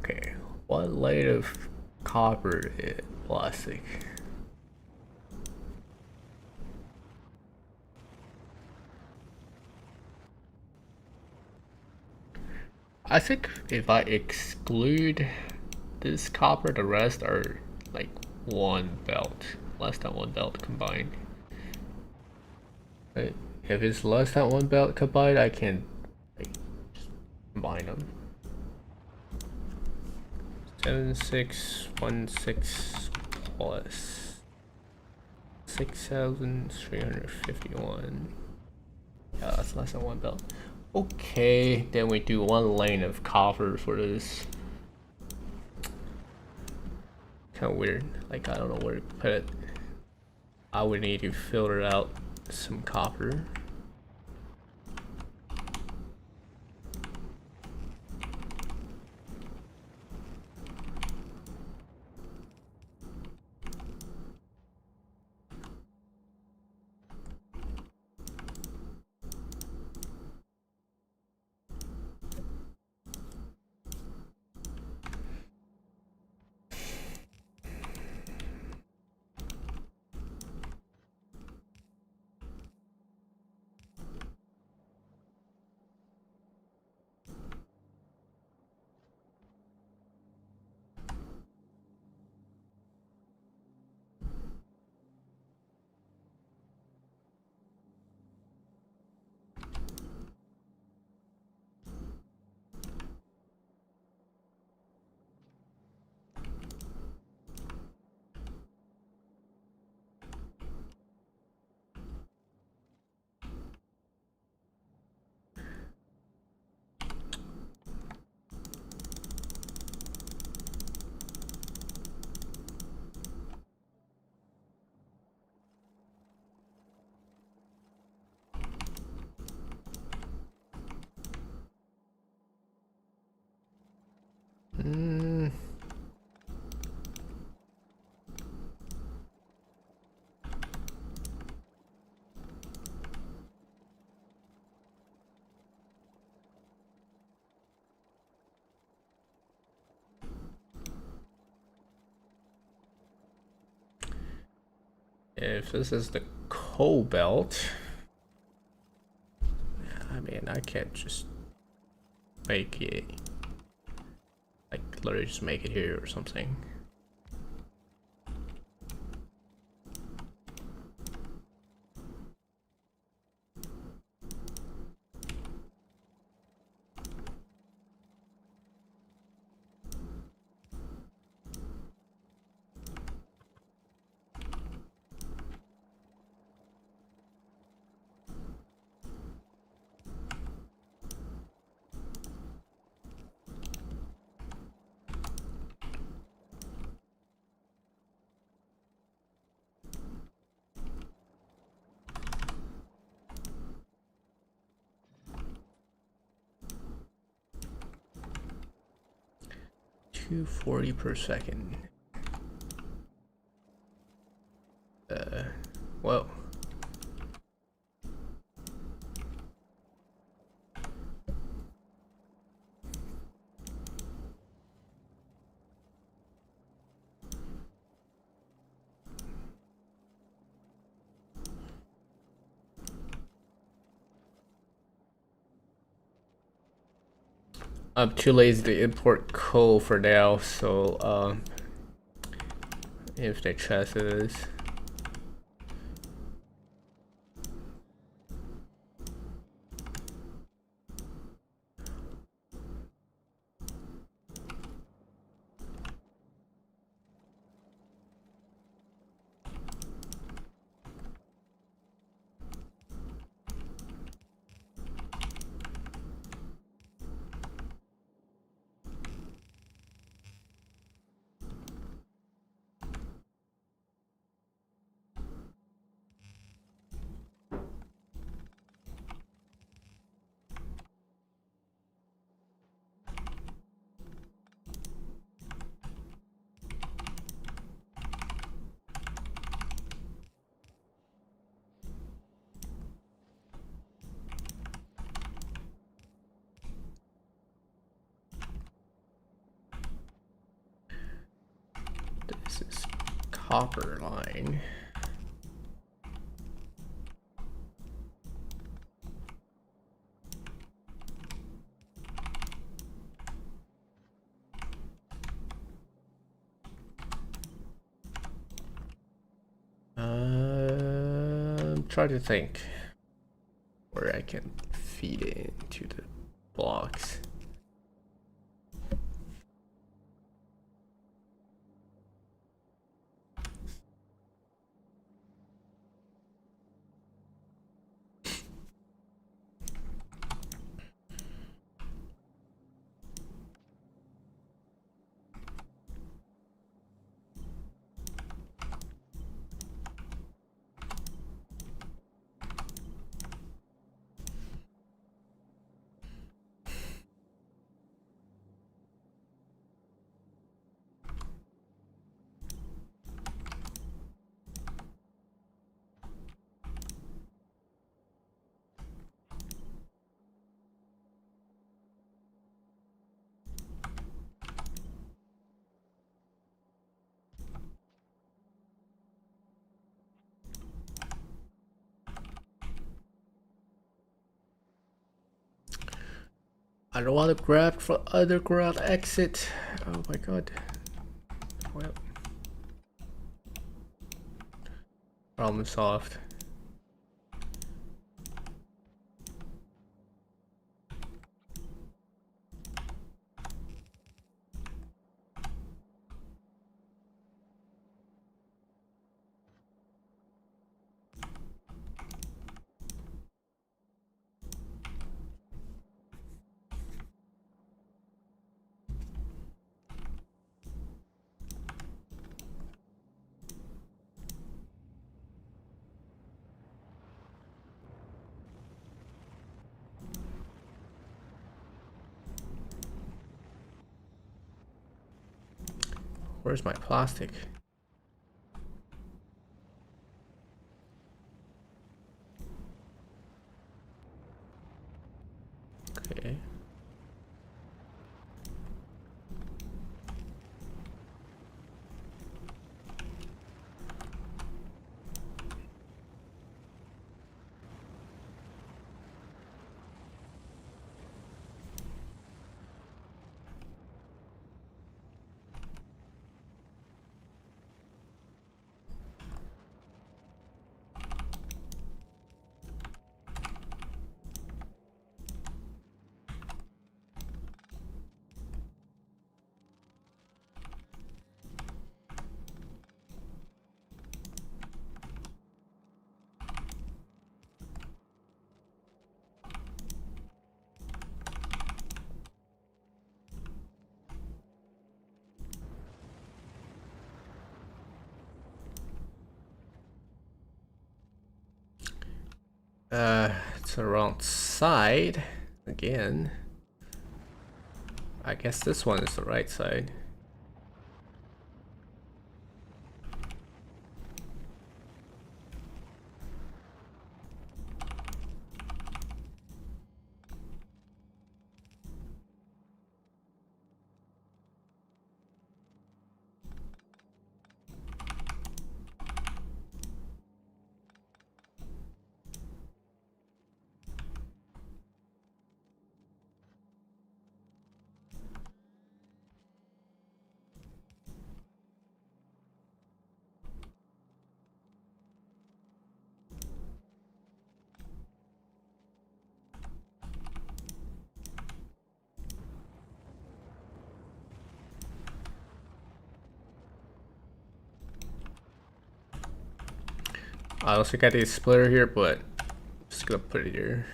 Okay, what layer of copper is plastic? I think if I exclude this copper, the rest are like 1 belt, less than 1 belt combined. But if it's less than 1 belt combined, I can like, just combine them. 7616 plus 6351. Yeah, that's less than 1 belt. Okay, then we do 1 lane of copper for this. Kind of weird. Like, I don't know where to put it. I would need to filter out some copper. If this is the coal belt, I mean, I can't just make it, like, literally just make it here or something. $240 per second. Whoa. I'm too lazy to import coal for now, so if the chest is this is copper line. I'm trying to think where I can feed it into the blocks. I don't want to grab for underground exit. Oh my god. Well, problem solved. Where's my plastic? Okay. It's the wrong side again. I guess this one is the right side. I also got a splitter here, but I'm just gonna put it here.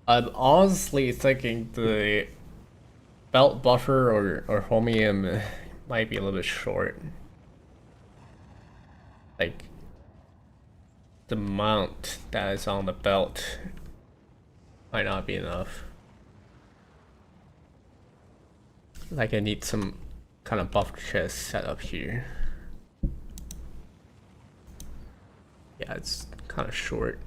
I'm honestly thinking the belt buffer or homium might be a little bit short. Like the mount that is on the belt might not be enough. Like I need some kind of buff chest set up here. Yeah, it's kind of short.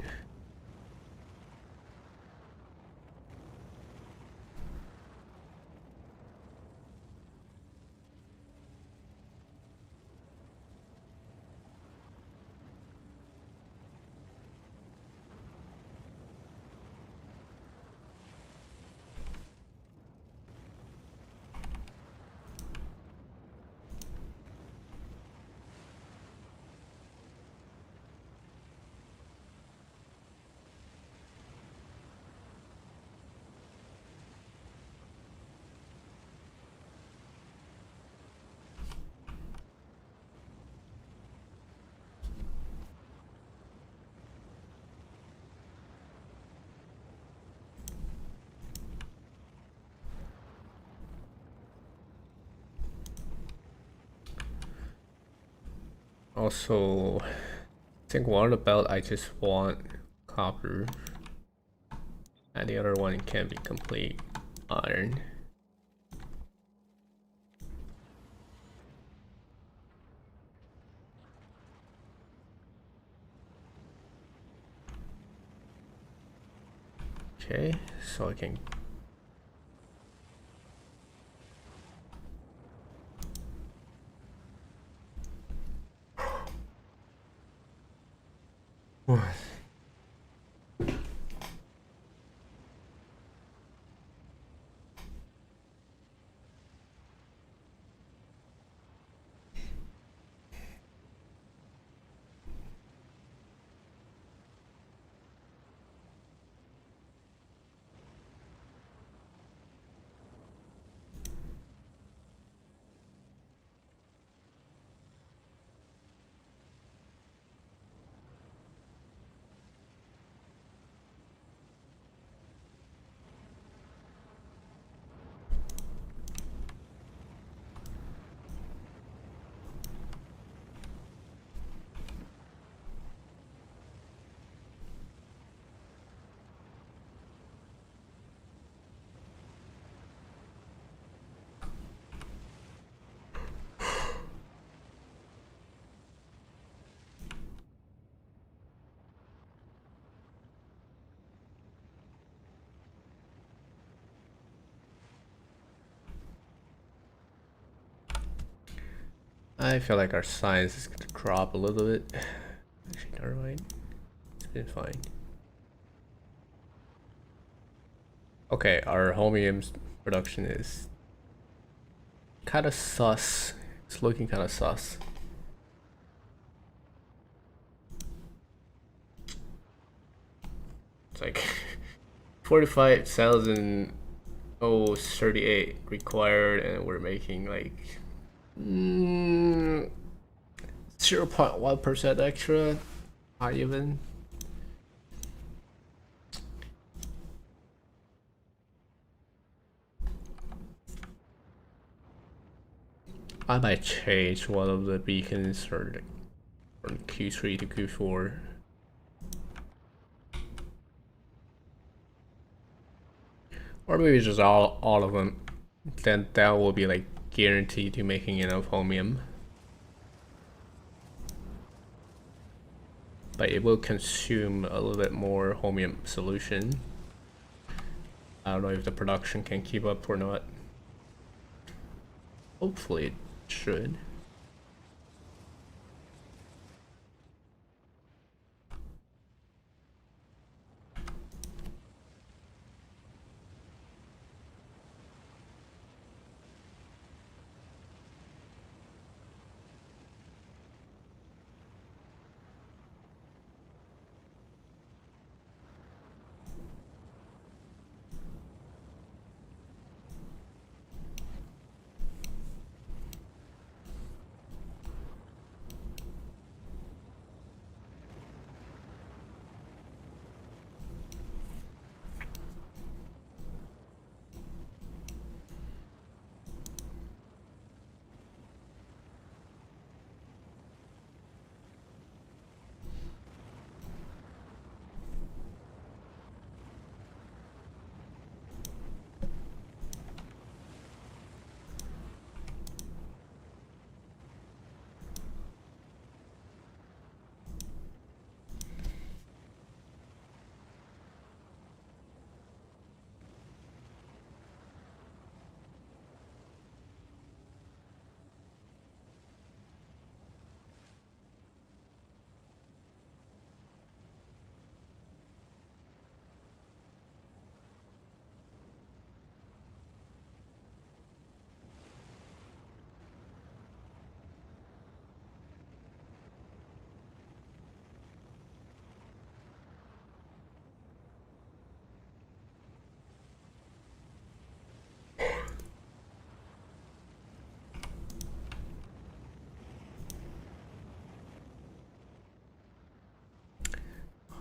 Also, I think one of the belt I just want copper, and the other one can be complete iron. Okay, so I can. I feel like our science is gonna drop a little bit. Actually, never mind. It's been fine. Okay, our homium production is kind of sus. It's looking kind of sus. It's like 45,038 required, and we're making like 0.1% extra. Not even. I might change one of the beacons from Q3 to Q4. Or maybe just all of them. Then that will be like guaranteed to making enough homium. But it will consume a little bit more homium solution. I don't know if the production can keep up or not. Hopefully it should.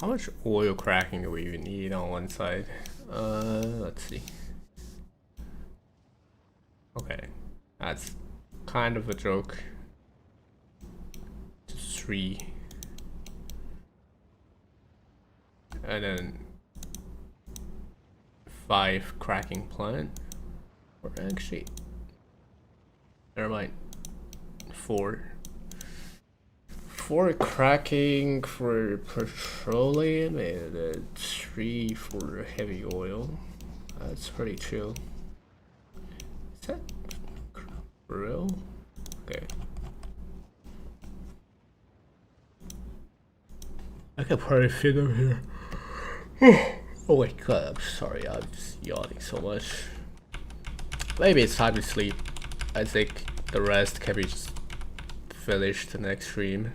How much oil cracking do we even need on one side? Let's see. Okay, that's kind of a joke. Just 3. And then 5 cracking plant. Or actually, never mind. 4. 4 cracking for petroleum and 3 for heavy oil. That's pretty chill. Is that real? Okay. I can probably figure here. Oh my god, I'm sorry, I'm just yawning so much. Maybe it's time to sleep. I think the rest can be just finished the next stream.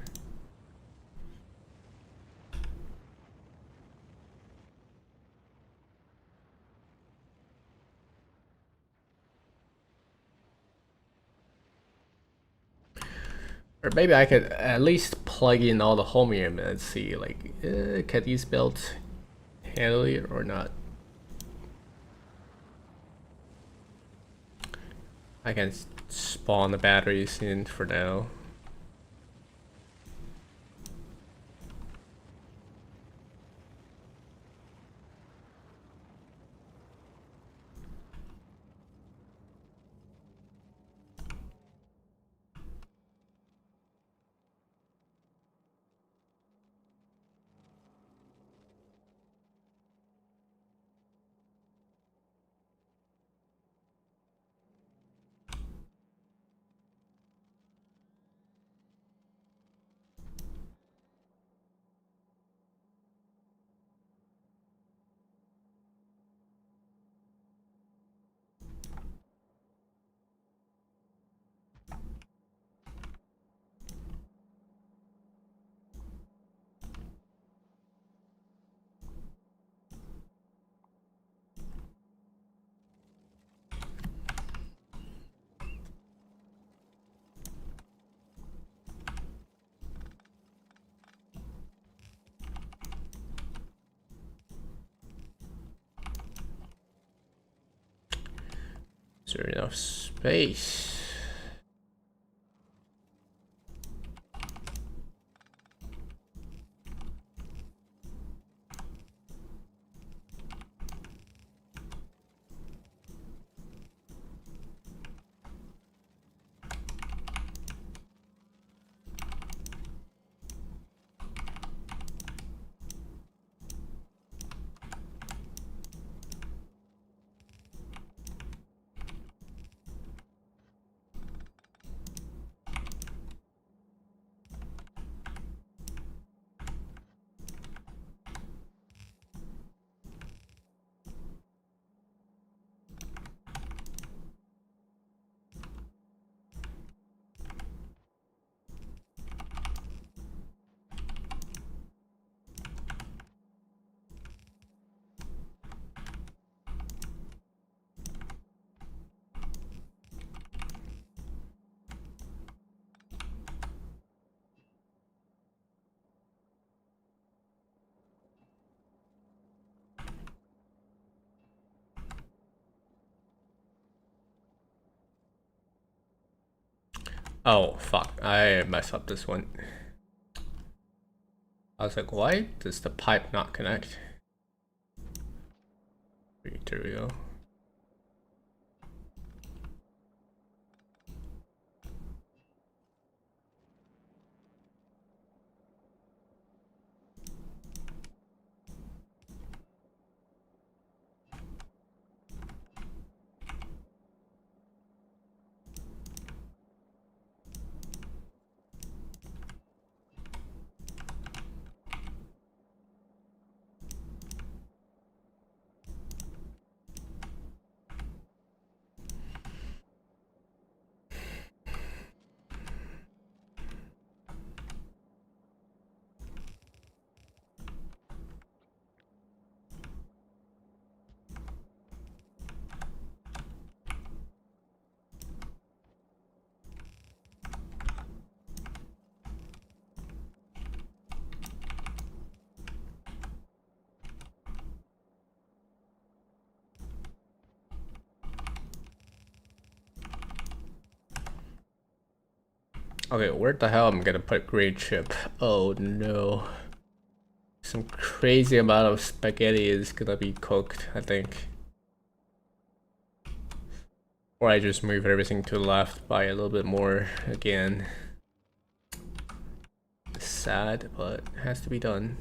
Or maybe I could at least plug in all the homium and see like, can these belts handle it or not? I can spawn the batteries in for now. Is there enough space? Oh, fuck. I messed up this one. I was like, why does the pipe not connect? There we go. Okay, where the hell am I gonna put green chip? Oh no. Some crazy amount of spaghetti is gonna be cooked, I think. Or I just move everything to the left by a little bit more again. Sad, but it has to be done.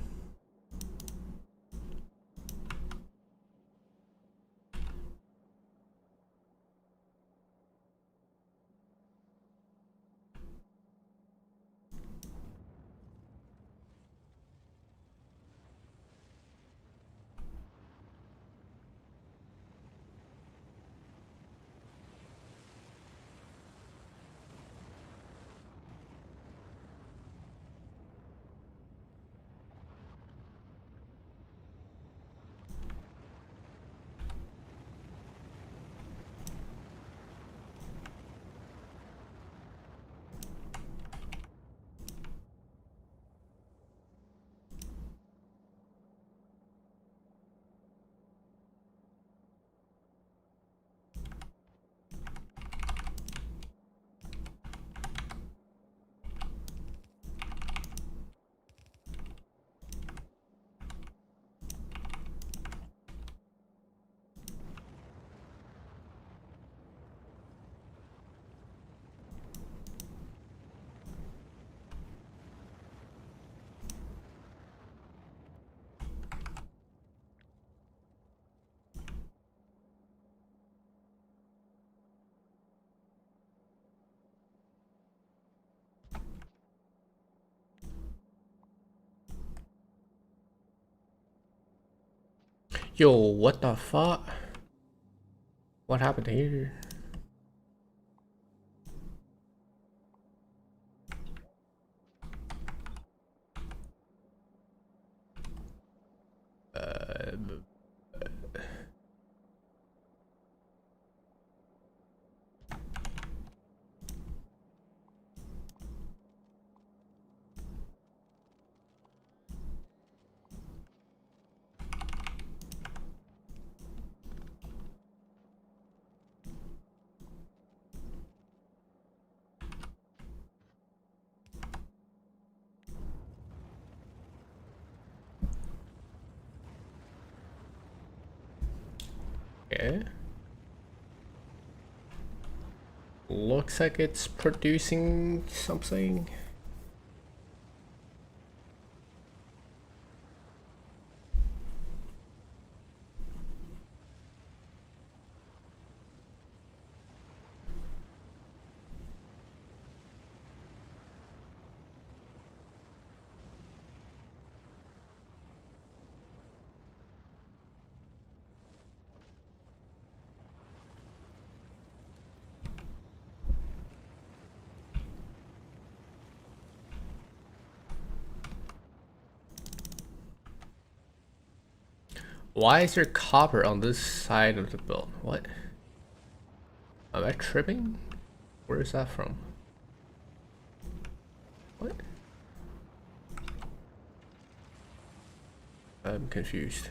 Yo, what the fuck? What happened here? Okay. Looks like it's producing something. Why is there copper on this side of the build? What? Am I tripping? Where is that from? What? I'm confused.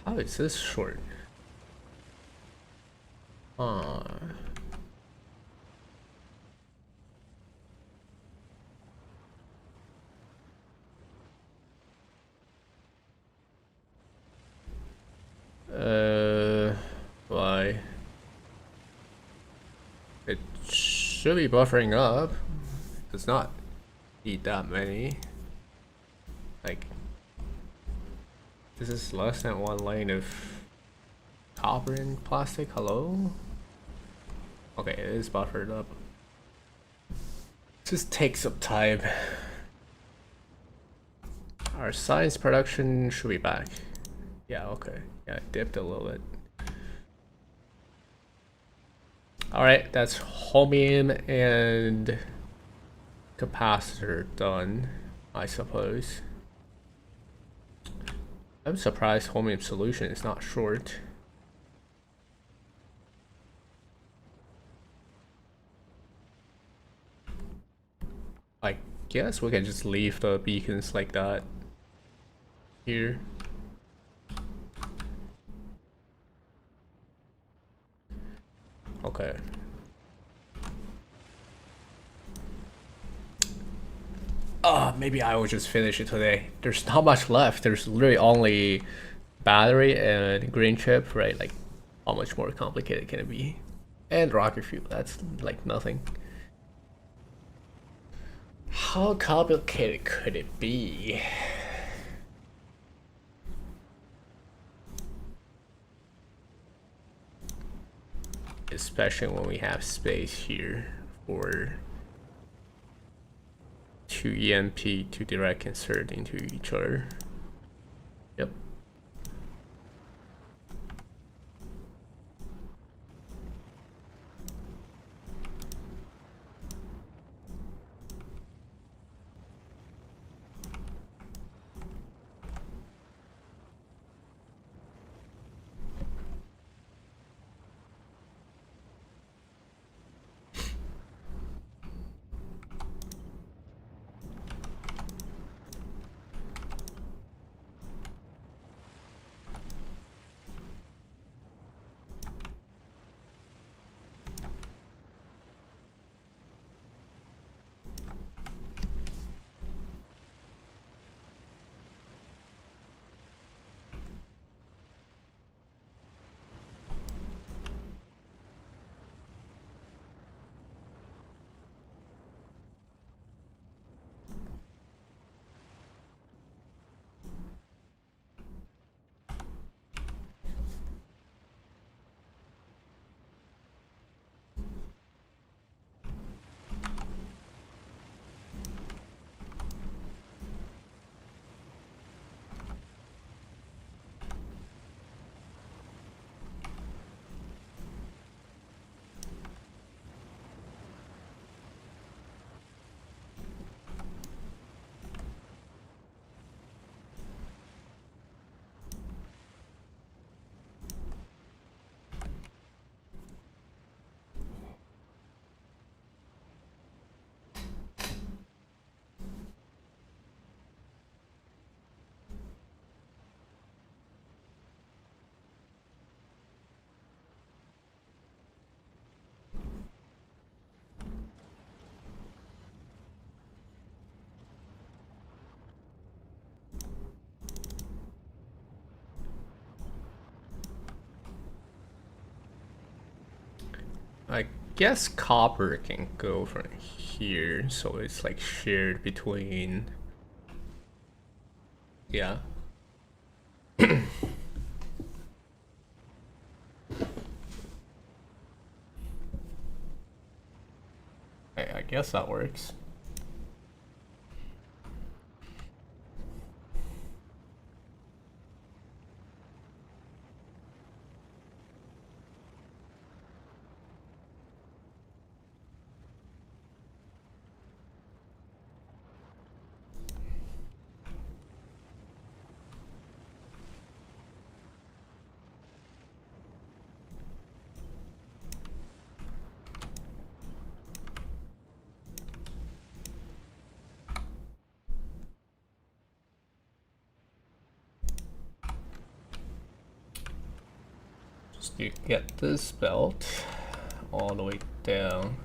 How is this short? Uh, why? It should be buffering up. It does not need that many. Like, this is less than 1 lane of copper and plastic. Hello? Okay, it is buffered up. Just take some time. Our science production should be back. Yeah, okay. Yeah, it dipped a little bit. Alright, that's chromium and capacitor done, I suppose. I'm surprised chromium solution is not short. I guess we can just leave the beacons like that here. Okay. Maybe I will just finish it today. There's not much left. There's literally only battery and green chip, right? Like, how much more complicated can it be? And rocket fuel, that's like nothing. How complicated could it be? Especially when we have space here for 2 EMP to direct insert into each other. Yep. I guess copper can go from here, so it's like shared between. Yeah. I guess that works. Just to get this belt all the way down.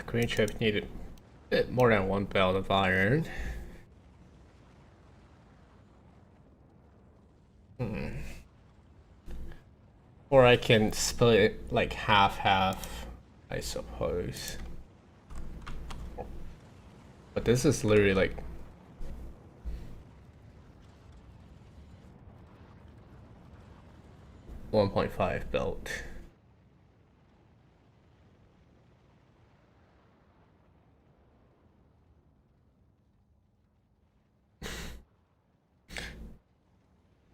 Green chip needed a bit more than one belt of iron. Or I can split it like half-half, I suppose. But this is literally like 1.5 belt.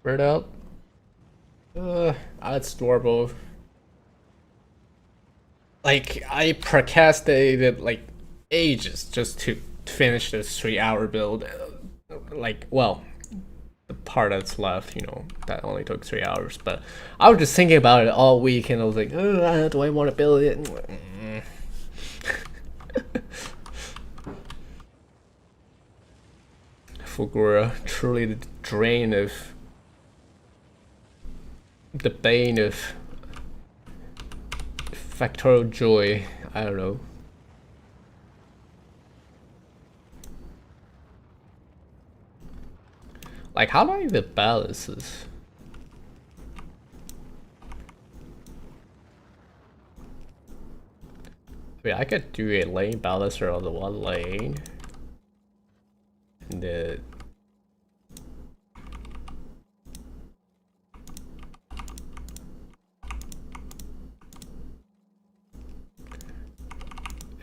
Spread out. That's adorable. Like, I procrastinated like ages just to finish this 3-hour build. Like, well, the part that's left, you know, that only took 3 hours. But I was just thinking about it all week, and I was like, oh, do I want to build it? Fulgora, truly the drain of the bane of Factorio joy. I don't know. Like, how do I even balance this? I mean, I could do a lane balancer on the one lane.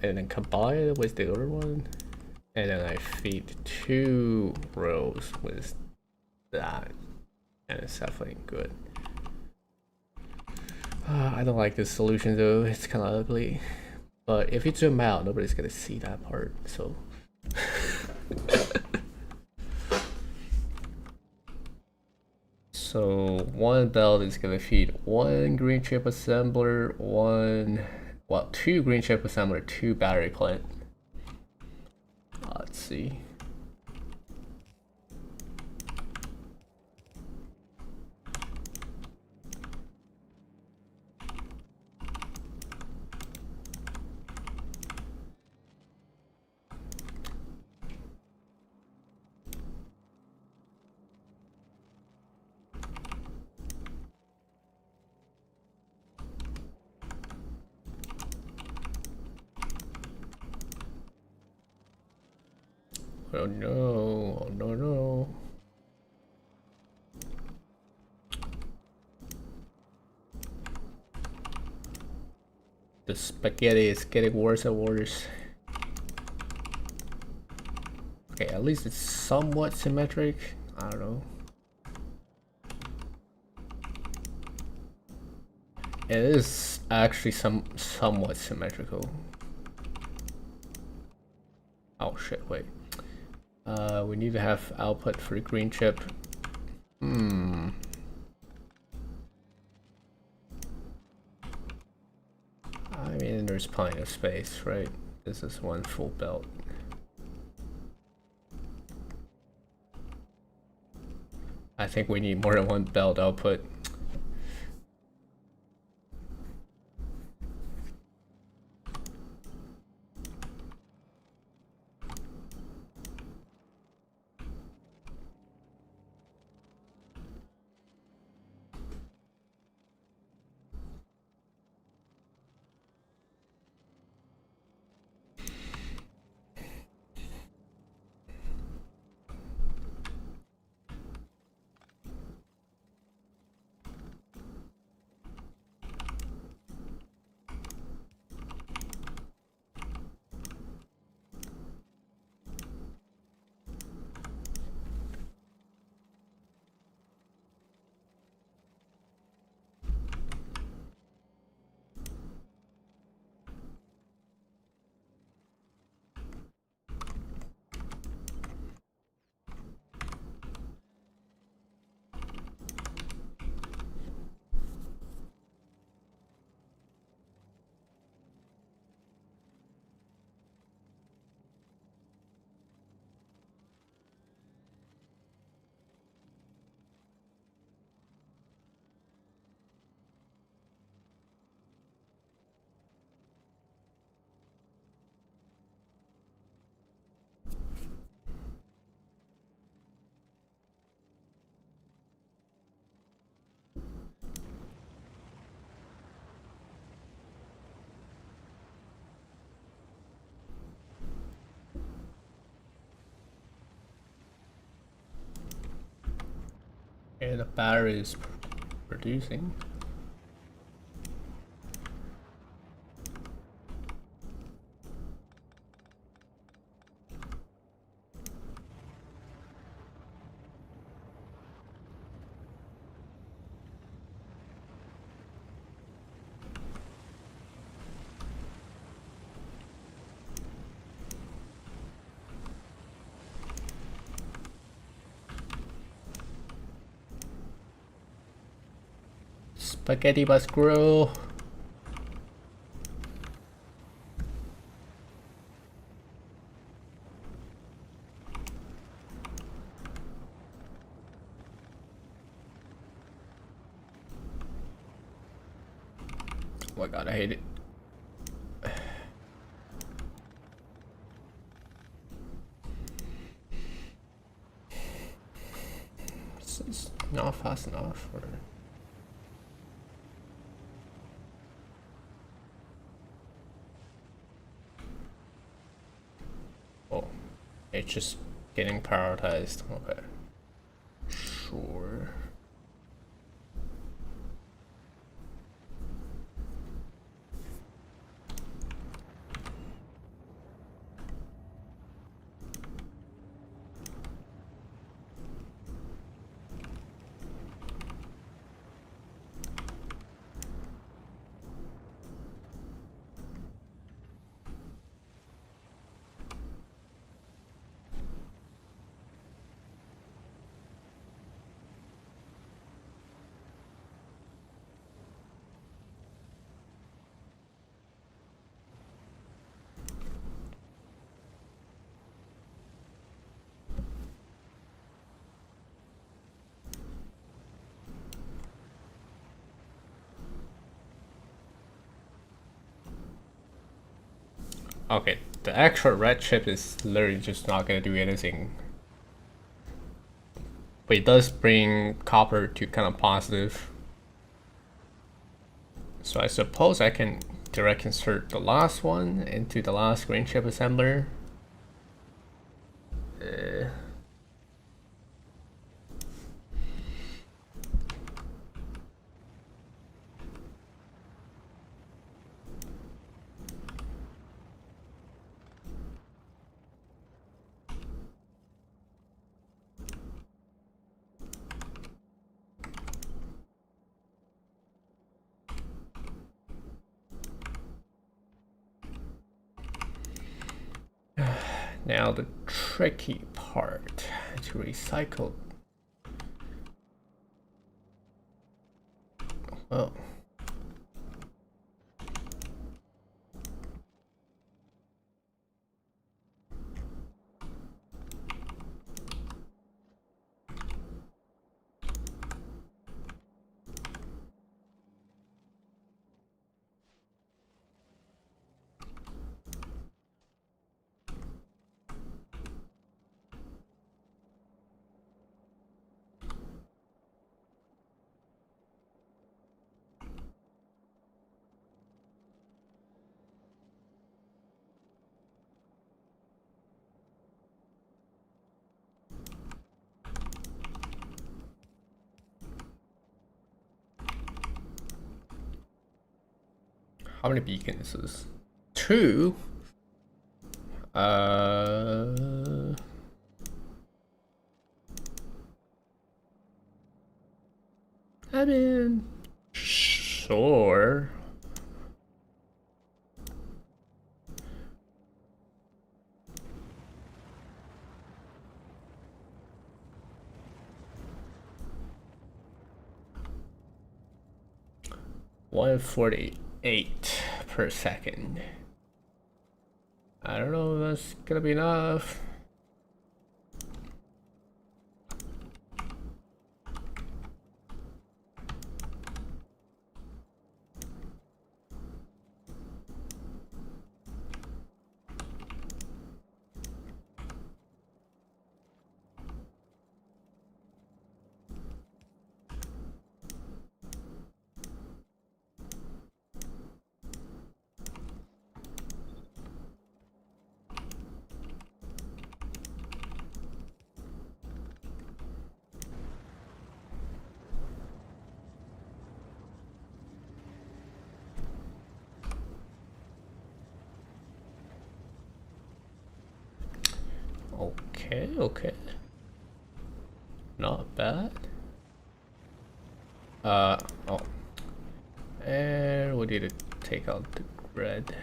And then combine it with the other one, and then I feed 2 rows with that, and it's definitely good. I don't like this solution though, it's kind of ugly. But if you zoom out, nobody's gonna see that part, so. So one belt is gonna feed one green chip assembler, two green chip assembler, two battery plant. Let's see. Oh no, oh no, no. The spaghetti is getting worse and worse. Okay, at least it's somewhat symmetric. I don't know. It is actually somewhat symmetrical. Oh shit, wait. We need to have output for the green chip. I mean, there's plenty of space, right? This is one full belt. I think we need more than one belt output. And the battery is producing. Spaghetti must grow. Oh my god, I hate it. It's not fast enough. Or... Oh, it's just getting prioritized. Okay. Sure. Okay, the extra red chip is literally just not gonna do anything. But it does bring copper to kind of positive. So I suppose I can direct insert the last one into the last green chip assembler. Now the tricky part to recycle. Well, how many beacons is this? 2? I mean, sure. $148 per second. I don't know if that's gonna be enough. Okay. Not bad. Oh. And we need to take out the red.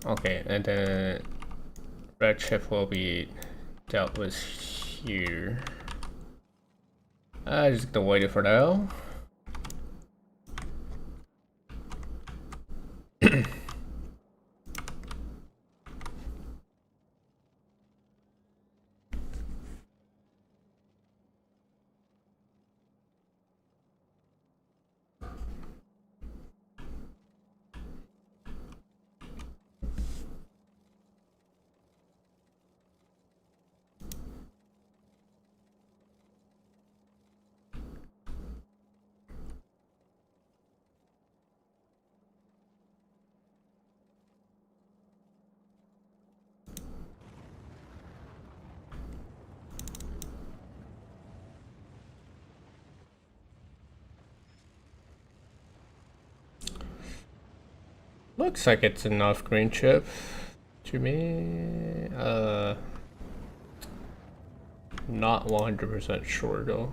Okay, and then red chip will be dealt with here. I just gonna wait it for now. Looks like it's enough green chip to me. Not 100% sure though.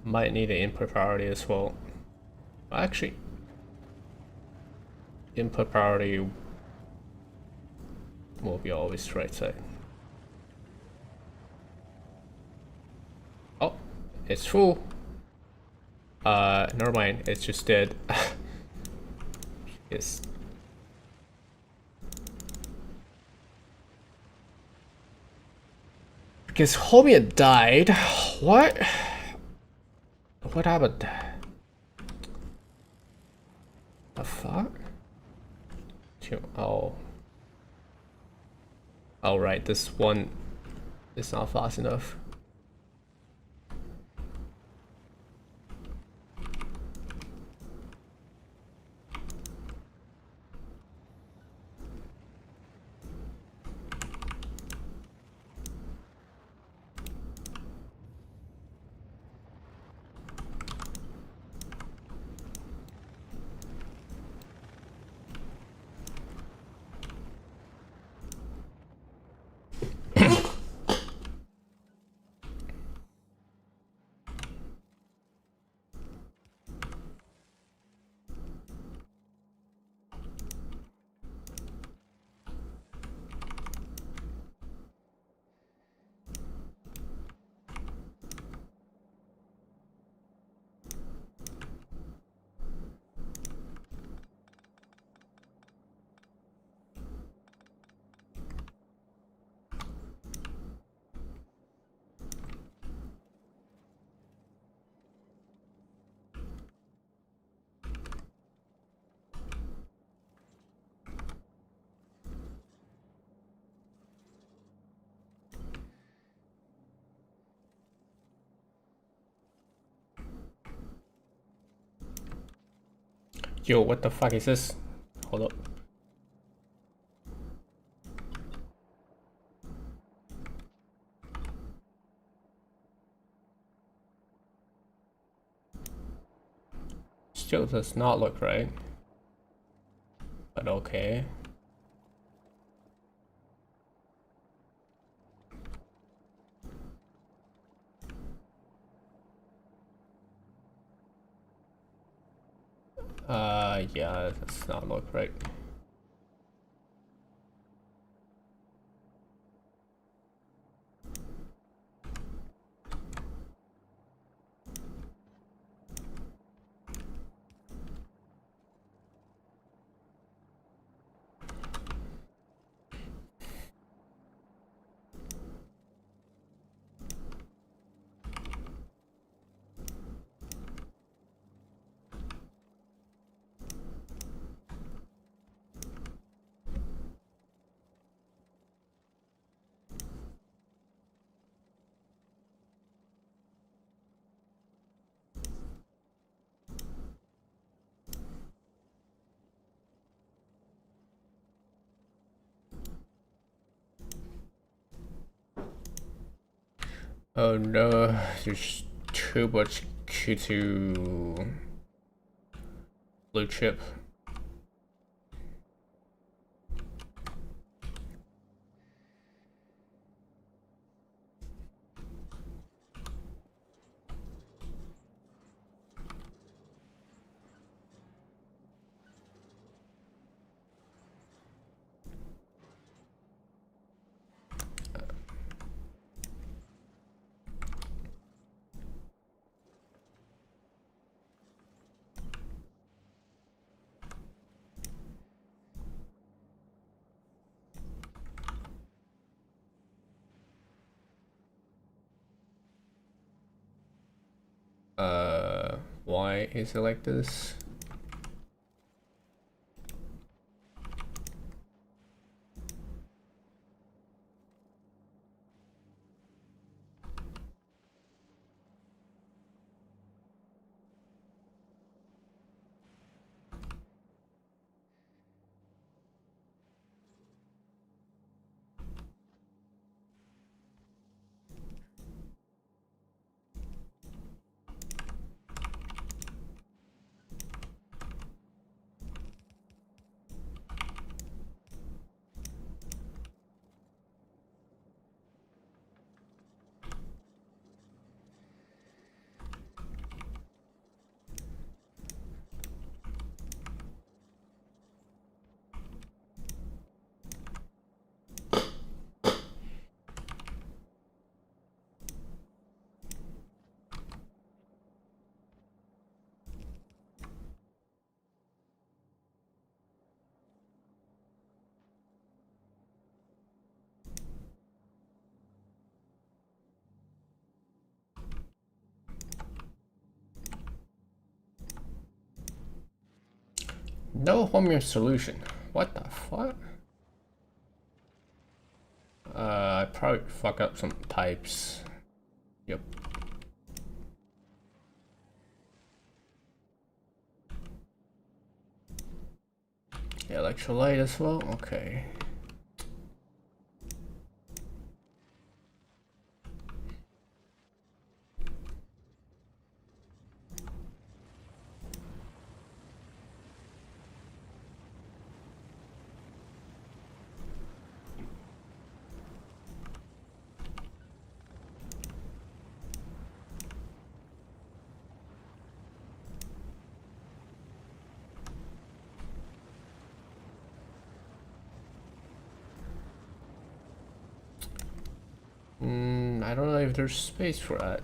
Might need an input priority as well. Actually, input priority will be always right side. Oh, it's full. Never mind, it's just dead. Yes. Because Homie died. What? What happened? The fuck? Oh. Oh right, this one is not fast enough. Yo, what the fuck is this? Hold up. Still does not look right. But okay. Yeah, that does not look right. Oh no, there's too much Q2 blue chip. Why is it like this? No Homer solution. What the fuck? I probably fuck up some types. Yep. Yeah, electrolyte as well. Okay. I don't know if there's space for that.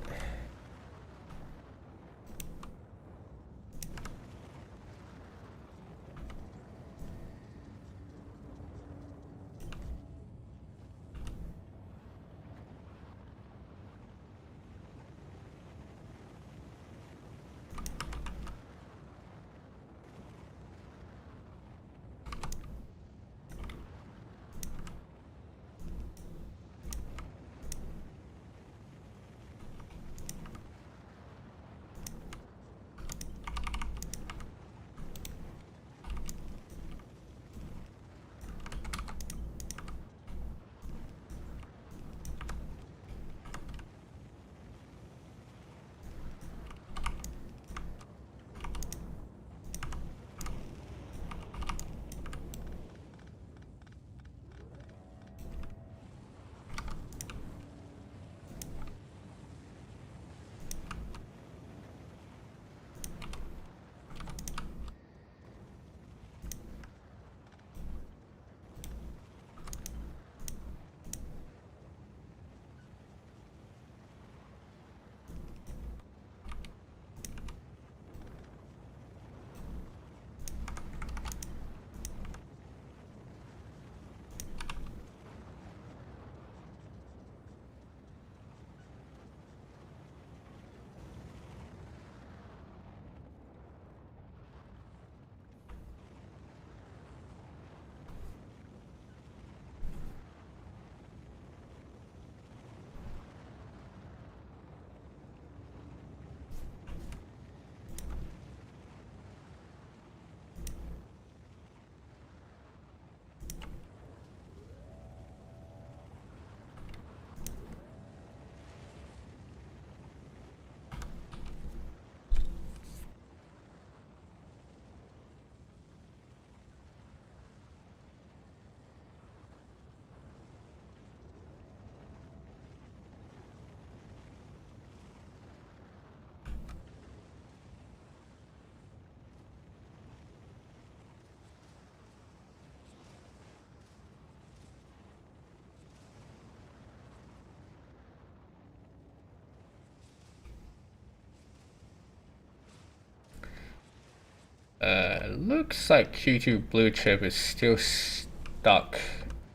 Looks like Q2 blue chip is still stuck,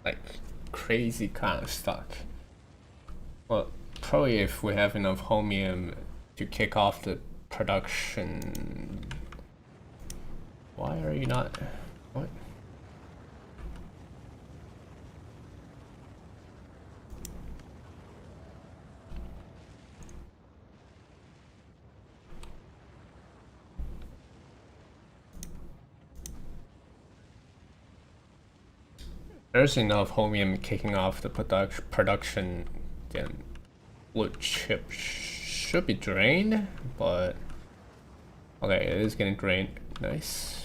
like crazy kind of stuck. Well, probably if we have enough homium to kick off the production. Why are you not? What? There's enough homium kicking off the production, then wood chip should be drained, but okay, it is getting drained. Nice.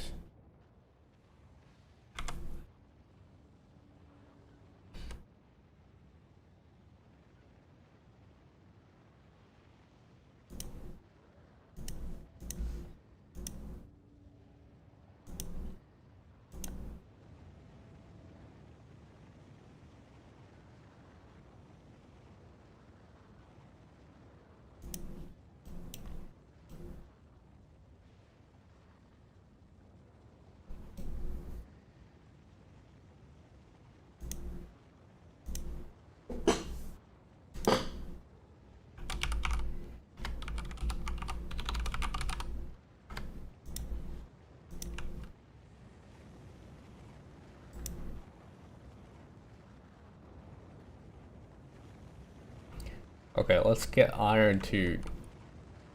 Okay, let's get iron 2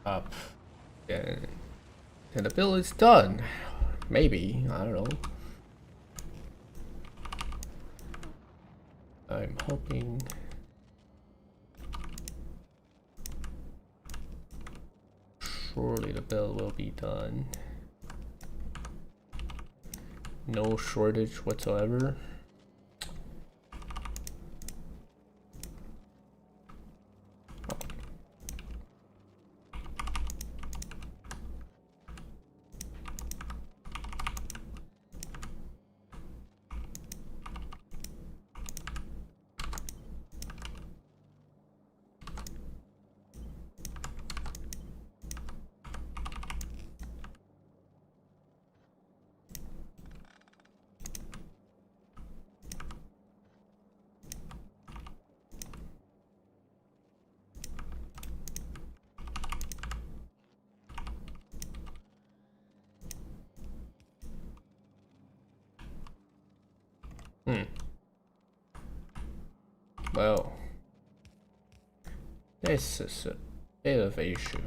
up. And the build is done. Maybe, I don't know. I'm hoping. Surely the build will be done. No shortage whatsoever. Well, this is a bit of an issue.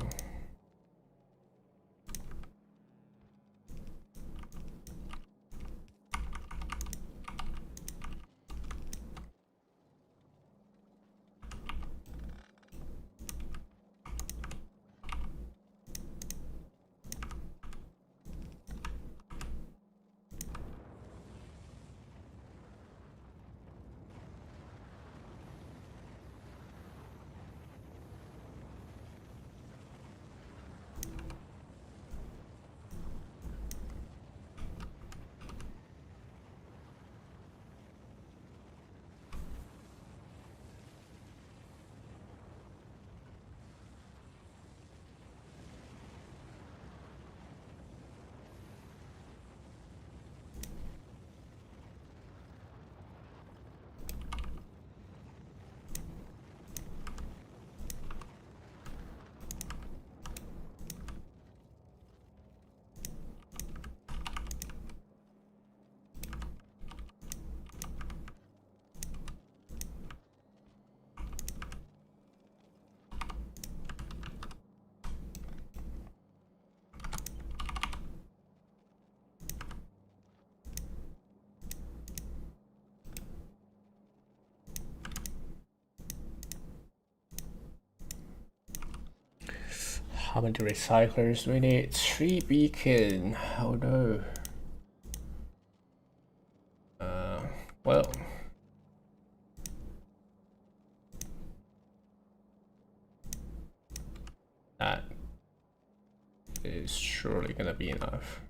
How many recyclers we need? 3 beacon. Oh no. Well. That is surely gonna be enough.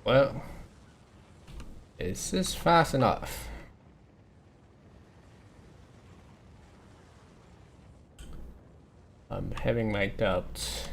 Well, is this fast enough? I'm having my doubts.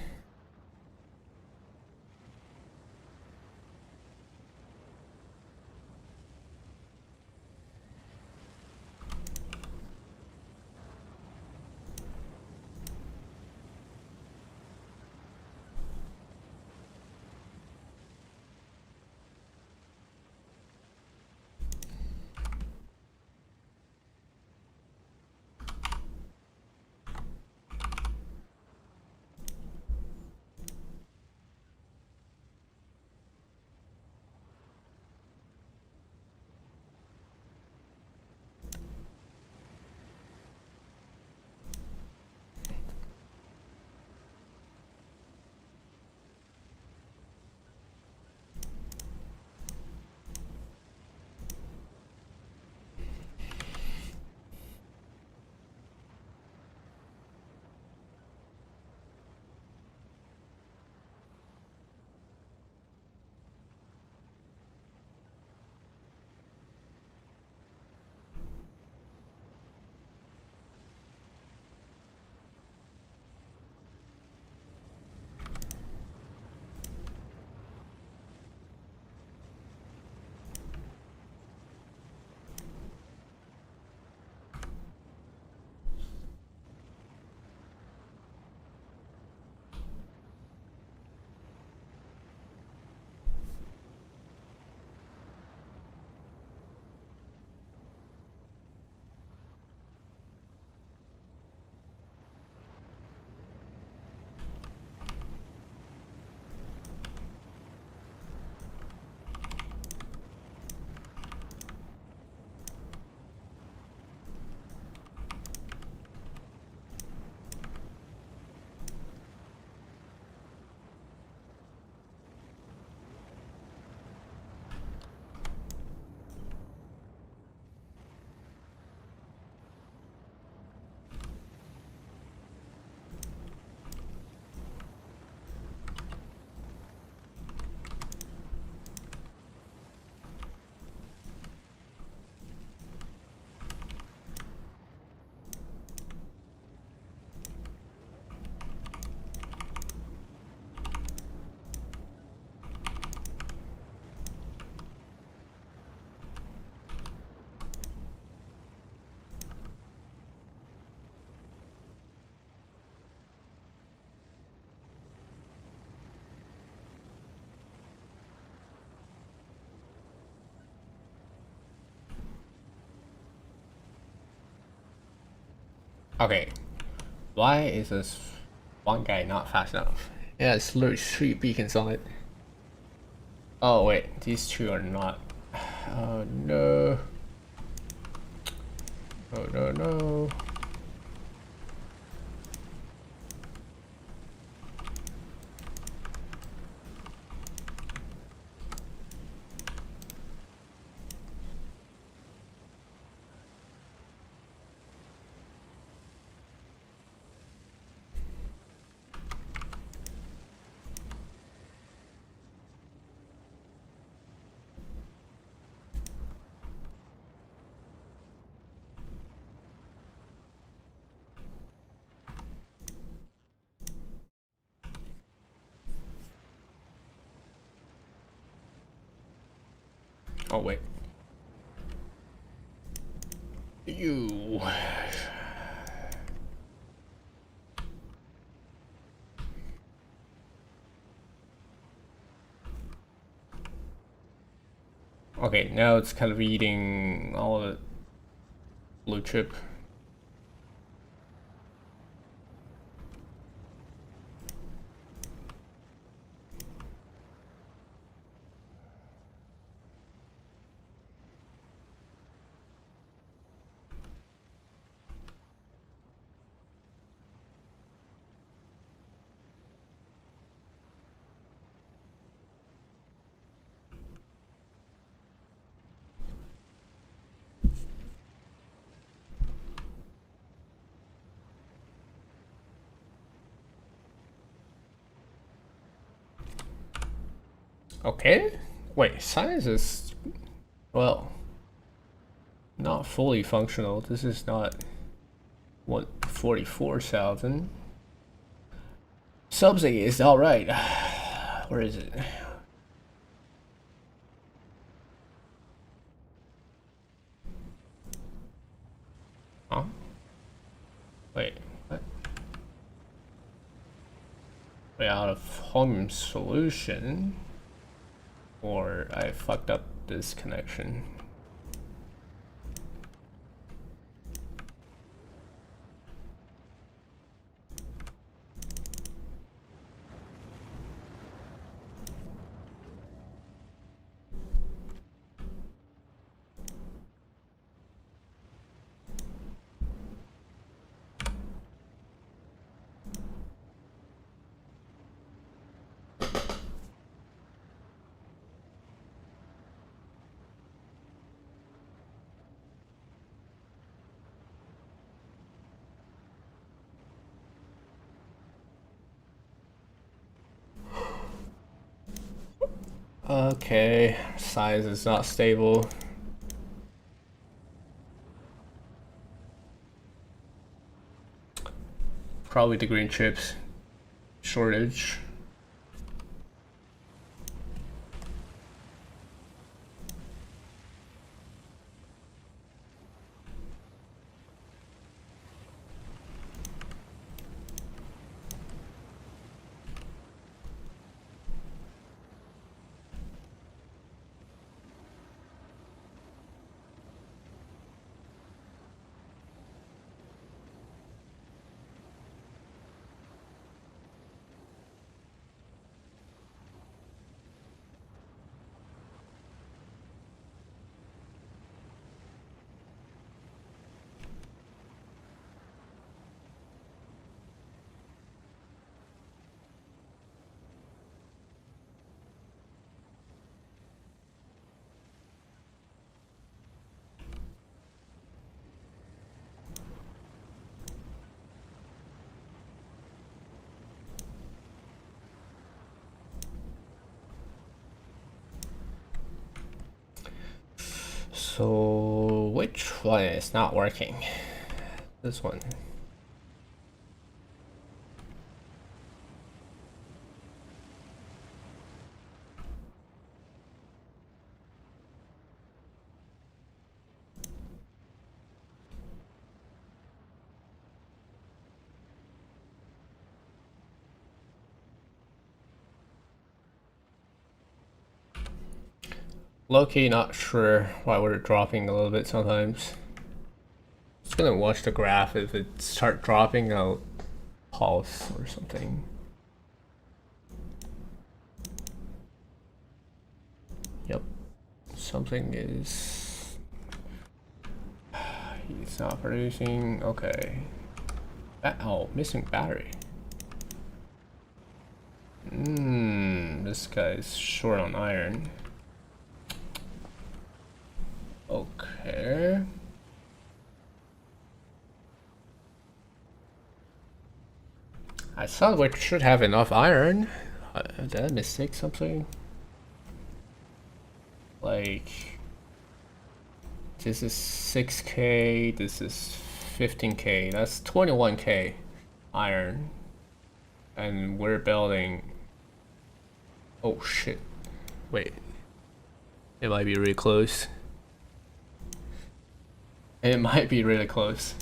Okay, why is this one guy not fast enough? Yeah, it's literally 3 beacons on it. Oh wait, these two are not. Oh no. Oh no no. Oh wait. You. Okay, now it's kind of eating all the blue chip. Okay. Wait, science is, well, not fully functional. This is not what 44,000. Subsidy is all right. Where is it? Huh? Wait, what? Way out of home solution, or I fucked up this connection. Okay, size is not stable. Probably the green chips shortage. So which one is not working? This one. Low-key not sure why we're dropping a little bit sometimes. Just gonna watch the graph. If it start dropping, I'll pause or something. Yep, something is. He's not producing. Okay. Oh, missing battery. This guy's short on iron. Okay. I thought we should have enough iron. Did I mistake something? Like, this is 6K, this is 15K, that's 21K iron. And we're building. Oh shit. Wait. It might be really close. It might be really close.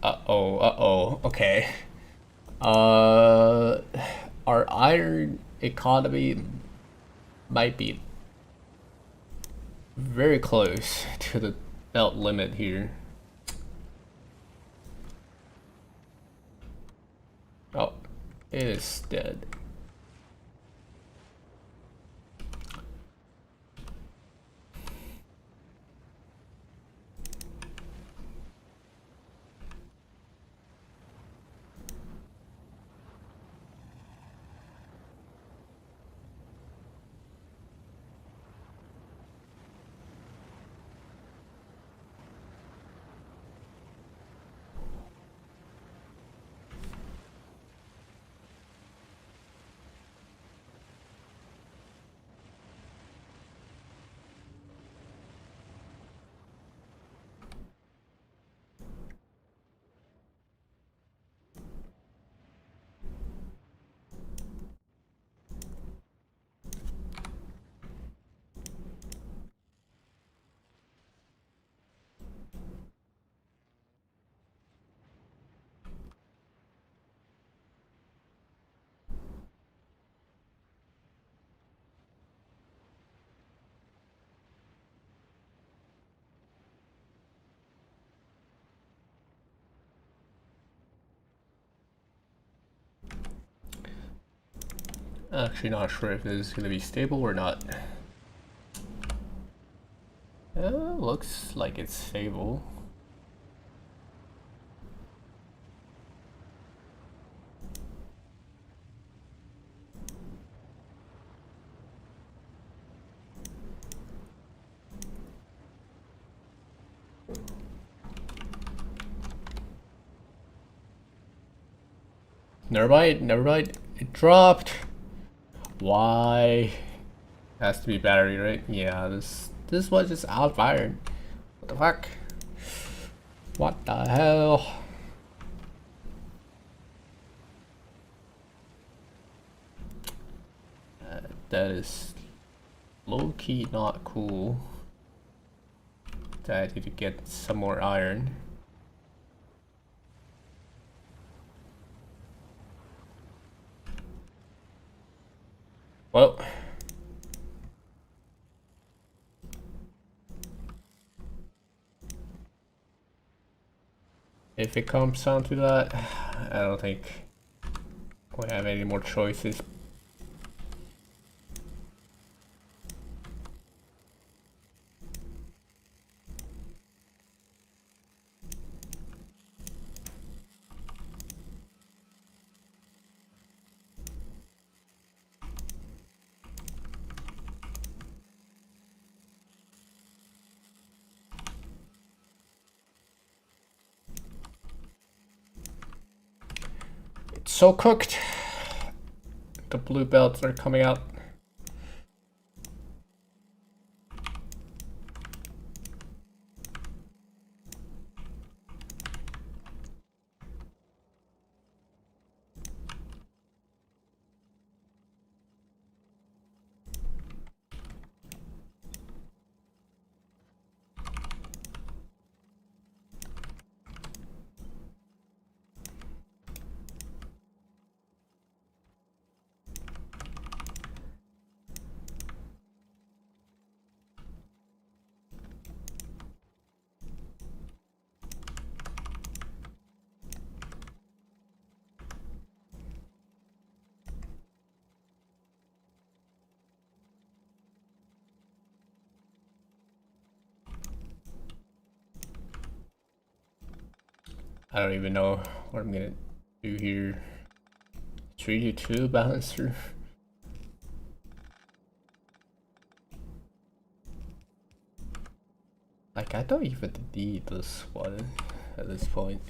Uh-oh, okay. Our iron economy might be very close to the belt limit here. Oh, it is dead. Actually not sure if this is gonna be stable or not. Looks like it's stable. Never mind, it dropped. Why? Has to be battery, right? Yeah, this was just out of iron. What the fuck? What the hell? That is low-key not cool. That I need to get some more iron. Well, if it comes down to that, I don't think we have any more choices. So cooked. The blue belts are coming out. I don't even know what I'm gonna do here. 3-2 balancer. Like, I don't even need this one at this point.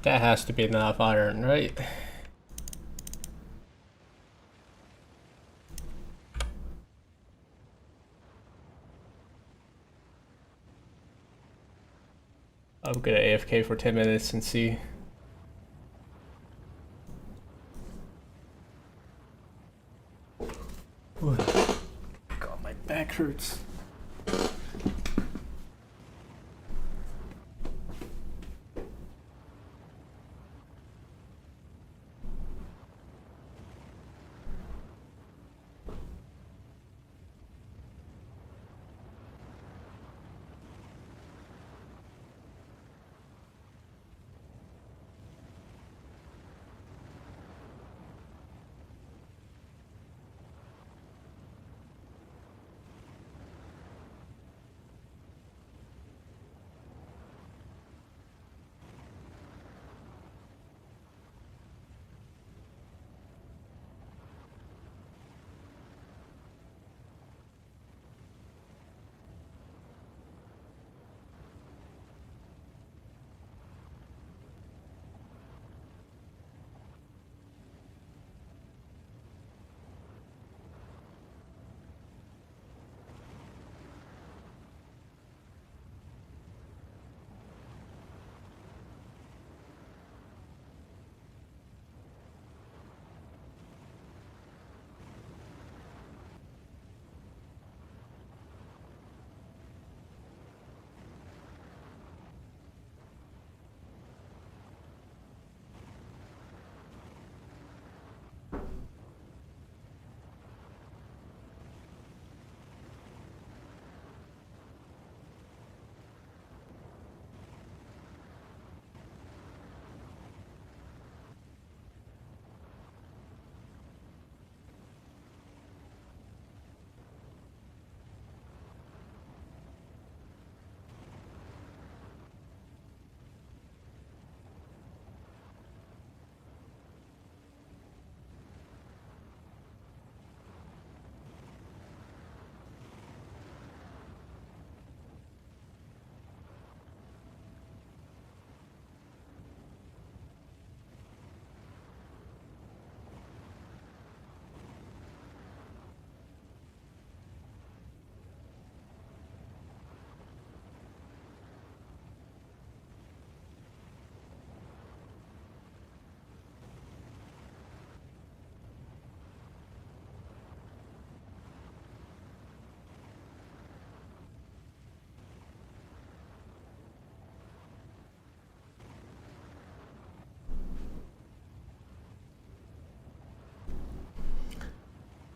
That has to be enough iron, right? I'm gonna AFK for 10 minutes and see. God, my back hurts.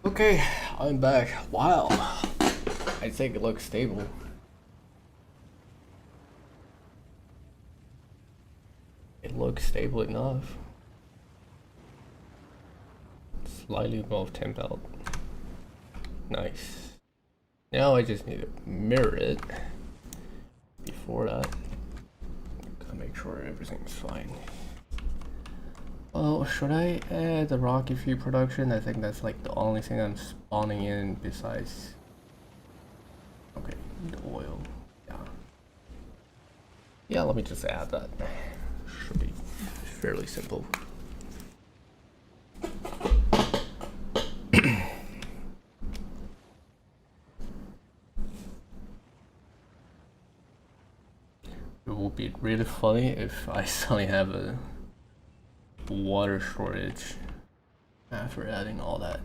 Okay, I'm back. Wow. I think it looks stable. It looks stable enough. Slightly above 10 belt. Nice. Now I just need to mirror it. Before that, gotta make sure everything's fine. Well, should I add the rocket fuel production? I think that's like the only thing I'm spawning in besides... Okay, the oil. Yeah. Yeah, let me just add that. Should be fairly simple. It would be really funny if I suddenly have a water shortage after adding all that.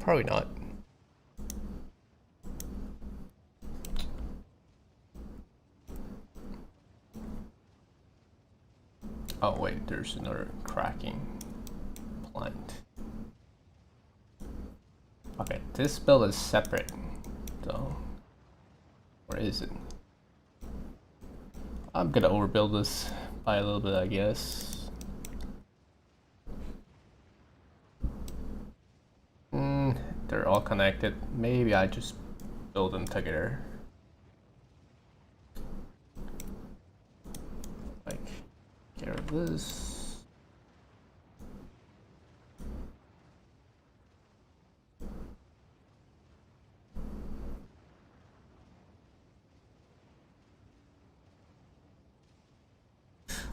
Probably not. Oh wait, there's another cracking plant. Okay, this build is separate though. Or is it? I'm gonna overbuild this by a little bit, I guess. They're all connected. Maybe I just build them together. Like, get rid of this.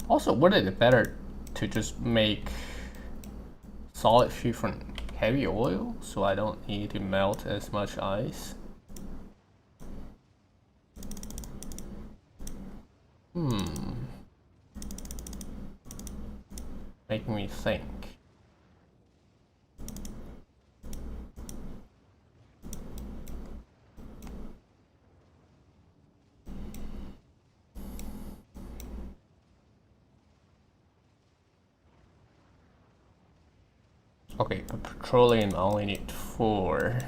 Also, wouldn't it better to just make solid fuel from heavy oil so I don't need to melt as much ice? Making me think. Okay, petroleum I only need 4.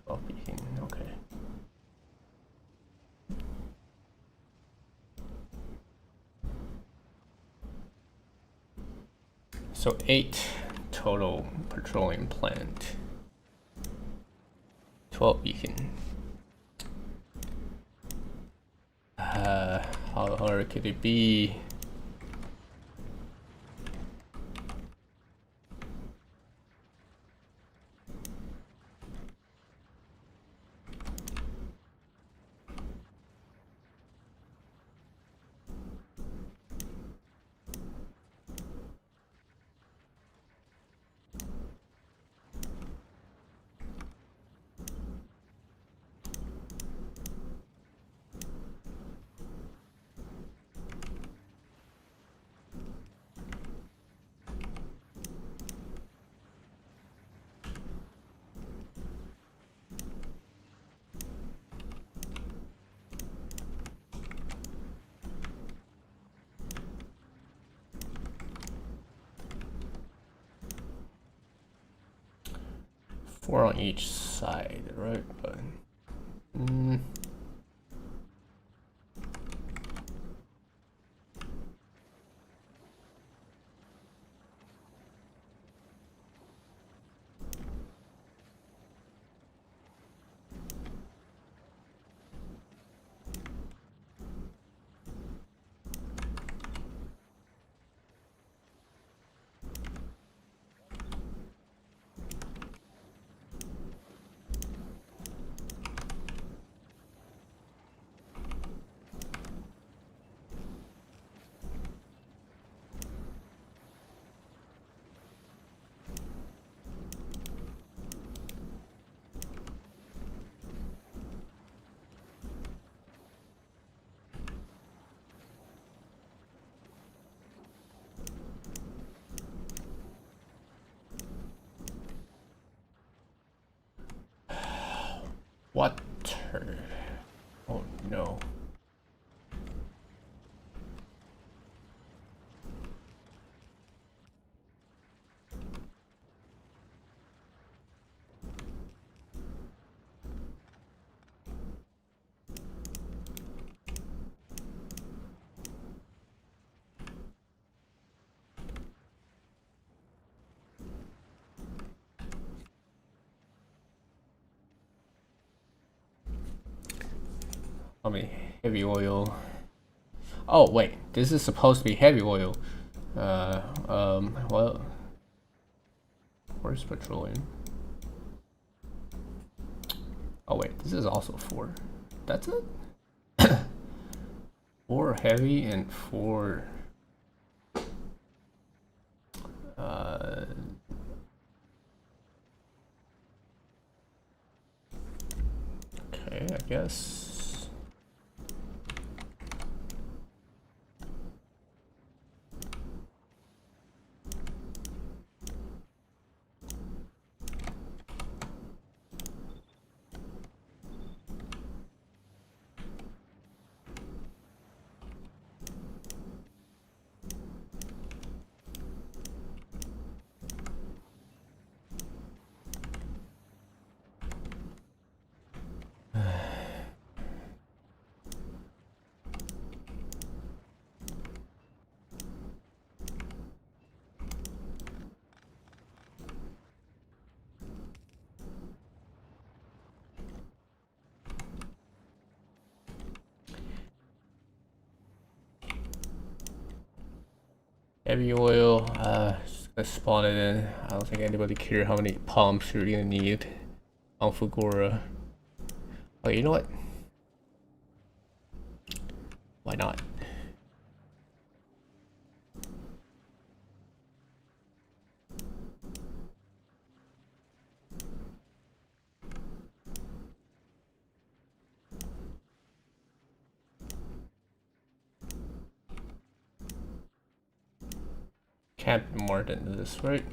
12 beacon, okay. So 8 total petroleum plant. 12 beacon. How hard could it be? Four on each side, right? But water. Oh no. I mean, heavy oil. Oh wait, this is supposed to be heavy oil. Well, where's petroleum? Oh wait, this is also 4. That's it? 4 heavy and 4... Okay, I guess... Heavy oil, just gonna spawn it in. I don't think anybody care how many pumps you're gonna need on Fulgora. Oh, you know what? Why not? Can't be more than this, right?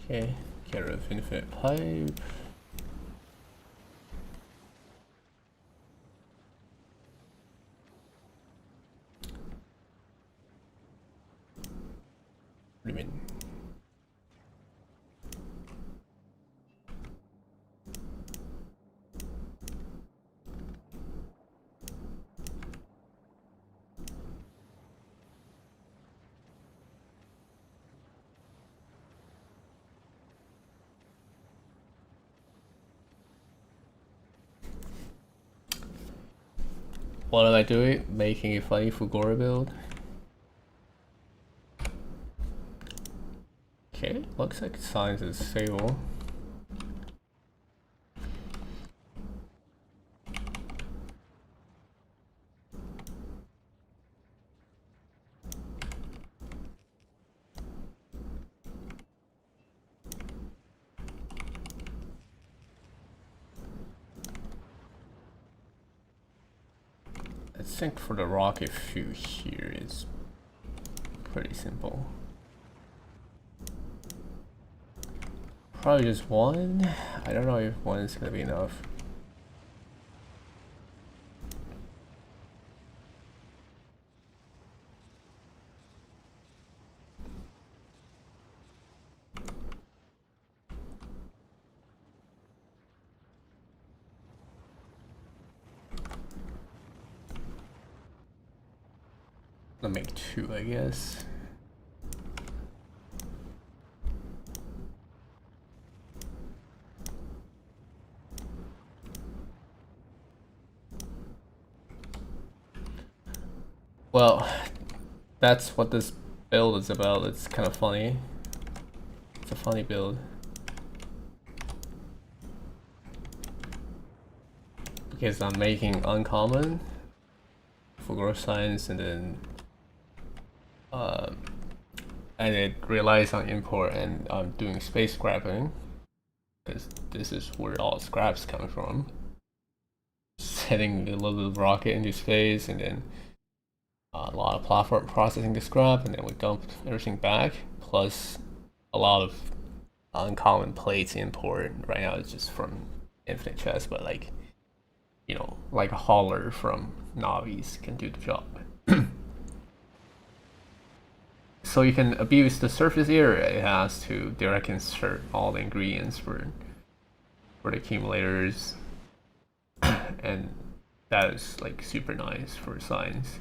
Okay, get rid of infinite pipe. What do you mean? What did I do it? Making a funny Fulgora build. Okay, looks like science is stable. I think for the rocket fuel here is pretty simple. Probably just one. I don't know if one is gonna be enough. I'll make 2, I guess. Well, that's what this build is about. It's kind of funny. It's a funny build. Because I'm making uncommon Fulgora science and then and it relies on import, and I'm doing space scrapping because this is where all scraps come from. Setting a little rocket into space and then a lot of platform processing the scrap, and then we dump everything back, plus a lot of uncommon plates import. Right now it's just from Infinite Chest, but like, you know, like a hauler from Navi's can do the job. so you can abuse the surface area it has to direct insert all the ingredients for the accumulators, and that is like super nice for science.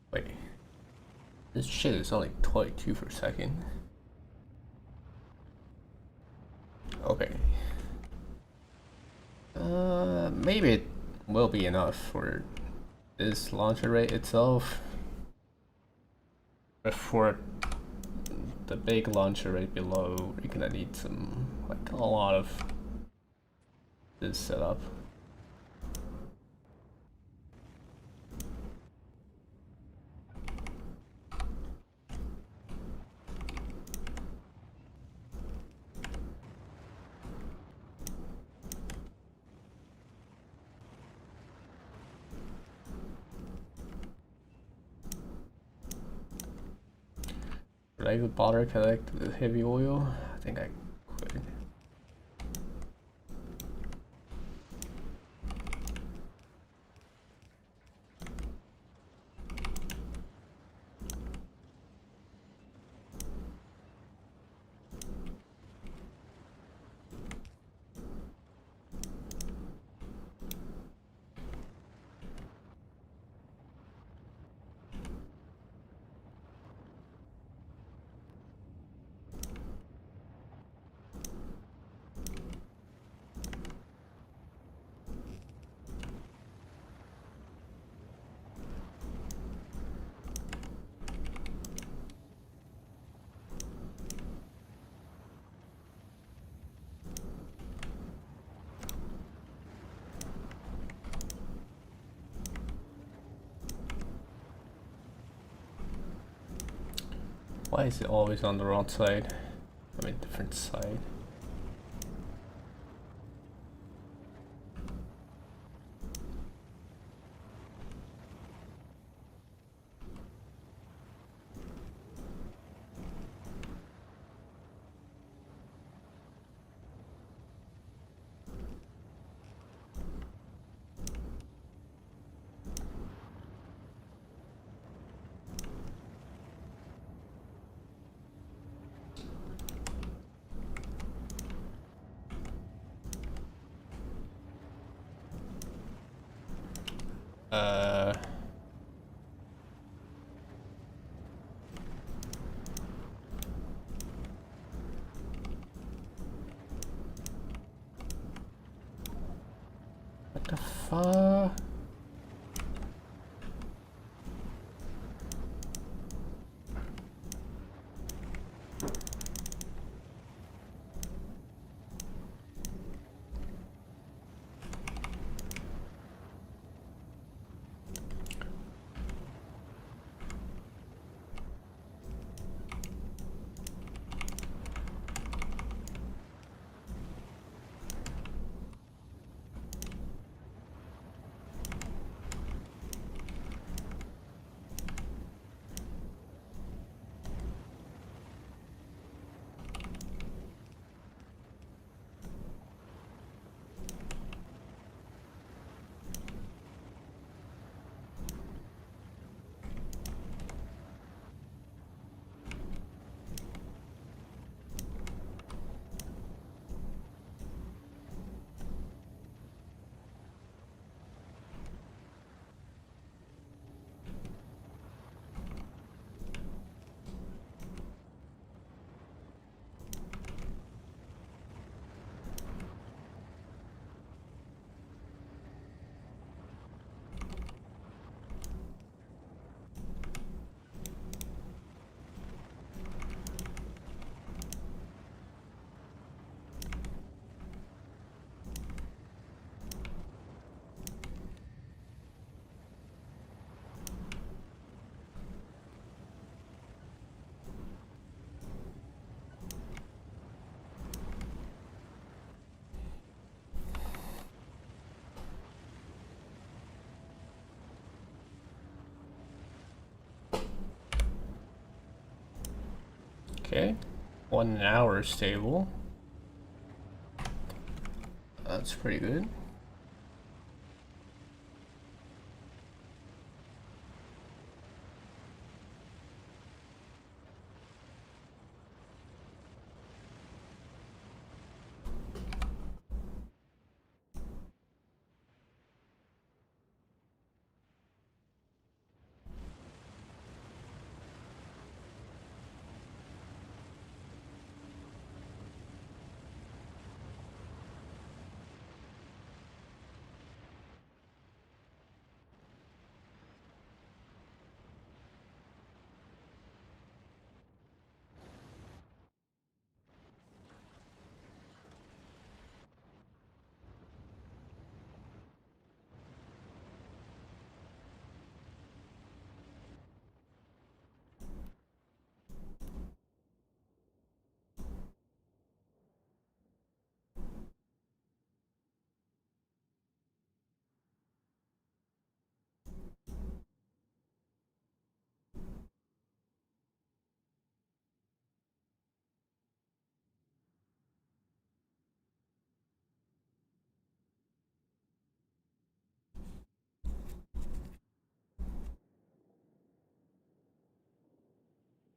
Wait, this shit is only 22 per second. Okay. Maybe it will be enough for this launcher rate itself. But for the big launcher rate below, we're gonna need some, like, a lot of this setup. Should I even bother connect with heavy oil? I think I could. Why is it always on the wrong side? I mean, different side. What the fuck? Okay, 1 hour stable. That's pretty good.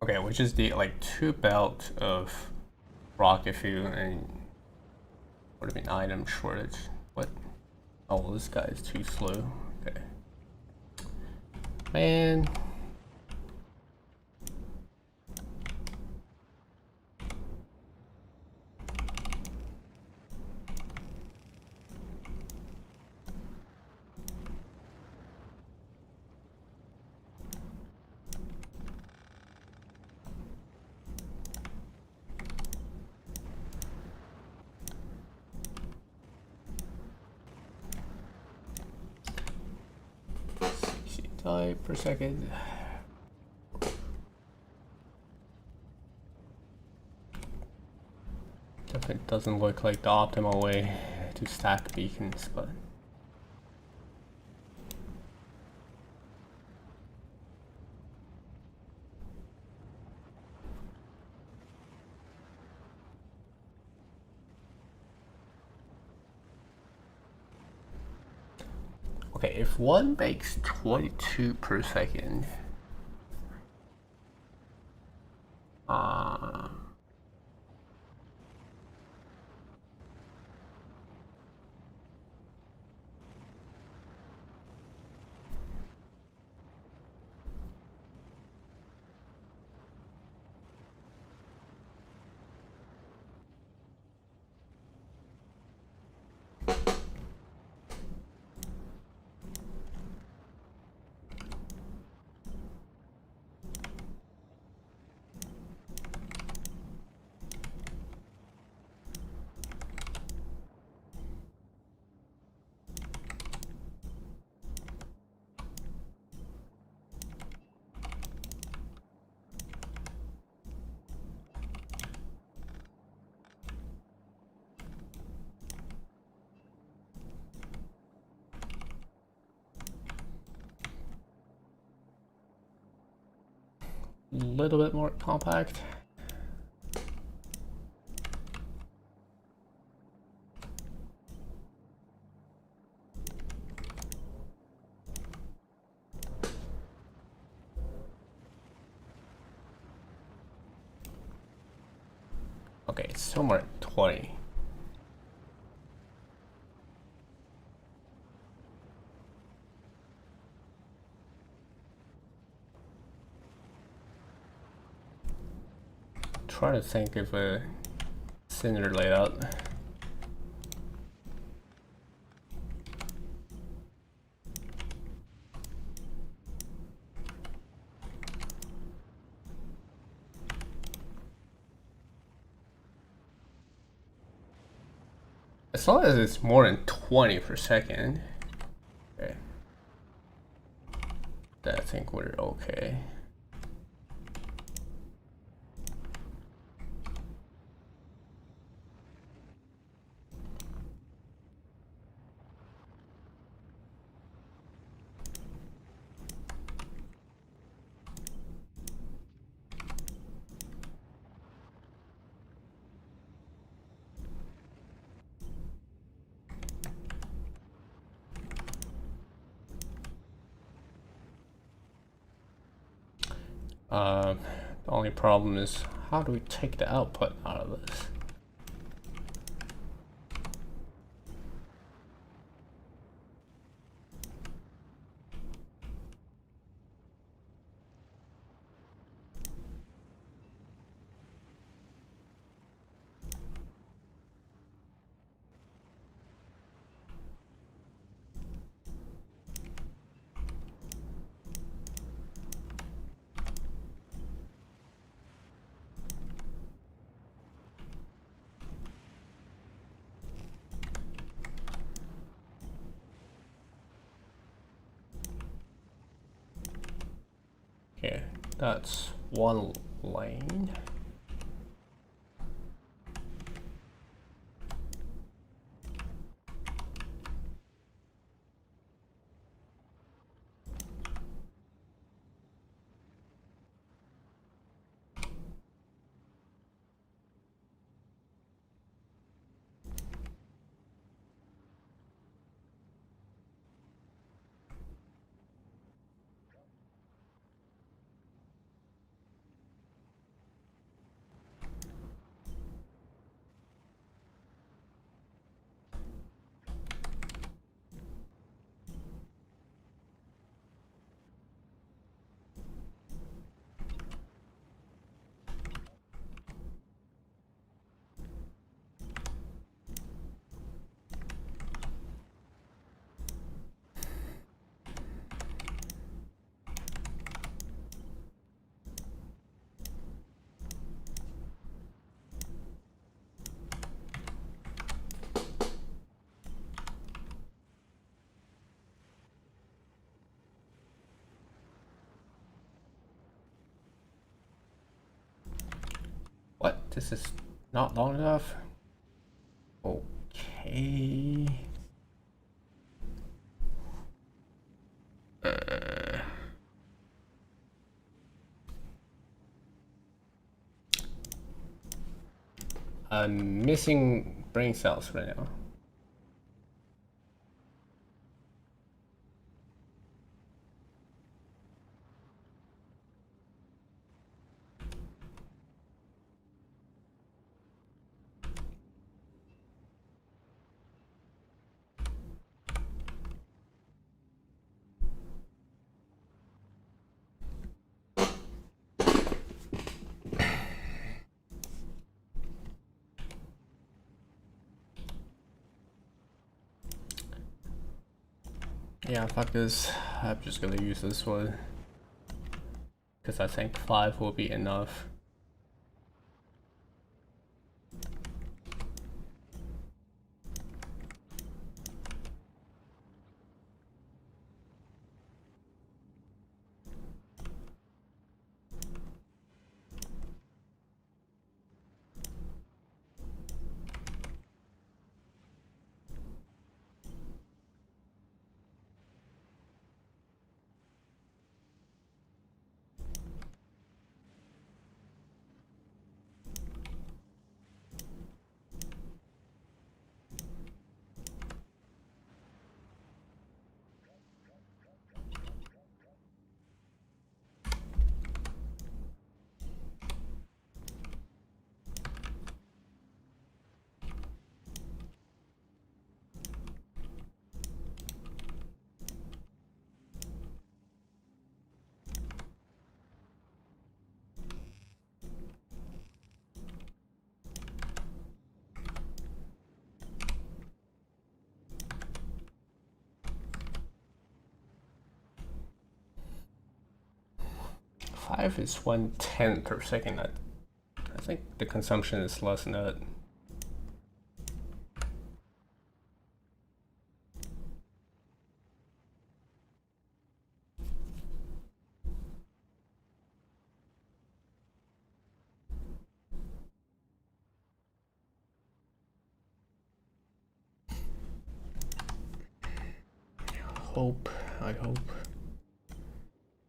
Okay, which is the like 2 belt of rocket fuel and what do you mean item shortage? What? Oh, this guy is too slow. Okay. Man. Type per second. Definitely doesn't look like the optimal way to stack beacons, but okay, if one makes 22 per second, a little bit more compact. Okay, it's somewhere at 20. Trying to think of a cylinder layout. As long as it's more than 20 per second, okay, then I think we're okay. The only problem is how do we take the output out of this? Okay, that's one lane. What? This is not long enough? Okay. I'm missing brain cells right now. Yeah, fuck this. I'm just gonna use this one. Because I think 5 will be enough. Five is 1/10 per second. I think the consumption is less than that.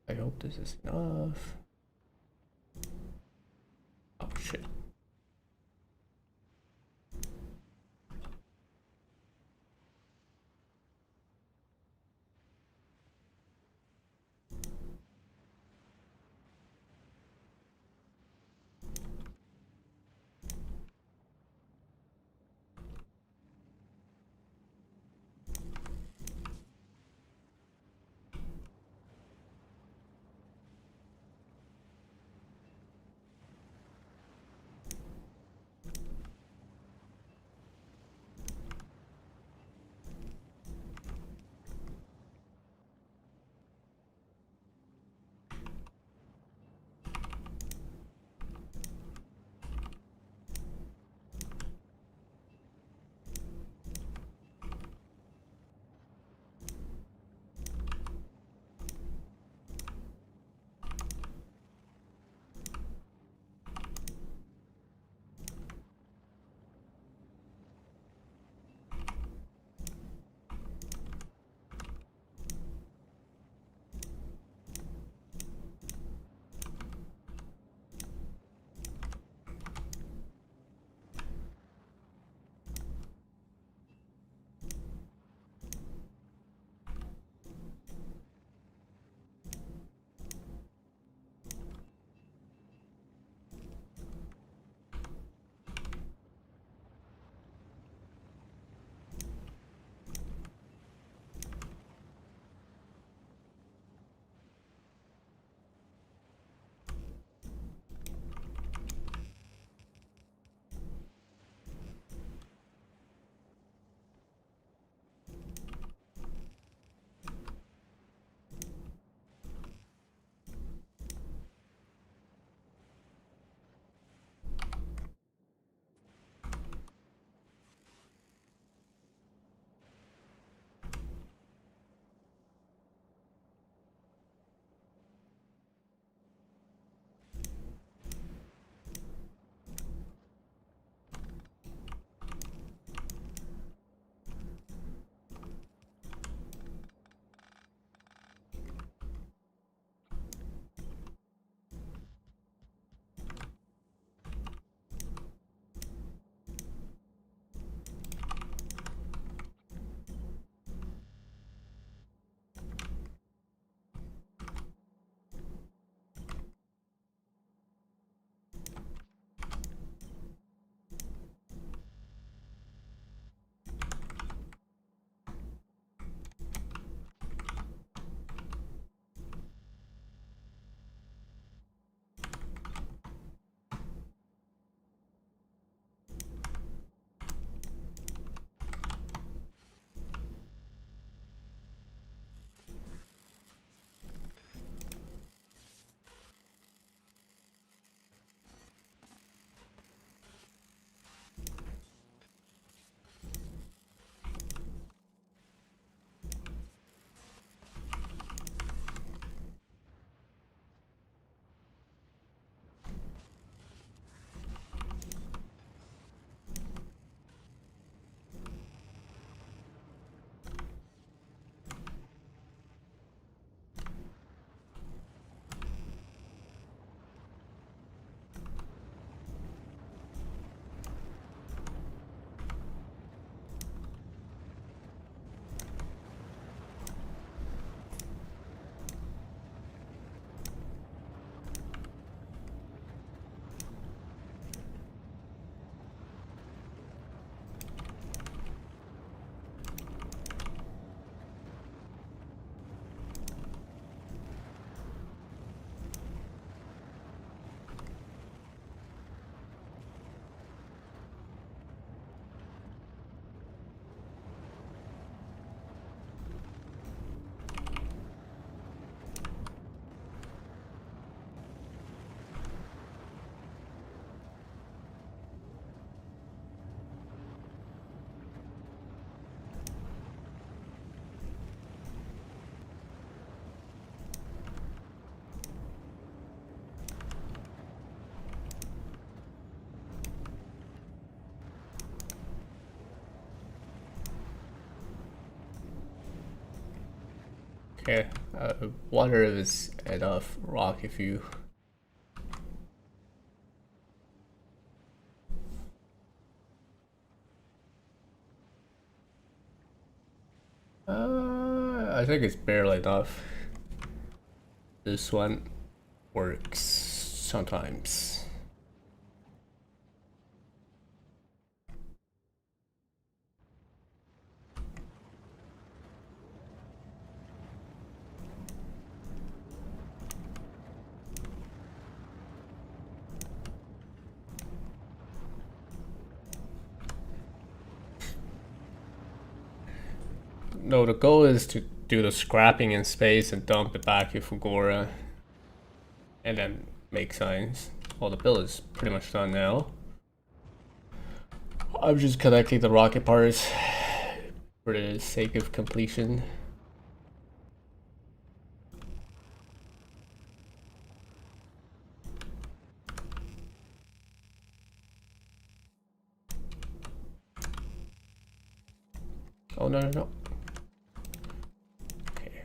I hope this is enough. Oh shit. Okay, I wonder if it's enough rock if you... I think it's barely enough. This one works sometimes. No, the goal is to do the scrapping in space and dump it back in Fulgora. And then make signs. Well, the build is pretty much done now. I'm just connecting the rocket parts for the sake of completion. Oh, no. Okay.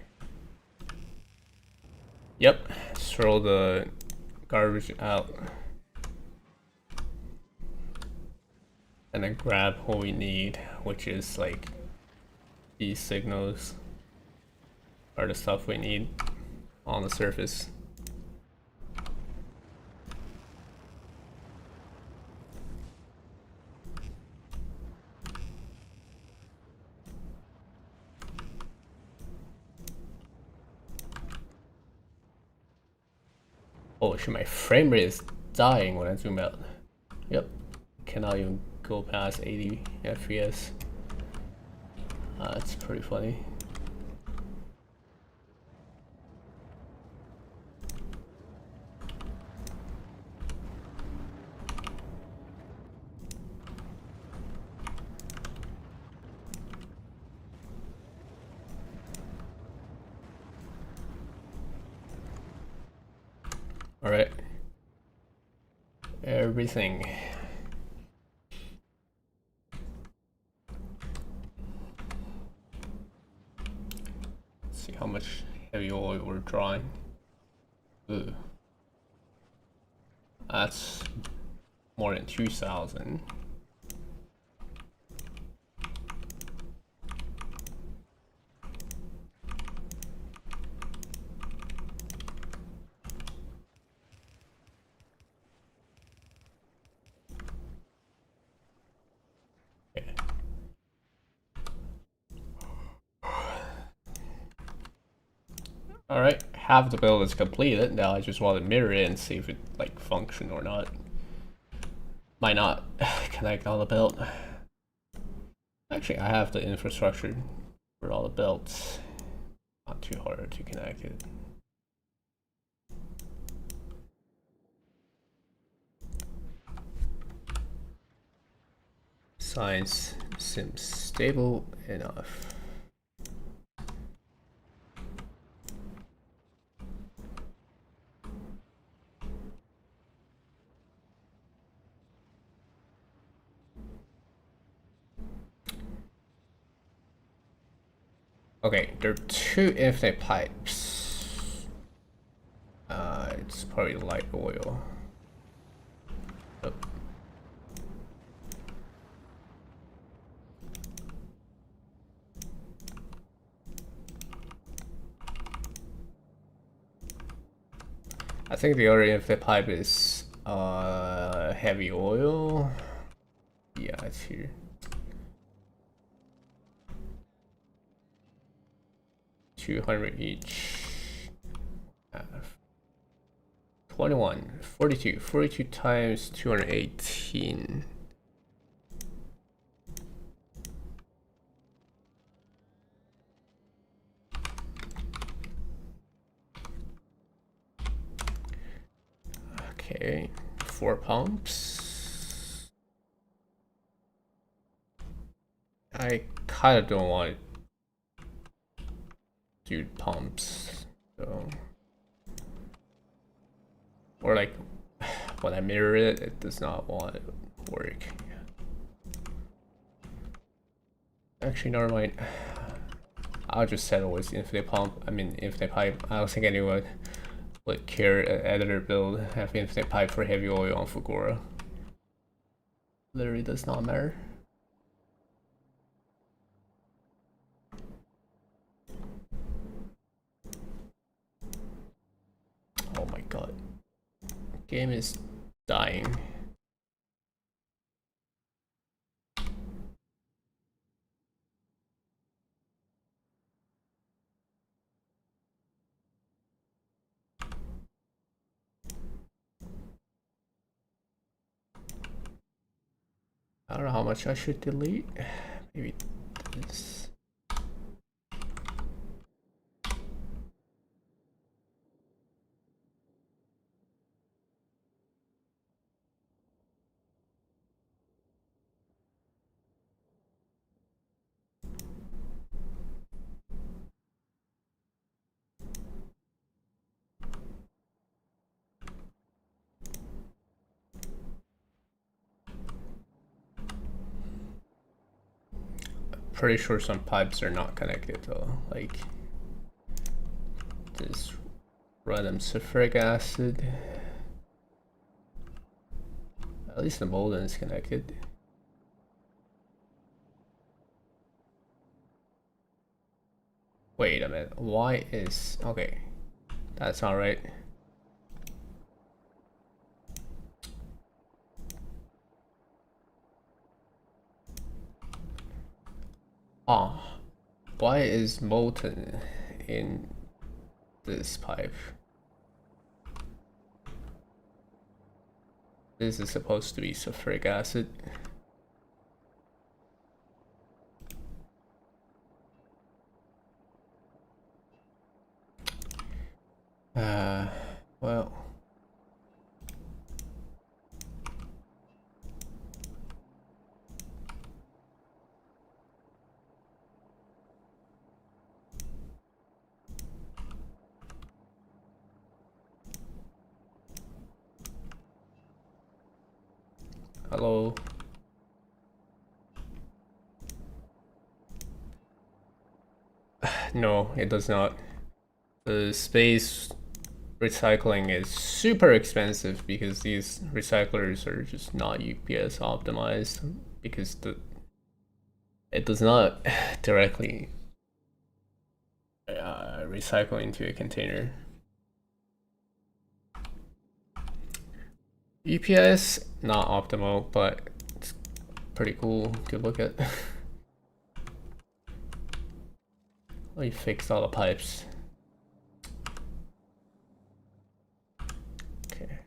Yep, throw the garbage out. And then grab what we need, which is like these signals are the stuff we need on the surface. Oh shit, my frame rate is dying when I zoom out. Yep, cannot even go past 80 FPS. That's pretty funny. All right, everything. Let's see how much heavy oil we're drawing. Ooh. That's more than 2,000. Alright, half the build is completed. Now I just want to mirror it and see if it like function or not. Might not connect all the build. Actually, I have the infrastructure for all the builds. Not too hard to connect it. Science seems stable enough. Okay, there are 2 infinite pipes. It's probably light oil. Oh. I think the other infinite pipe is heavy oil. Yeah, it's here. $200 each. 21, 42, 42 times 218. Okay, 4 pumps. I kind of don't want to do pumps, so. Or like, when I mirror it, it does not want to work. Actually, never mind. I'll just settle with infinite pump. I mean infinite pipe. I don't think anyone would care editor build have infinite pipe for heavy oil on Fulgora. Literally does not matter. Oh my god. Game is dying. I don't know how much I should delete. Maybe this. Pretty sure some pipes are not connected though. Like this random sulfuric acid. At least the molten is connected. Wait a minute. Why is okay? That's all right. Ah, why is molten in this pipe? This is supposed to be sulfuric acid. Well. Hello. No, it does not. The space recycling is super expensive because these recyclers are just not UPS optimized because it does not directly recycle into a container. UPS not optimal, but it's pretty cool to look at. We fixed all the pipes. Okay.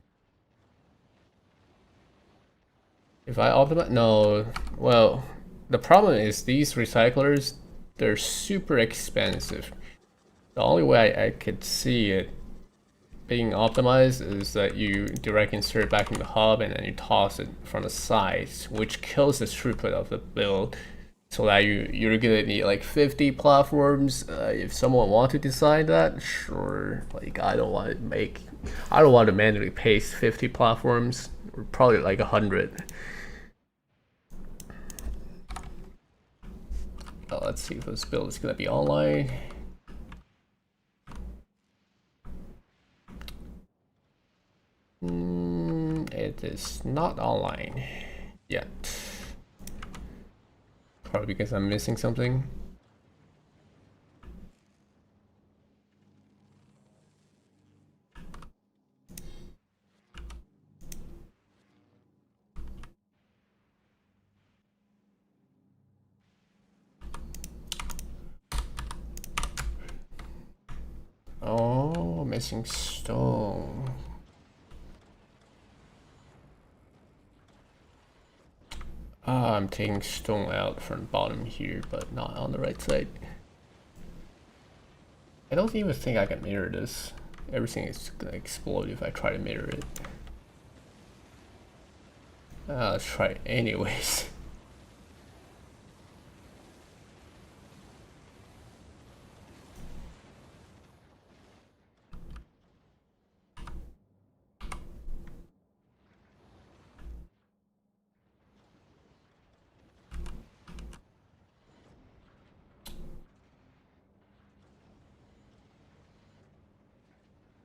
If I optimize, no. Well, the problem is these recyclers, they're super expensive. The only way I could see it being optimized is that you direct insert back in the hub and then you toss it from the sides, which kills the throughput of the build. So that you're gonna need like 50 platforms. If someone want to decide that, sure. Like I don't want to manually paste 50 platforms. Probably like 100. Let's see if this build is gonna be online. It is not online yet. Probably because I'm missing something. Oh, missing stone. I'm taking stone out from the bottom here, but not on the right side. I don't even think I can mirror this. Everything is gonna explode if I try to mirror it. Let's try it anyways.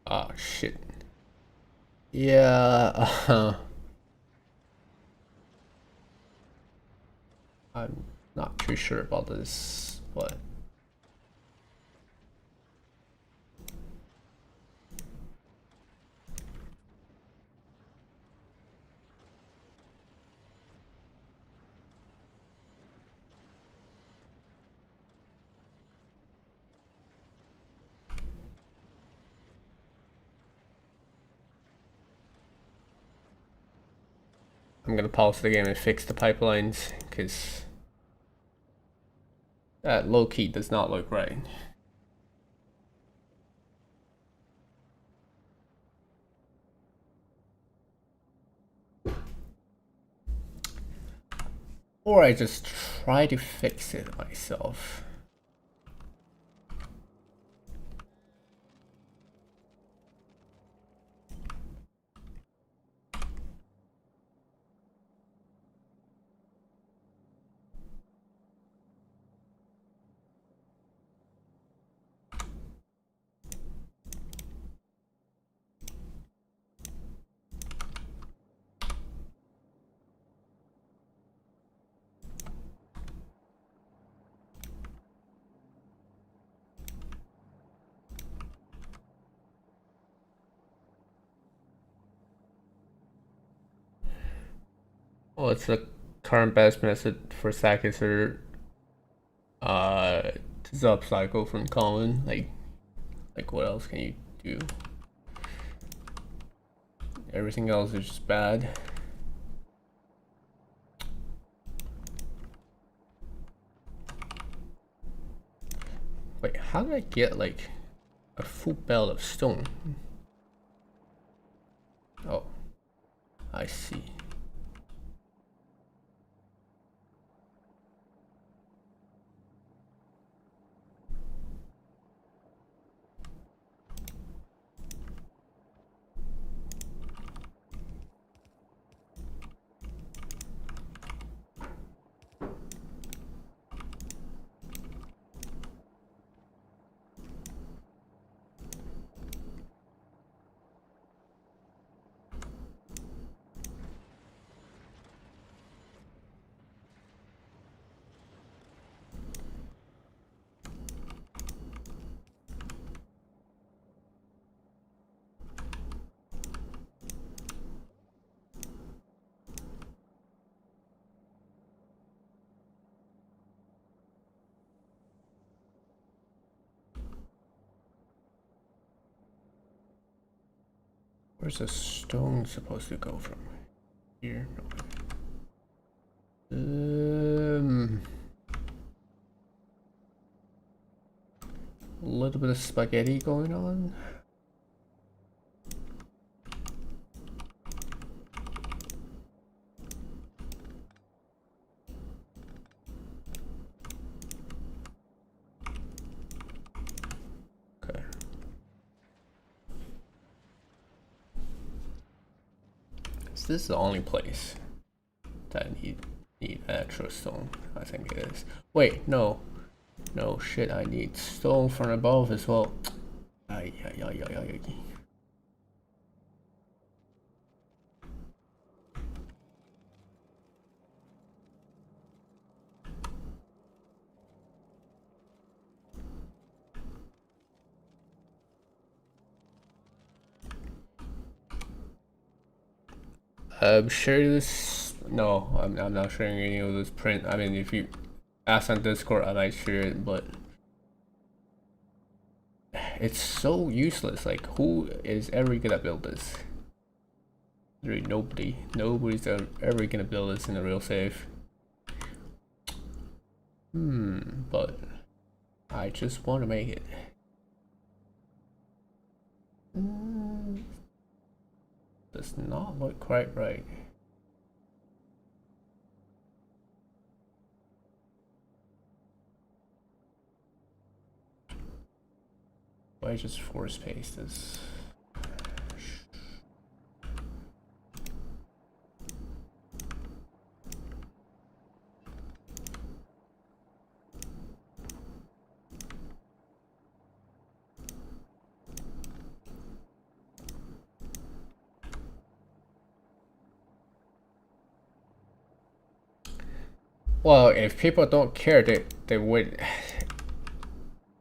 Oh shit. Yeah, I'm not too sure about this, but I'm gonna pause the game and fix the pipelines because that low key does not look right. Or I just try to fix it myself. Well, it's the current best method for sack is uh to sub cycle from common. Like what else can you do? Everything else is just bad. Wait, how did I get like a full belt of stone? Oh, I see. Where's the stone supposed to go from? Here? No. A little bit of spaghetti going on. Okay. Is this the only place that I need extra stone? I think it is. Wait, no. No shit, I need stone from above as well. Ay, ay, ay, ay, ay, ay. Share this. No, I'm not sharing any of this print. I mean, if you ask on Discord, I might share it, but it's so useless. Like, who is ever gonna build this? Literally nobody. Nobody's ever gonna build this in a real safe. But I just want to make it. Does not look quite right. Why just force paste this? Well, if people don't care, they would.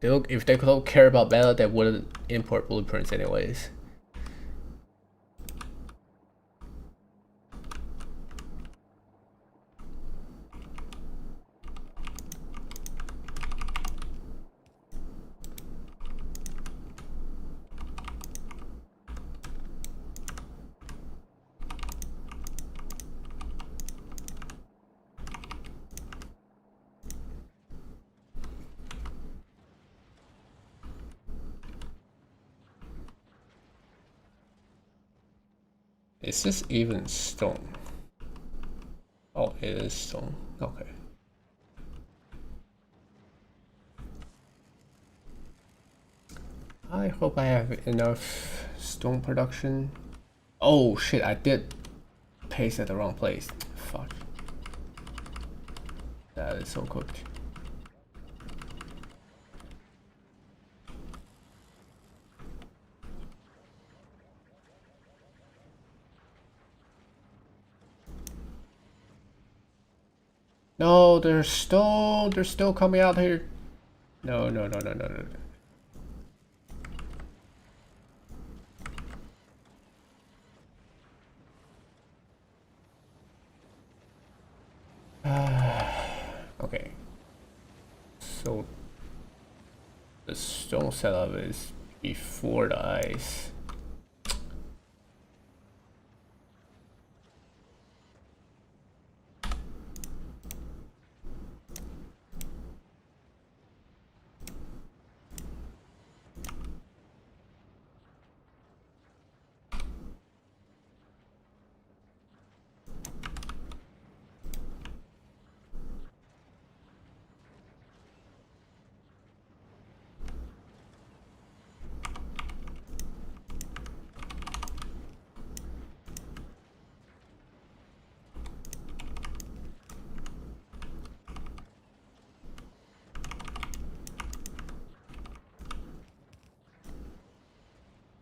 They don't, if they don't care about meta, they wouldn't import blueprints anyways. Is this even stone? Oh, it is stone. Okay. I hope I have enough stone production. Oh shit, I did paste at the wrong place. Fuck. That is so cooked. No, they're still coming out here. No. Okay. So the stone setup is before the ice.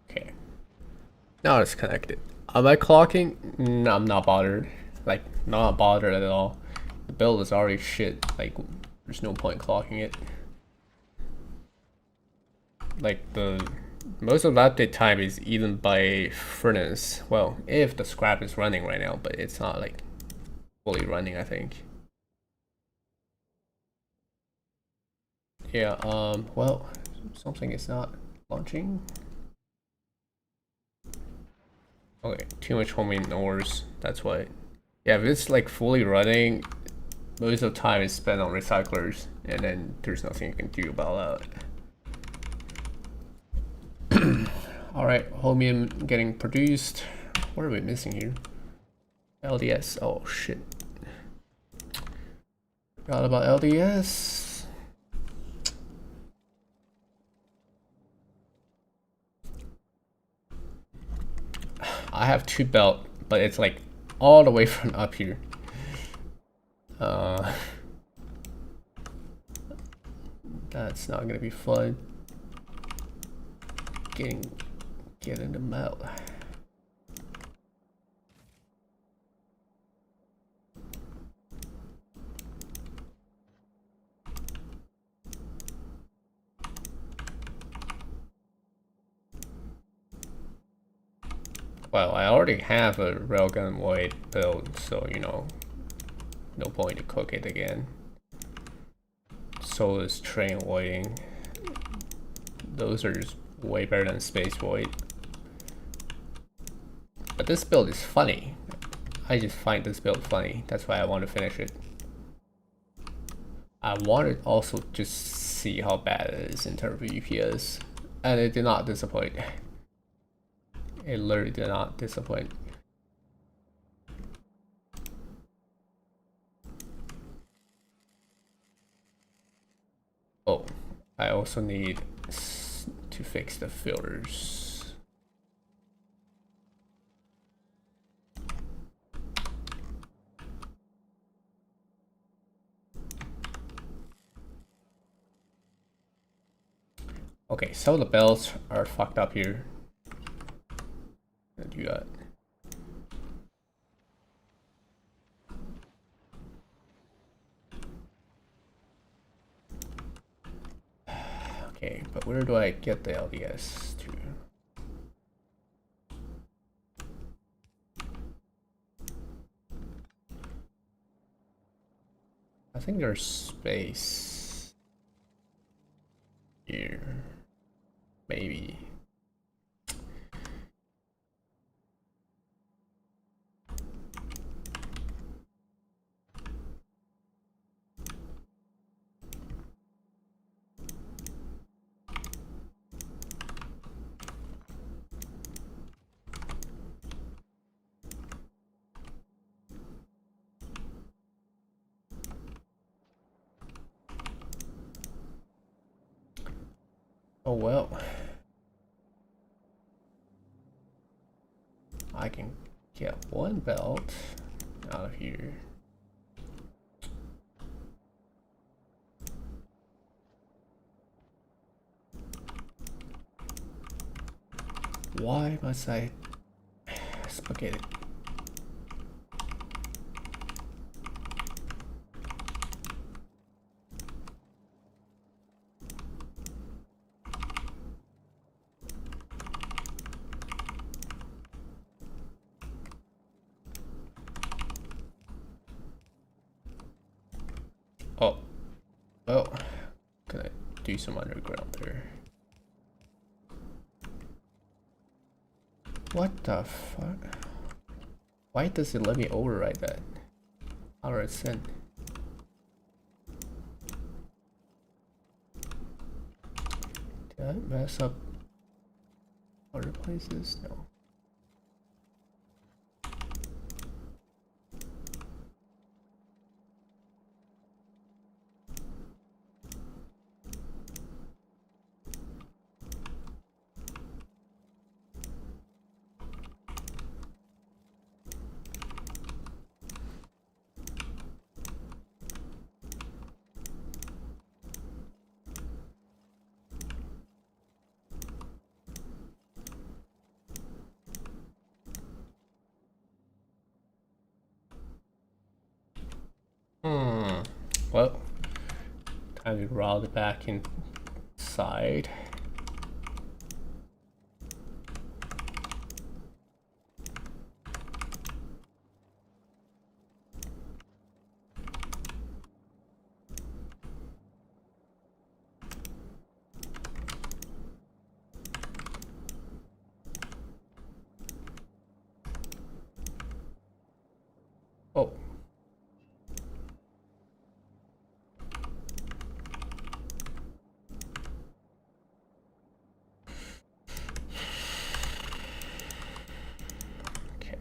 Okay. Now it's connected. Am I clocking? No, I'm not bothered. Like, not bothered at all. The build is already shit. Like, there's no point clocking it. Like, the most of the update time is eaten by furnace. Well, if the scrap is running right now, but it's not like fully running, I think. Yeah, well, something is not launching. Okay, too much homing ores, that's why. Yeah, if it's like fully running, most of the time is spent on recyclers, and then there's nothing you can do about that. Alright, chromium getting produced. What are we missing here? LDS, oh shit. Forgot about LDS. I have 2 belt, but it's like all the way from up here. That's not gonna be fun. Getting them out. Well, I already have a railgun void build, so you know, no point to cook it again. So is train voiding. Those are just way better than space void. But this build is funny. I just find this build funny. That's why I want to finish it. I wanted also just see how bad it is in terms of EPS, and it did not disappoint. It literally did not disappoint. Oh, I also need to fix the filters. Okay, so the bells are fucked up here. Do that. Okay, but where do I get the LDS to? I think there's space here. Maybe. Oh well. I can get one belt out of here. Why must I spaghetti? Oh, well, can I do some underground there? What the fuck? Why does it let me override that? How do I send? Did I mess up other places? No. Well, time to route it back inside. Oh. Okay.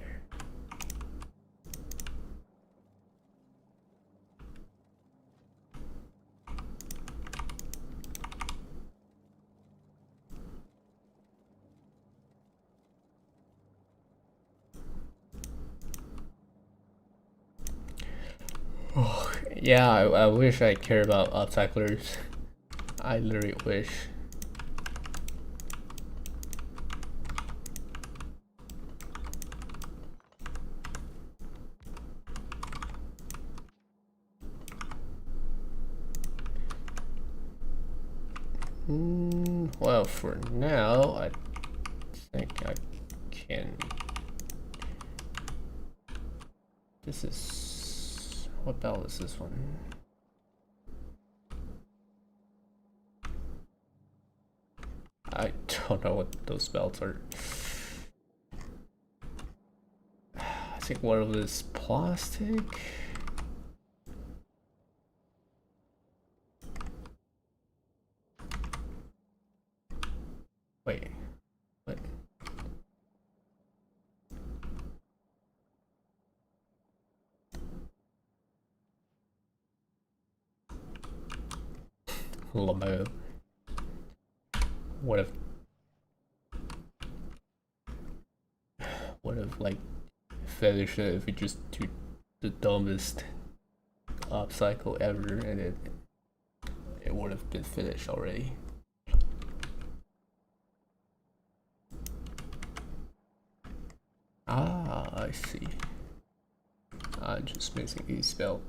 Oh, yeah, I wish I cared about upcyclers. I literally wish. Well, for now, I think I can. This is. What belt is this one? I don't know what those belts are. I think one of this plastic. Wait, what? Lamo. What if like fetish if we just do the dumbest upcycle ever and it would have been finished already. Ah, I see. I'm just missing a spell. .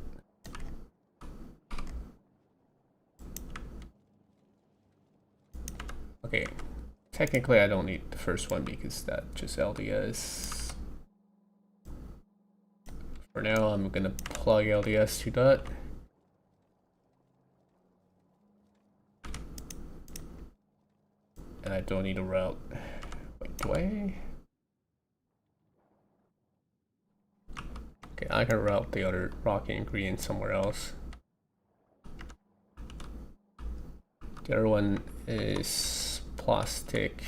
technically I don't need the first one because that just LDS. For now, I'm gonna plug LDS to that. And I don't need a route. Wait, do I? Okay, I can route the other rocky ingredient somewhere else. The other one is plastic.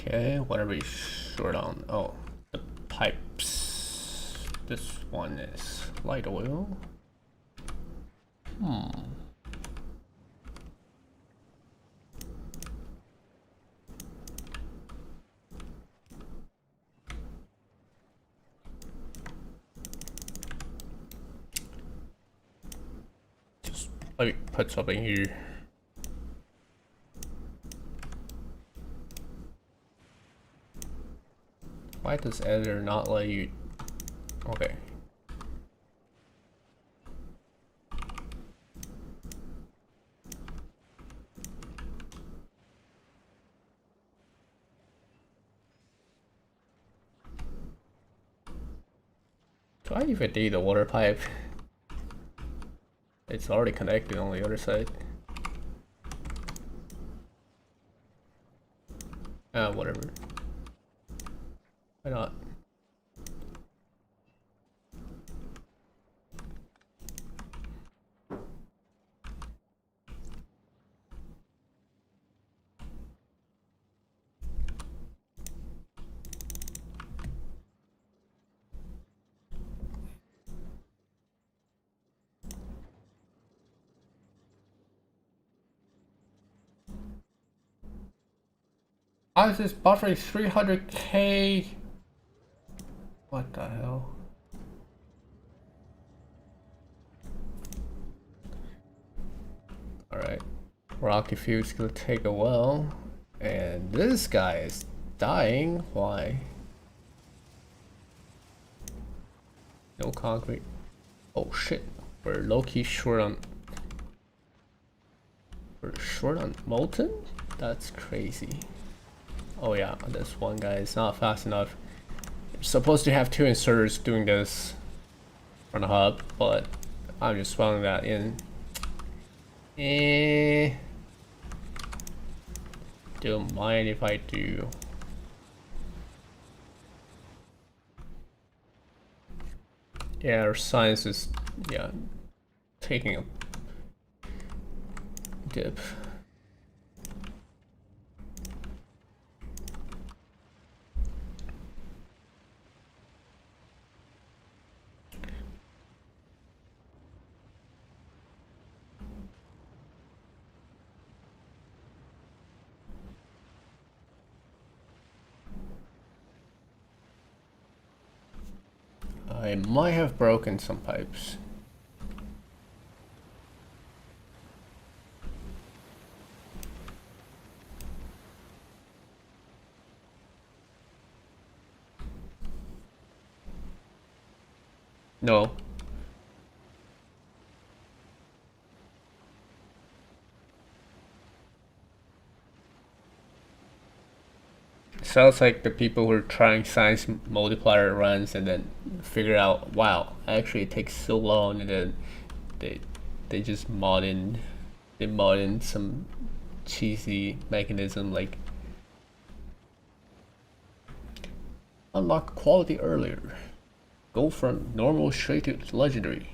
Okay, what are we short on? Oh, the pipes. This one is light oil. Just let me put something here. Why does editor not let you? Okay. Do I even need a water pipe? It's already connected on the other side. Whatever. Why not? How is this buffering 300k? What the hell? Alright. Rocky Field's gonna take a while. And this guy is dying. Why? No concrete. Oh shit. We're low-key short on... We're short on molten? That's crazy. Oh yeah, this one guy is not fast enough. You're supposed to have two inserters doing this on the hub, but I'm just spelling that in. Don't mind if I do. Yeah, our science is, yeah, taking a dip. I might have broken some pipes. No. sounds like the people who are trying science multiplier runs and then figure out, wow, actually it takes so long, and then they just mod in some cheesy mechanism like unlock quality earlier, go from normal straight to legendary.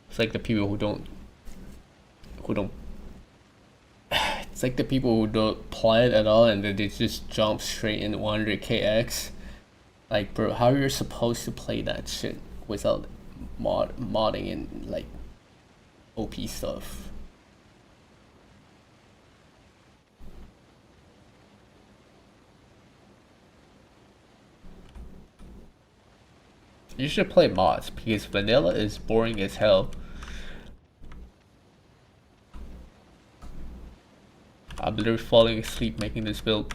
It's like the people who don't it's like the people who don't play it at all and then they just jump straight into 100kx. Like, bro, how you're supposed to play that shit without modding in like OP stuff? You should play mods because vanilla is boring as hell. I'm literally falling asleep making this build.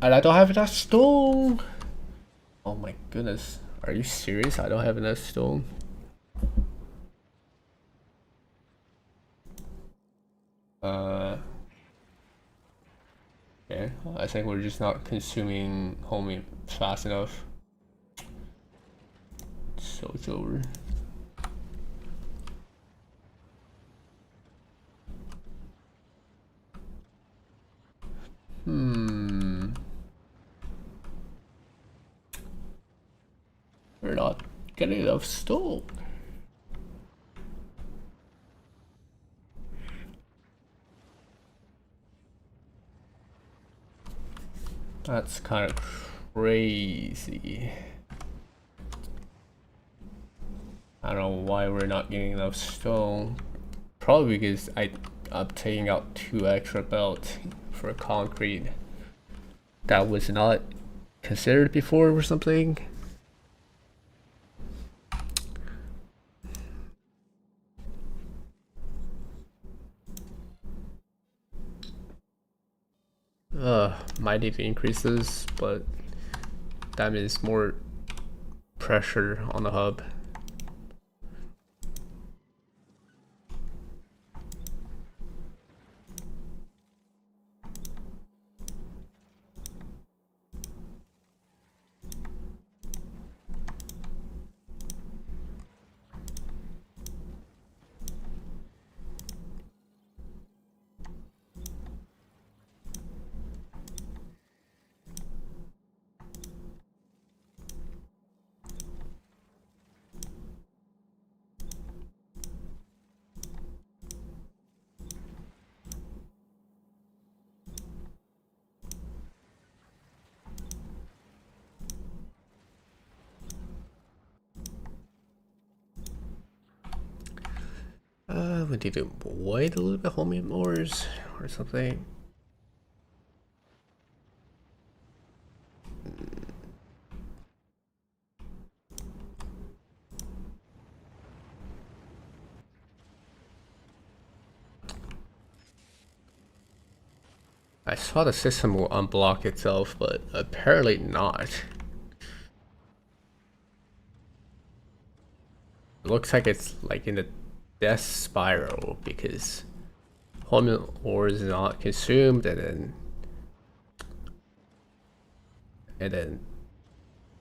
And I don't have enough stone! Oh my goodness. Are you serious? I don't have enough stone. Okay, I think we're just not consuming homie fast enough. So it's over. We're not getting enough stone. That's kind of crazy. I don't know why we're not getting enough stone. Probably because I'm taking out 2 extra belts for concrete that was not considered before or something. Might need to increase this, but that means more pressure on the hub. We need to wait a little bit, homie, more or something. I saw the system will unblock itself, but apparently not. It looks like it's like in the death spiral because homing ore is not consumed, and then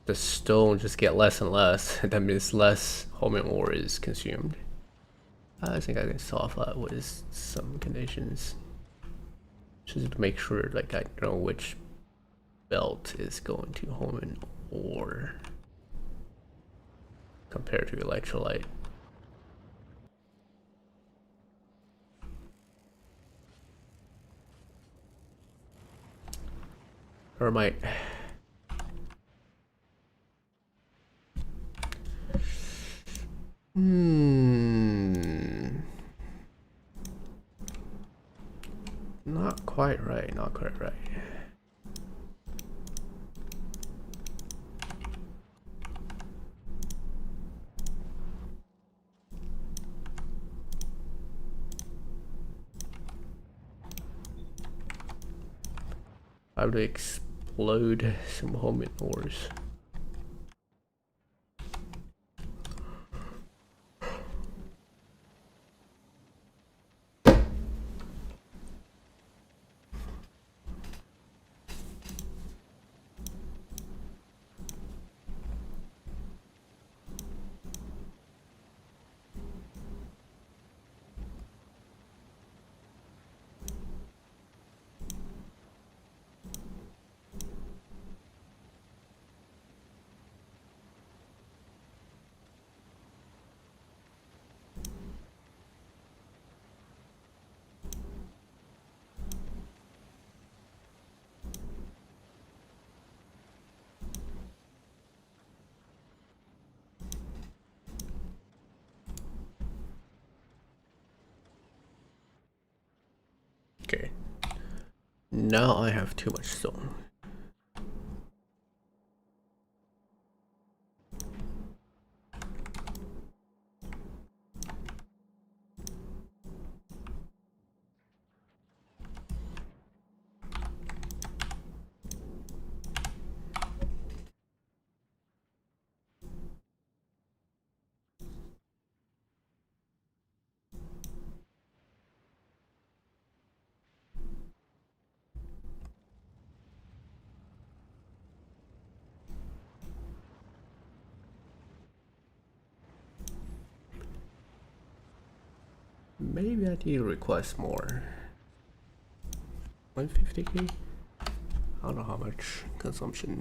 the stone just get less and less. That means less homing ore is consumed. I think I can solve that with some conditions. Just to make sure, like, I know which belt is going to homing ore compared to electrolyte. Or might. Not quite right, not quite right. I would explode some homing ores. Okay. Now I have too much stone. Maybe I need to request more. 150k? I don't know how much consumption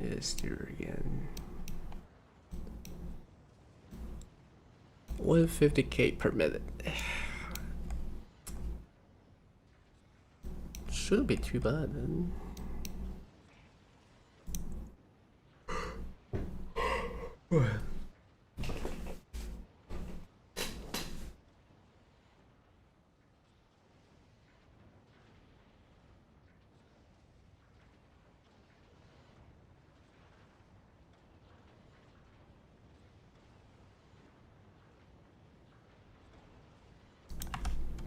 is there again. 150k per minute. Shouldn't be too bad then.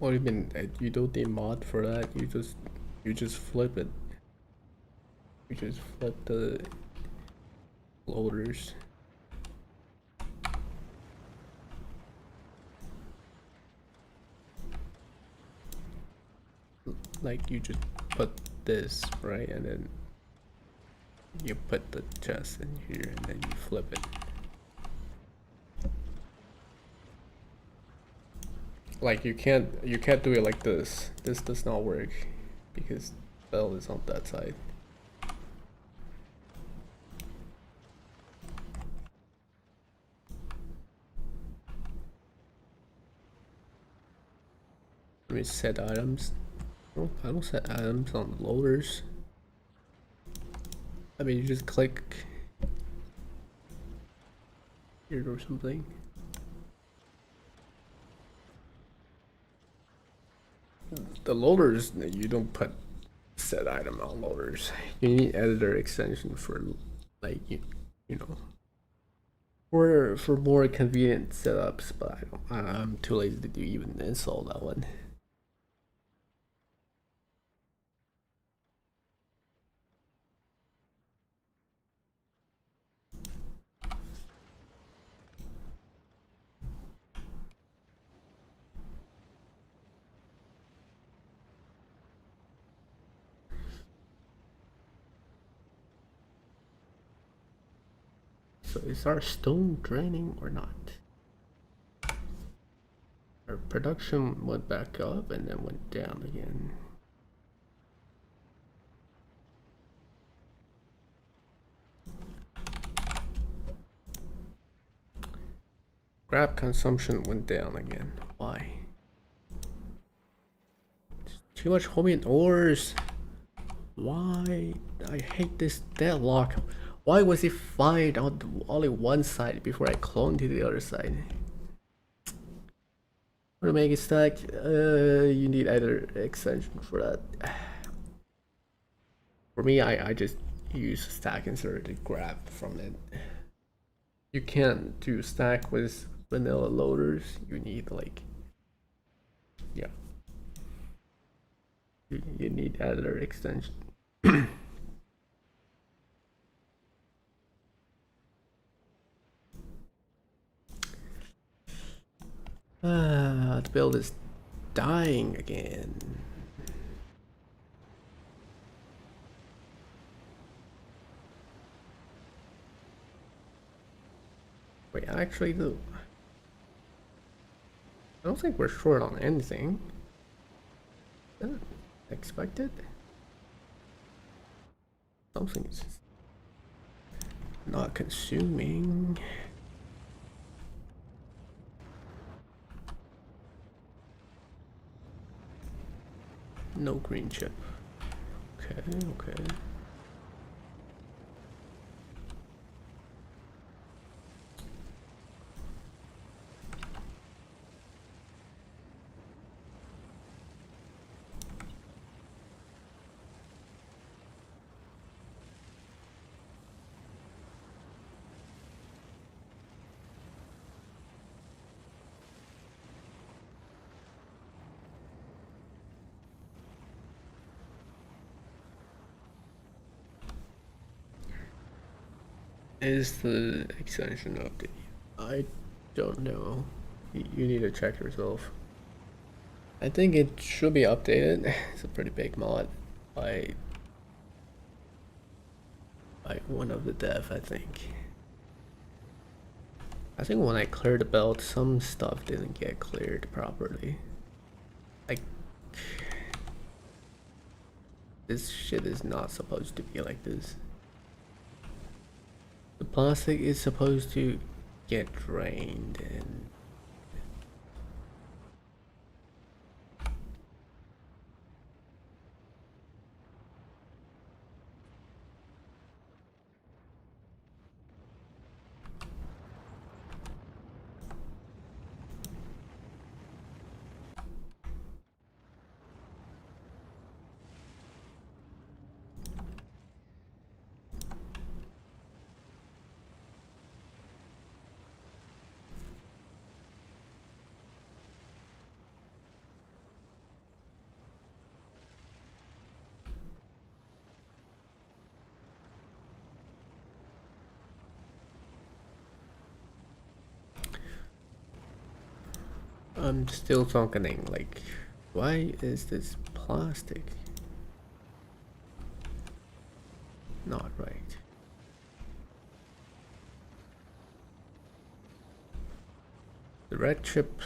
What do you mean? You don't need mod for that. You just flip it. You just flip the loaders. Like you just put this right, and then you put the chest in here, and then you flip it. Like you can't do it like this. This does not work because bell is on that side. Let me set items. Oh, I don't set items on the loaders. I mean, you just click here or something. The loaders, you don't put set item on loaders. You need editor extension for like you know for more convenient setups. But I'm too lazy to do even install that one. So is our stone draining or not? Our production went back up and then went down again. Scrap consumption went down again. Why? Too much homing ores. Why? I hate this deadlock. Why was it fine on only one side before I cloned to the other side? To make it stack, you need either extension for that. For me, I just use stack inserter to grab from it. You can't do stack with vanilla loaders. You need like, yeah, you need editor extension. The build is dying again. Wait, actually, though, I don't think we're short on anything. Expected? Something's not consuming. No green chip. Okay, okay. is the extension update? I don't know. You need to check yourself. I think it should be updated. It's a pretty big mod by one of the dev, I think. I think when I cleared the belt, some stuff didn't get cleared properly. Like, this shit is not supposed to be like this. The plastic is supposed to get drained and I'm still talking like, why is this plastic not right? The red chip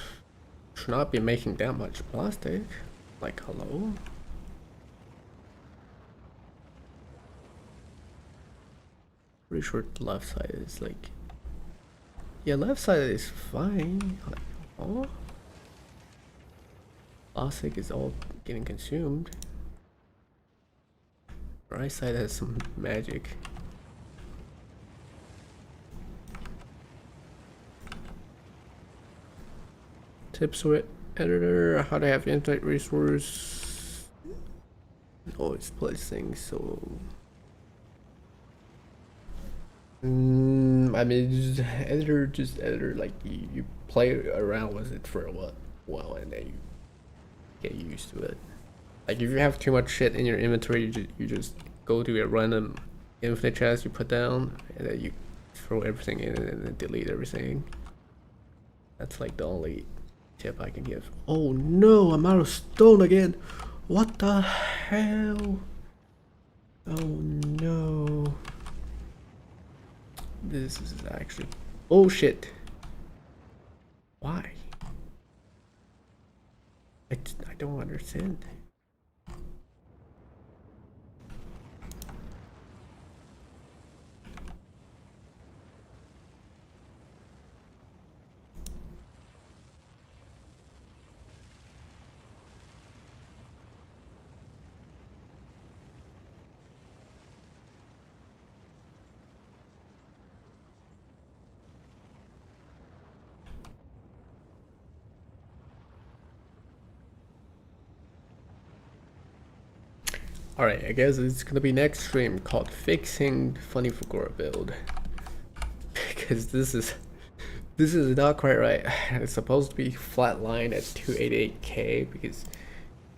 should not be making that much plastic. Like, hello? Pretty sure the left side is like, yeah, left side is fine. Like, oh, plastic is all getting consumed. Right side has some magic. Tips with editor, how to have infinite resource. Always place things so. I mean, just editor. Like you play around with it for a while, and then you get used to it. Like if you have too much shit in your inventory, you just go to a random infinite chest you put down, and then you throw everything in and then delete everything. That's like the only tip I can give. Oh no, I'm out of stone again. What the hell? Oh no. This is actually bullshit. Why? I don't understand. Alright, I guess it's gonna be next stream called Fixing Funny Fulgora Build. Because this is not quite right. It's supposed to be flatline at 288k because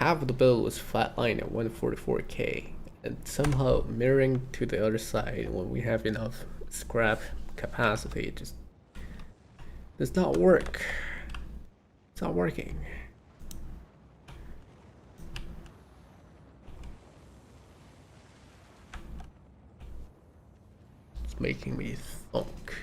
half of the build was flatline at 144k, and somehow mirroring to the other side when we have enough scrap capacity, it just does not work. It's not working. It's making me thunk.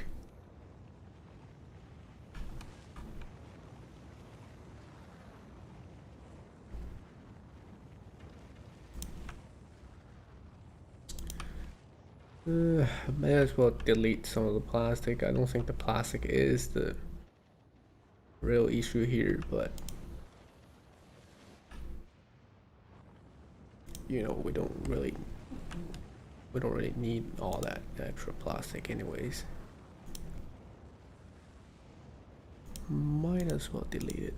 May as well delete some of the plastic. I don't think the plastic is the real issue here, but you know, we don't really need all that extra plastic anyways. Might as well delete it.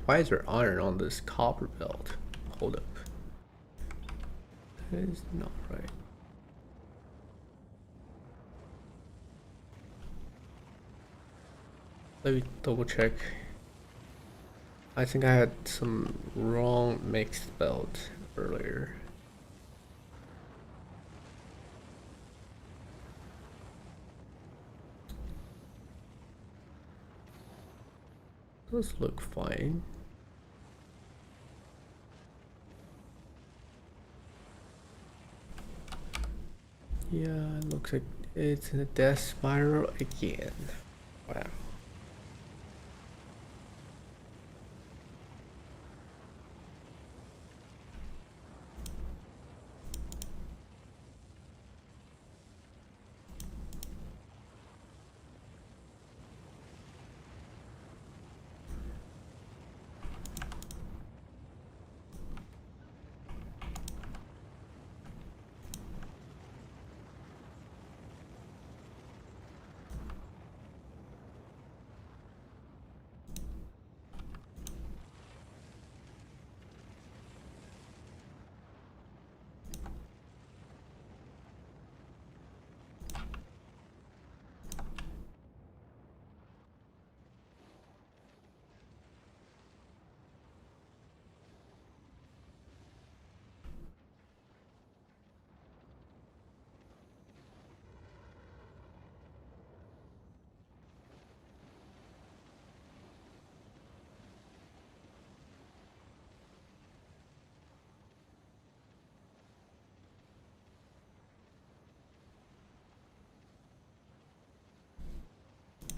Why is there iron on this copper belt? Hold up. That is not right. Let me double check. I think I had some wrong mixed belt earlier. Those look fine. Yeah, it looks like it's in a death spiral again. Wow.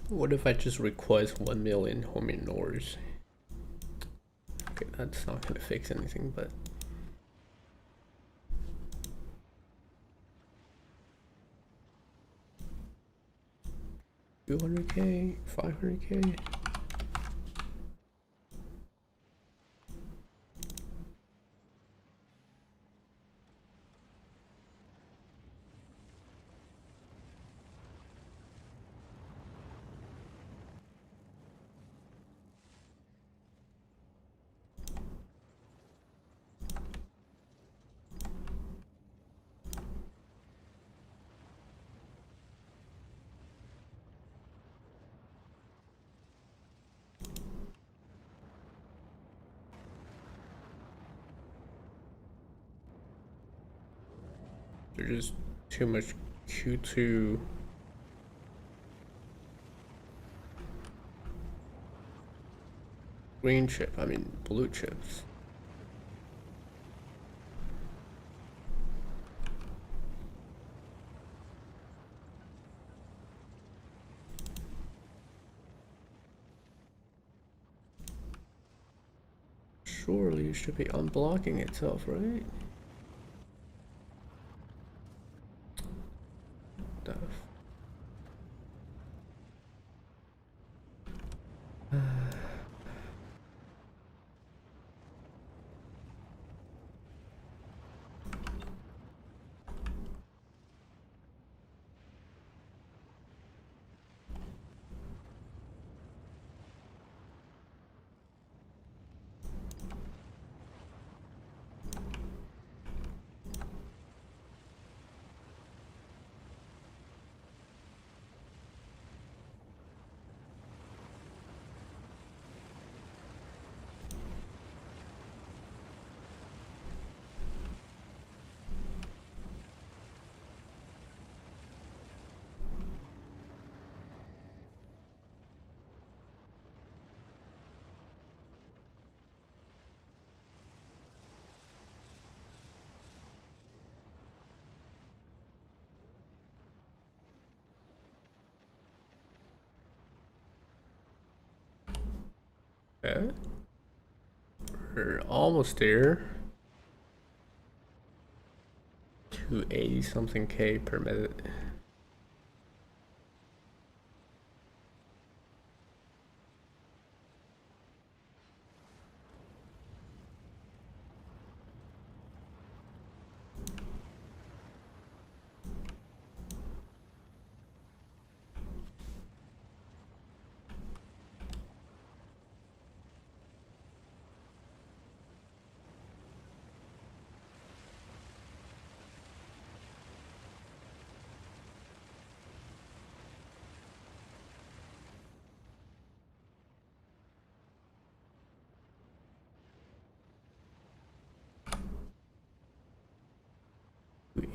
What if I just request 1 million homing ores? Okay, that's not gonna fix anything, but 200k, 500k. There's just too much Q2. Green chip, I mean blue chips. Surely it should be unblocking itself, right? Stuff. Okay. We're almost there. 280 something K per minute.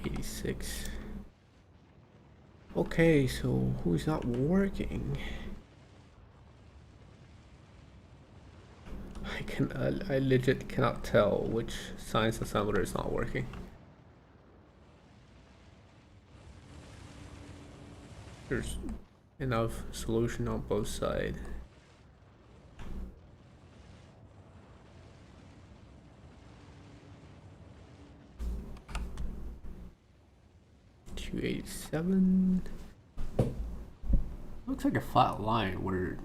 286. Okay, so who's not working? I legit cannot tell which science assembler is not working. There's enough solution on both sides. $287. Looks like a flat line where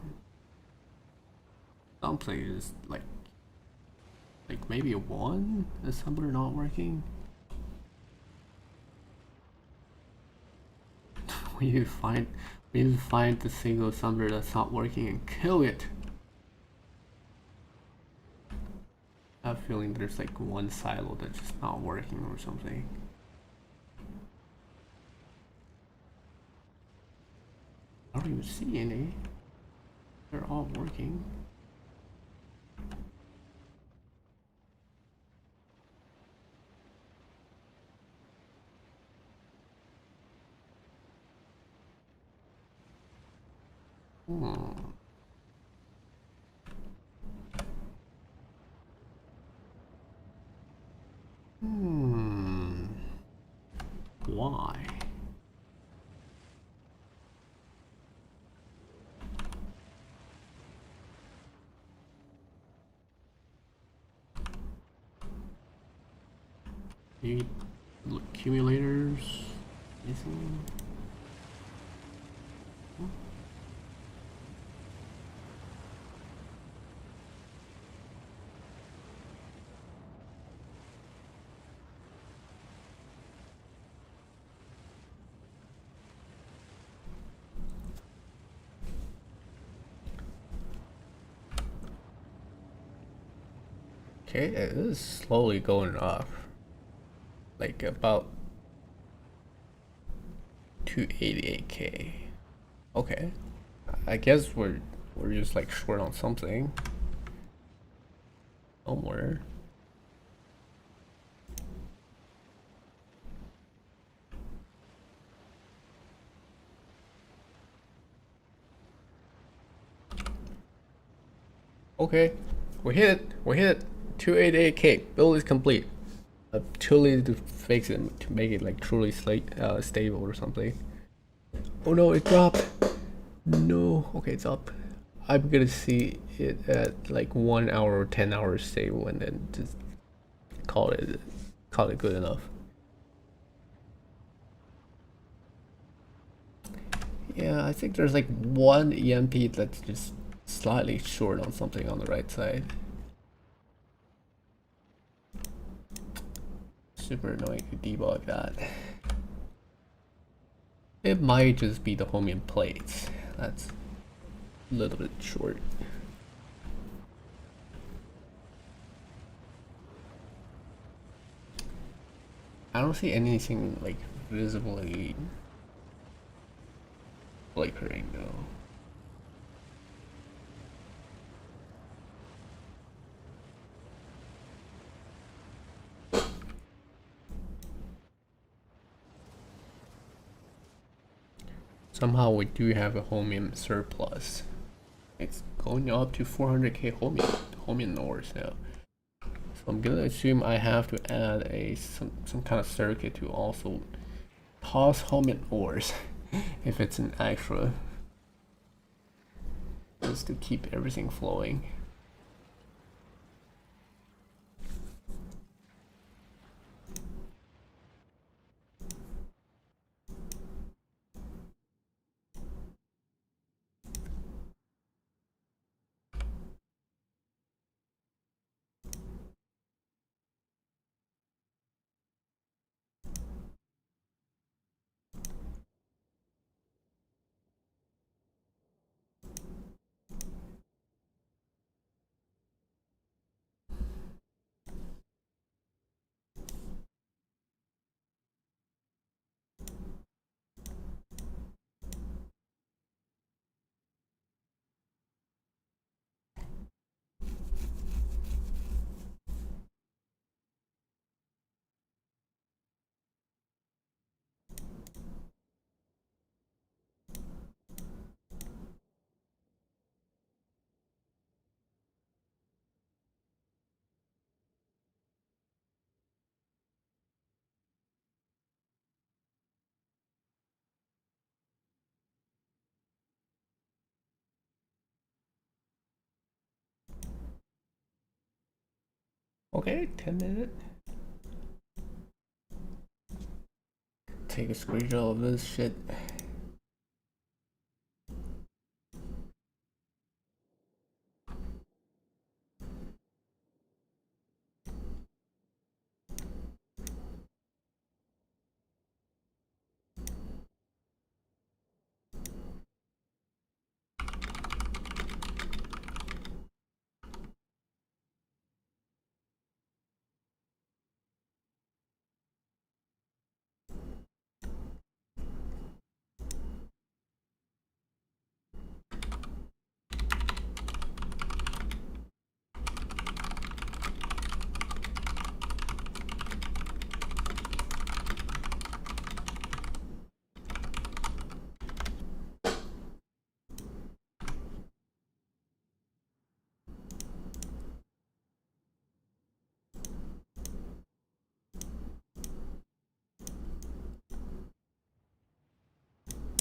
something is like maybe a one assembler not working. we need to find the single assembler that's not working and kill it. I have a feeling there's like one silo that's just not working or something. I don't even see any. They're all working. Why? Need accumulators? Anything? Okay, it is slowly going up. Like about 288k. Okay. I guess we're just like short on something. Somewhere. Okay. We hit it. We hit it. 288k. Build is complete. Too late to fix it to make it like truly stable or something. Oh no, it dropped. No. Okay, it's up. I'm gonna see it at like 1 hour or 10 hours stable and then just call it good enough. Yeah, I think there's like one EMP that's just slightly short on something on the right side. Super annoying to debug that. It might just be the homing plates. That's a little bit short. I don't see anything like visibly flickering though. Somehow we do have a Homium surplus. It's going up to 400k Homium ores now. So I'm gonna assume I have to add some kind of circuit to also toss Homium ores if it's an extra. Just to keep everything flowing. Okay, 10 minutes. Take a screenshot of this shit.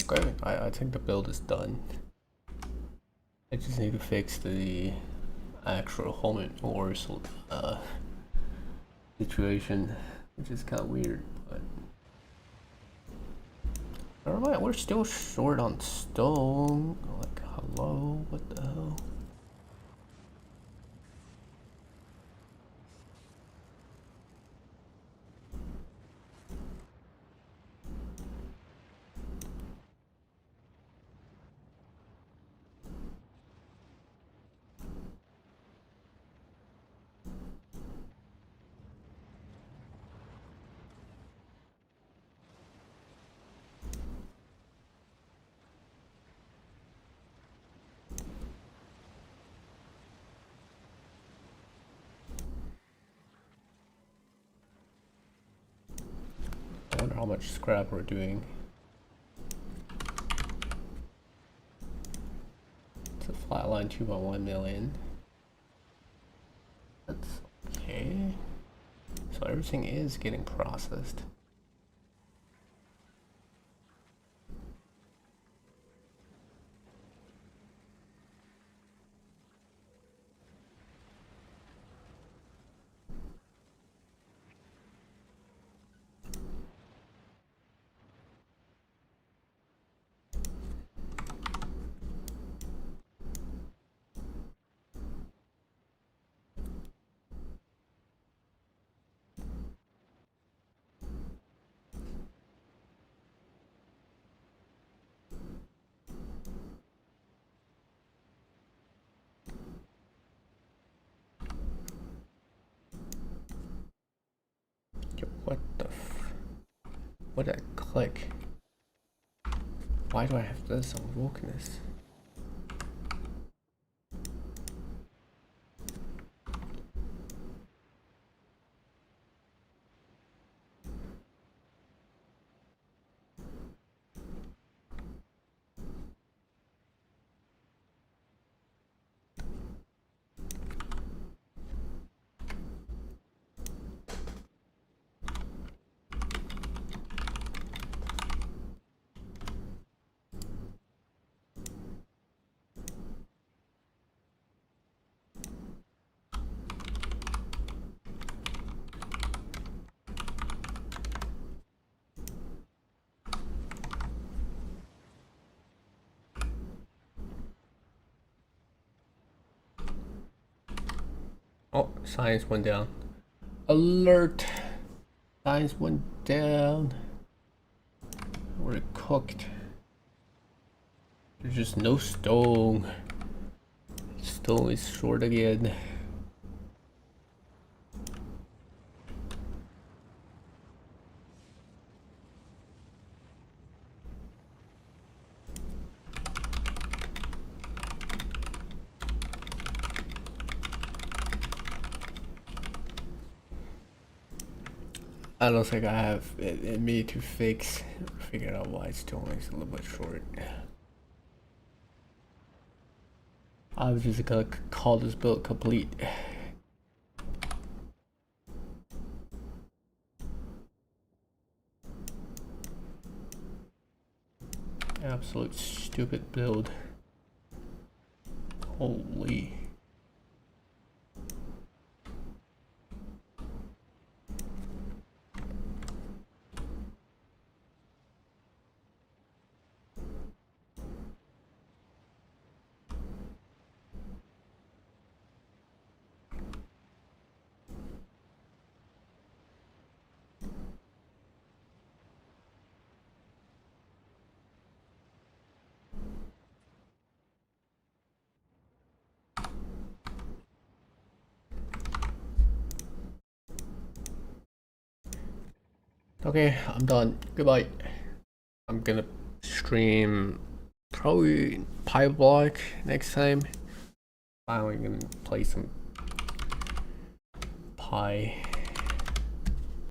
Okay, I think the build is done. I just need to fix the actual home and or situation, which is kind of weird, but never mind. We're still short on stone. Like, hello, what the hell? I wonder how much scrap we're doing. It's a flatline 2.1 million. That's okay. So everything is getting processed. Yo, what the what did I click? Why do I have this on wokeness? Oh, science went down. Alert! Science went down. We're cooked. There's just no stone. Stone is short again. I don't think I have it in me to figure out why stone is a little bit short. I was just gonna call this build complete. Absolute stupid build. Holy. Okay, I'm done. Goodbye. I'm gonna stream probably Pipe Block next time. Finally gonna play some Pi.